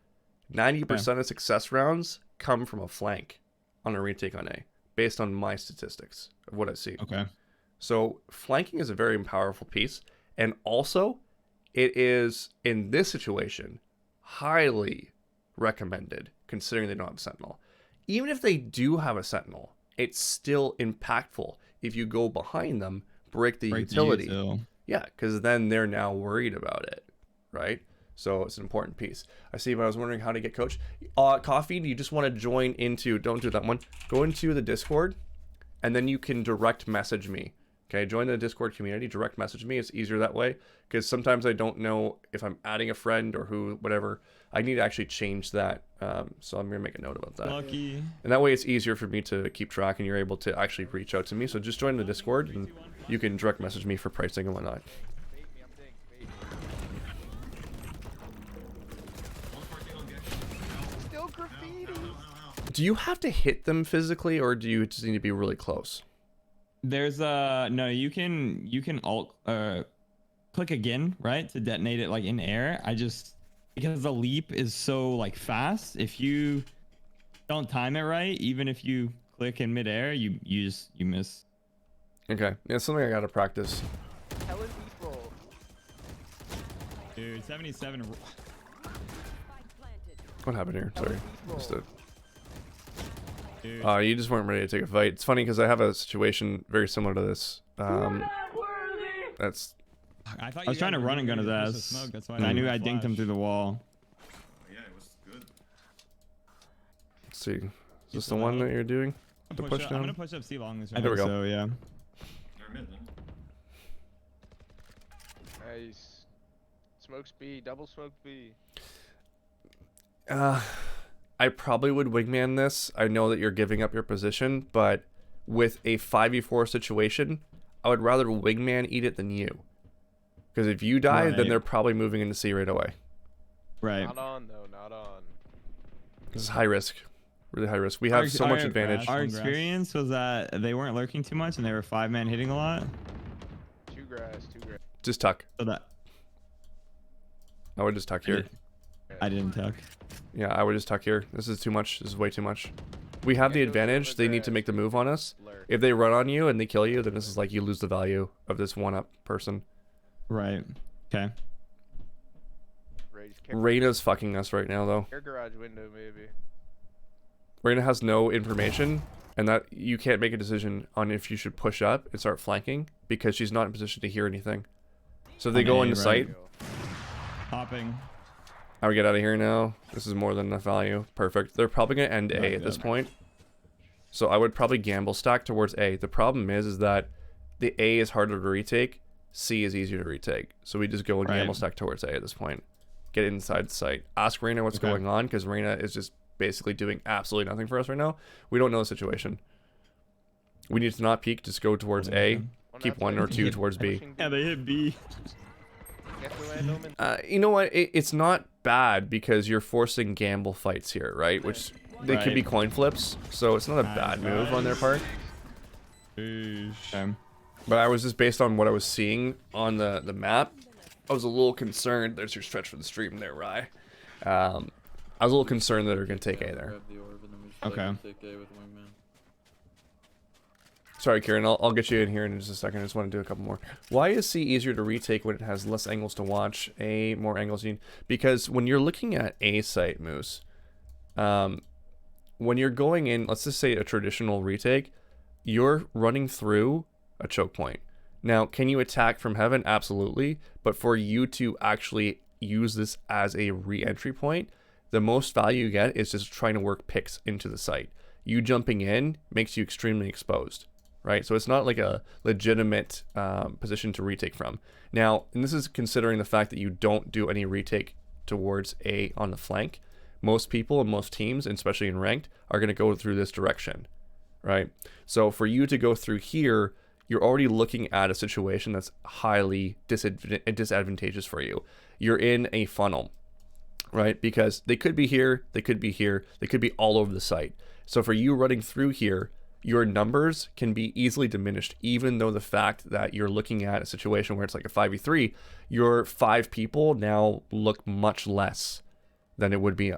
90% of success rounds come from a flank on a retake on A, based on my statistics of what I see. Okay. So flanking is a very powerful piece, and also it is in this situation highly recommended considering they don't have a sentinel. Even if they do have a sentinel, it's still impactful if you go behind them, break the utility. Yeah, because then they're now worried about it, right? So it's an important piece. I see, but I was wondering how to get coached. Coffee, do you just want to join into, don't do that one, go into the Discord, and then you can direct message me. Okay, join the Discord community, direct message me. It's easier that way, because sometimes I don't know if I'm adding a friend or who, whatever. I need to actually change that, so I'm going to make a note about that. Lucky. And that way it's easier for me to keep track, and you're able to actually reach out to me. So just join the Discord, and you can direct message me for pricing and whatnot. Bait me, I'm dink. Bait me. Still graffiti. Do you have to hit them physically, or do you just need to be really close? There's no, you can alt click again, right, to detonate it like in air. I just, because the leap is so like fast, if you don't time it right, even if you click in midair, you miss. Okay, yeah, it's something I gotta practice. Helen beef roll. Dude, 77. What happened here? Sorry, missed it. Dude. You just weren't ready to take a fight. It's funny because I have a situation very similar to this. That's I was trying to run and gun his ass. Smoke, that's why I knew I dinked him through the wall. Yeah, it was good. let's see. Is this the one that you're doing? The push I'm down? gonna push up C long this There round. we go. So yeah. They're mid then. Nice. Smoke speed, double smoke B. I probably would wingman this. I know that you're giving up your position, but with a 5v4 situation, I would rather wingman eat it than you. Because if you die, then Right. they're probably moving into C right away. Right. Not on though, not on. This is high risk. Really high risk. We have so much advantage. Our experience was that they weren't lurking too much and they were 5-man hitting a lot. Two grass, two grass. Just tuck. So that I would just tuck here. I didn't tuck. Yeah, I would just tuck here. This is too much. This is way too much. We have the Yeah, go advantage. They need to make the move on us. Lurk. If they run on you and they kill you, then this is like you lose the value of this one-up person. Right. Okay. Rage, careful. Reyna's fucking us right now, though. Air garage window maybe. Reyna has no information, and that you can't make a decision on if you should push up and start flanking because she's not in position to hear anything. So if they go On A, into right? sight. Hopping. I would get out of here now. This is more than enough value. Perfect. They're probably going to end A at this point. So I would probably gamble stack towards A. The problem is that the A is harder to retake. C is easier to retake. So we just go and gamble stack towards A at this point. Get inside the site. Ask Reyna what's going on, because Reyna is just basically doing absolutely nothing for us right now. We don't know the situation. We need to not peek. Just go towards A. Keep 1 or 2 towards B. Yeah, they hit B. You know what? It's not bad because you're forcing gamble fights here, right? Which they could be coin flips, so it's not a bad move on their part. But I was just based on what I was seeing on the map. I was a little concerned. There's your stretch for the stream there, Rye. I was a little concerned that they're gonna take A there. Grab the orb and then we just Okay. take A with wingman. Sorry, Kieran. I'll get you in here in just a second. I just want to do a couple more. Why is C easier to retake when it has less angles to watch? A, more angles you need. Because when you're looking at A site, Moose, when you're going in, let's just say a traditional retake, you're running through a choke point. Now, can you attack from heaven? Absolutely. But for you to actually use this as a re-entry point, the most value you get is just trying to work picks into the site. You jumping in makes you extremely exposed. Right, so it's not like a legitimate position to retake from. Now, and this is considering the fact that you don't do any retake towards A on the flank. Most people and most teams, and especially in ranked, are going to go through this direction, right? So for you to go through here, you're already looking at a situation that's highly disadvantageous for you. You're in a funnel, right? Because they could be here, they could be here, they could be all over the site. So for you running through here, your numbers can be easily diminished, even though the fact that you're looking at a situation where it's like a 5v3, your 5 people now look much less than it would be in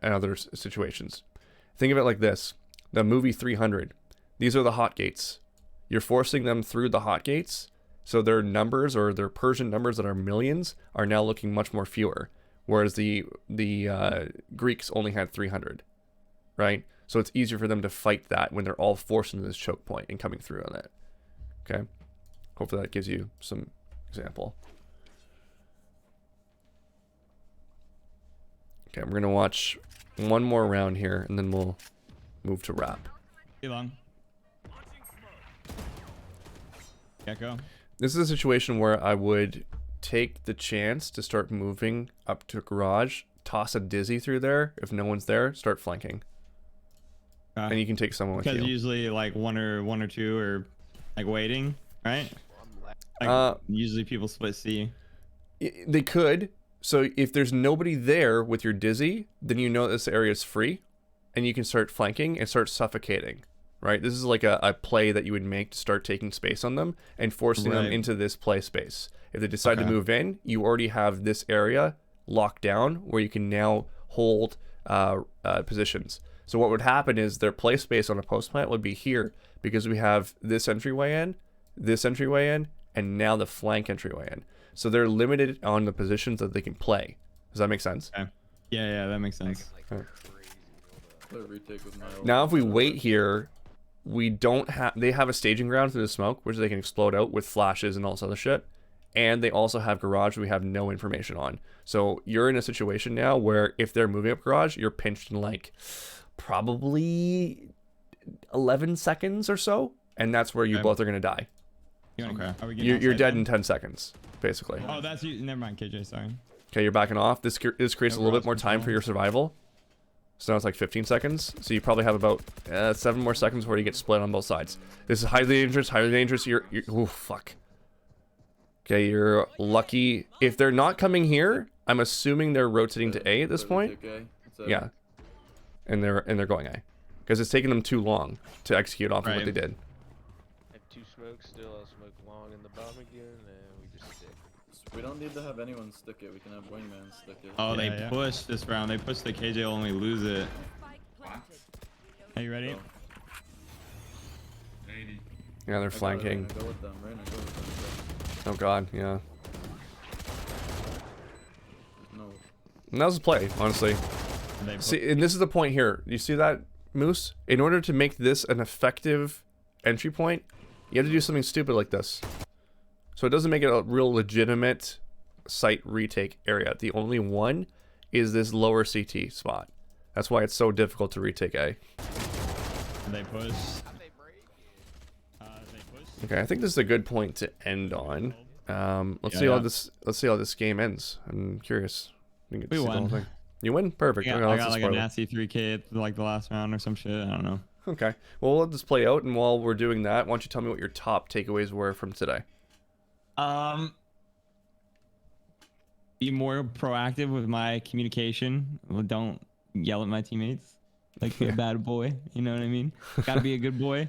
other situations. Think of it like this. The movie 300. These are the hot gates. You're forcing them through the hot gates, so their numbers, or their Persian numbers that are millions, are now looking much more fewer, whereas the Greeks only had 300, right? So it's easier for them to fight that when they're all forced into this choke point and coming through on it. Okay? Hopefully that gives you some example. Okay, we're going to watch one more round here, and then we'll move to wrap. Too long. Gekko. This is a situation where I would take the chance to start moving up to garage, toss a dizzy through there. If no one's there, start flanking. And you can take someone with you. Because usually like one or two are like waiting, right? Like, usually people split C. They could. So if there's nobody there with your dizzy, then you know this area is free, and you can start flanking and start suffocating, right? This is like a play that you would make to start taking space on them and forcing them into this play space. If they decide to move in, you already have this area locked down where you can now hold positions. So what would happen is their play space on a post plant would be here, because we have this entryway in, and now the flank entryway in. So they're limited on the positions that they can play. Does that make sense? Okay. Yeah, that makes sense. Now if we wait here, we don't have, they have a staging ground through the smoke, which they can explode out with flashes and all this other shit. And they also have garage we have no information on. So you're in a situation now where if they're moving up garage, you're pinched in like probably 11 seconds or so, and that's where you both are gonna die. You're dead in 10 seconds, basically. Oh, that's you. Never mind, KJ. Sorry. Okay, you're backing off. This creates a little bit more time for your survival. So now it's like 15 seconds. So you probably have about 7 more seconds before you get split on both sides. This is highly dangerous. Highly dangerous. You're oh fuck. Okay, you're lucky. If they're not coming here, I'm assuming they're rotating to A at this point. Yeah. And they're going A, because it's taken them too long to execute off of what they did. I have 2 smokes still. I'll smoke long in the bomb again, and we just stick. We don't need to have anyone stick it. We can have wingman stick it. Oh, they pushed this round. They pushed the KJ will only lose it. Are you ready? 80. Yeah, they're flanking. Go with them. Reyna, go with them. Oh god, yeah. No. And that was a play, honestly. They See, and this is the point here. You see that, Moose? In order to make this an effective entry point, you have to do something stupid like this. So it doesn't make it a real legitimate site retake area. The only one is this lower CT spot. That's why it's so difficult to retake A. They push. How'd they break it? They push. Okay, I think this is a good point to end on. Let's see how this game ends. I'm curious. We can We see the whole won. thing. You win? Perfect. I Okay, got let's like a spoil it. nasty 3K at like the last round or some shit. I don't know. Okay. Well, we'll let this play out, and while we're doing that, why don't you tell me what your top takeaways were from today? Be more proactive with my communication. Well, don't yell at my teammates like a bad boy. You know what I mean? Gotta be a good boy.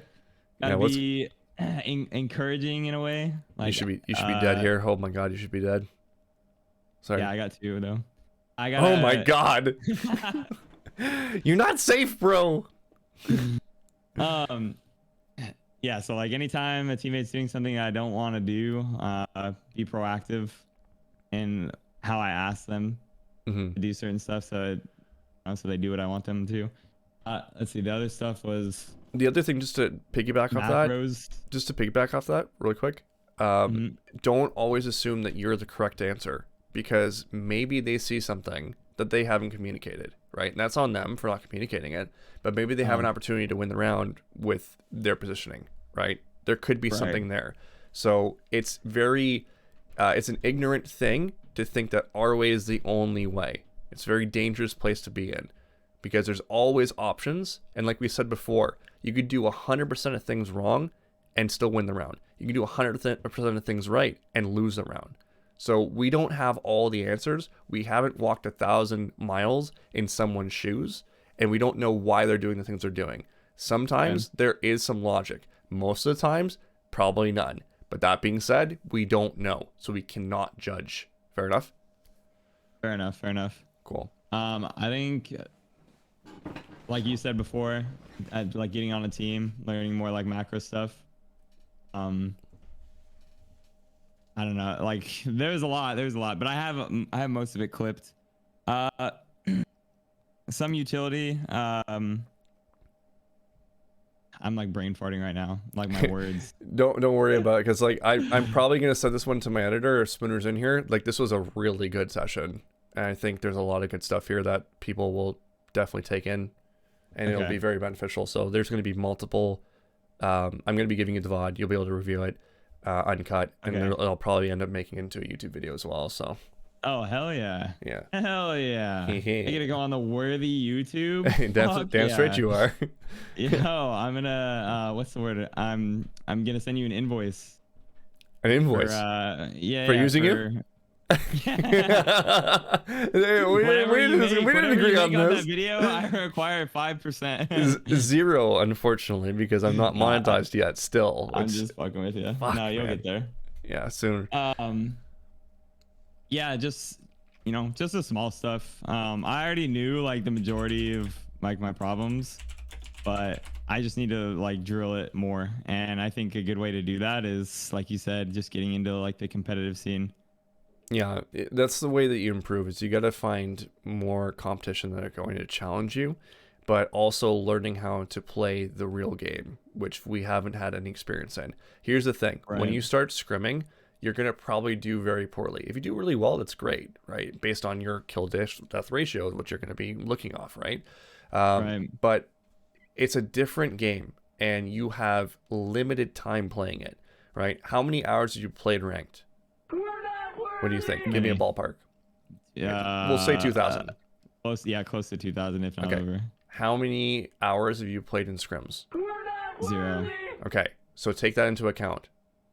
Gotta Yeah, be encouraging in a way. Like You should be dead here. Oh my god, you should be dead. Sorry. Yeah, I got 2 though. I got. Oh my god. You're not safe, bro. Yeah, so like anytime a teammate's doing something I don't want to do, be proactive in how I ask them to do certain stuff, so they do what I want them to. Let's see, the other stuff was The other thing, just to piggyback off that, really quick, don't always assume that you're the correct answer, because maybe they see something that they haven't communicated, right? And that's on them for not communicating it, but maybe they have an opportunity to win the round with their positioning, right? There could be something there. So it's very, it's an ignorant thing to think that our way is the only way. It's a very dangerous place to be in, because there's always options. And like we said before, you could do 100% of things wrong and still win the round. You can do 100% of things right and lose the round. So we don't have all the answers. We haven't walked 1,000 miles in someone's shoes, and we don't know why they're doing the things they're doing. Sometimes there is some logic. Most of the times, probably none. But that being said, we don't know, so we cannot judge. Fair enough? Fair enough. Cool. I think, like you said before, like getting on a team, learning more like macro stuff. I don't know, like there's a lot, but I have most of it clipped. Some utility. I'm like brain farting right now, like my words. Don't worry about it, because like I'm probably gonna send this one to my editor or Spooner's in here. Like, this was a really good session, and I think there's a lot of good stuff here that people will definitely take in, and it'll be very beneficial. So there's gonna be multiple. I'm gonna be giving you the VOD. You'll be able to review it uncut, and it'll probably end up making it into a YouTube video as well. So. Oh hell yeah! Yeah. Hell yeah! I gotta go on the worthy YouTube. Damn straight you are. Yo, I'm gonna what's the word? I'm gonna send you an invoice. An invoice. For using it. We didn't agree on this. That video, I require 5%. 0, unfortunately, because I'm not monetized yet. Still, I'm just fucking with you. No, you'll get there. Yeah, soon. Yeah, just just the small stuff. I already knew like the majority of like my problems, but I just need to like drill it more. And I think a good way to do that is, like you said, just getting into like the competitive scene. Yeah, that's the way that you improve. Is you got to find more competition that are going to challenge you, but also learning how to play the real game, which we haven't had any experience in. Here's the thing: when you start scrimming, you're going to probably do very poorly. If you do really well, that's great, right? Based on your kill death ratio, which you're going to be looking off, right? But it's a different game, and you have limited time playing it, right? How many hours did you play ranked? What do you think? Give me a ballpark. Yeah. We'll say 2,000. Close to 2,000, if not over. How many hours have you played in scrims? 0. Okay, so take that into account,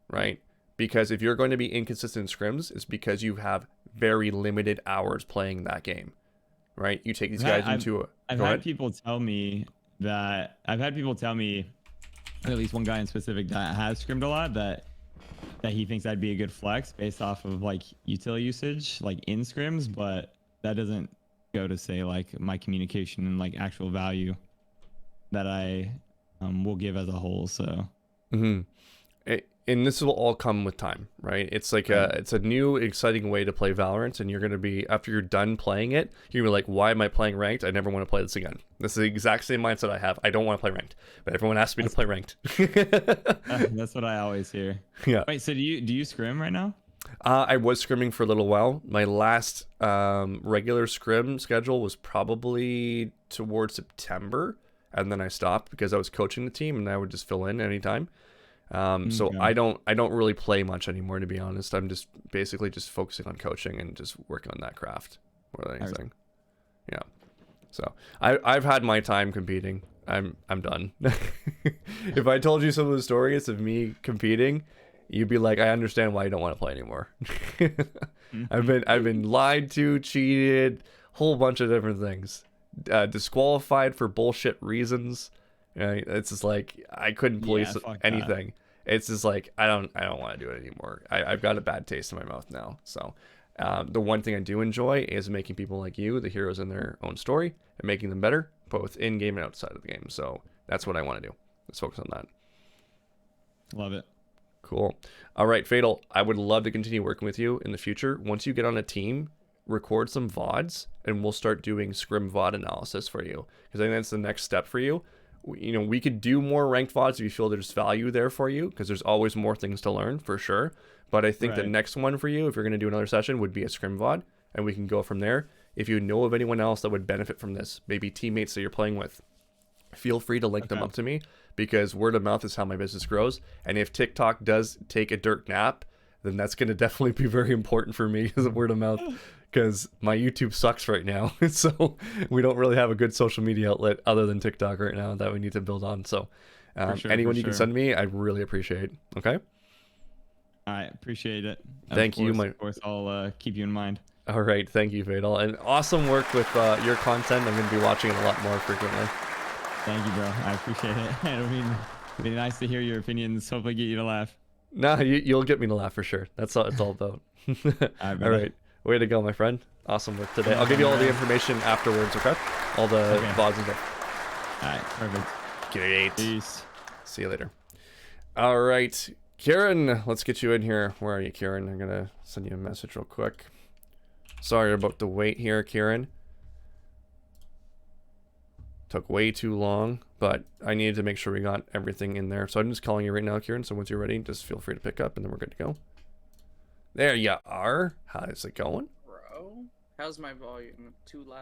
right? Because if you're going to be inconsistent in scrims, it's because you have very limited hours playing that game, right? You take these guys into a... I've had people tell me, at least one guy in specific that has scrimmed a lot, that he thinks that'd be a good flex based off of like utility usage, like in scrims, but that doesn't go to say like my communication and like actual value that I will give as a whole. So. And and this will all come with time, right? It's like it's a new exciting way to play Valorant, and you're gonna be, after you're done playing it, you're gonna be like, why am I playing ranked? I never want to play this again. This is the exact same mindset I have. I don't want to play ranked, but everyone asks me to play ranked. That's what I always hear. Yeah. Wait, so do you scrim right now? I was scrimming for a little while. My last regular scrim schedule was probably towards September, and then I stopped because I was coaching the team, and I would just fill in anytime. So Okay. I don't really play much anymore, to be honest. I'm just basically just focusing on coaching and just working on that craft more than anything. Yeah. So I've had my time competing. I'm done. If I told you some of the stories of me competing, you'd be like, I understand why you don't want to play anymore. I've been lied to, cheated, whole bunch of different things, disqualified for bullshit reasons. It's just like I couldn't police fuck that. anything. It's just like I don't want to do it anymore. I've got a bad taste in my mouth now. So the one thing I do enjoy is making people like you the heroes in their own story and making them better, both in game and outside of the game. So that's what I want to do. Let's focus on that. Love it. Cool. All right, Fatal, I would love to continue working with you in the future. Once you get on a team, record some VODs, and we'll start doing scrim VOD analysis for you, because I think that's the next step for you. We could do more ranked VODs if you feel there's value there for you, because there's always more things to learn, for sure. But I think the Right. next one for you, if you're going to do another session, would be a scrim VOD, and we can go from there. If you know of anyone else that would benefit from this, maybe teammates that you're playing with, feel free to link them Okay. up to me, because word of mouth is how my business grows. And if TikTok does take a dirt nap, then that's going to definitely be very important for me as a word of mouth, because my YouTube sucks right now. So we don't really have a good social media outlet other than TikTok right now that we need to build on. So sure, anyone for you can sure. send me, I really appreciate. Okay. All right, appreciate it. Thank you, Of course, I'll keep you in mind. All right. Thank you, Fatal. And awesome work with your content. I'm going to be watching it a lot more frequently. Thank you, bro. I appreciate it. It'll be nice to hear your opinions. Hopefully, get you to laugh. Nah, you'll get me to laugh for sure. That's all it's all about. All right. Way to go, my friend. Awesome work today. I'll give you all the information afterwards, okay? All the VODs and stuff. All right, perfect. Great. Peace. See you later. All right. Kieran, let's get you in here. Where are you, Kieran? I'm going to send you a message real quick. Sorry about the wait here, Kieran. Took way too long, but I needed to make sure we got everything in there. So I'm just calling you right now, Kieran. So once you're ready, just feel free to pick up and then we're good to go. There you are. How's it going? Bro, how's my volume? Too loud?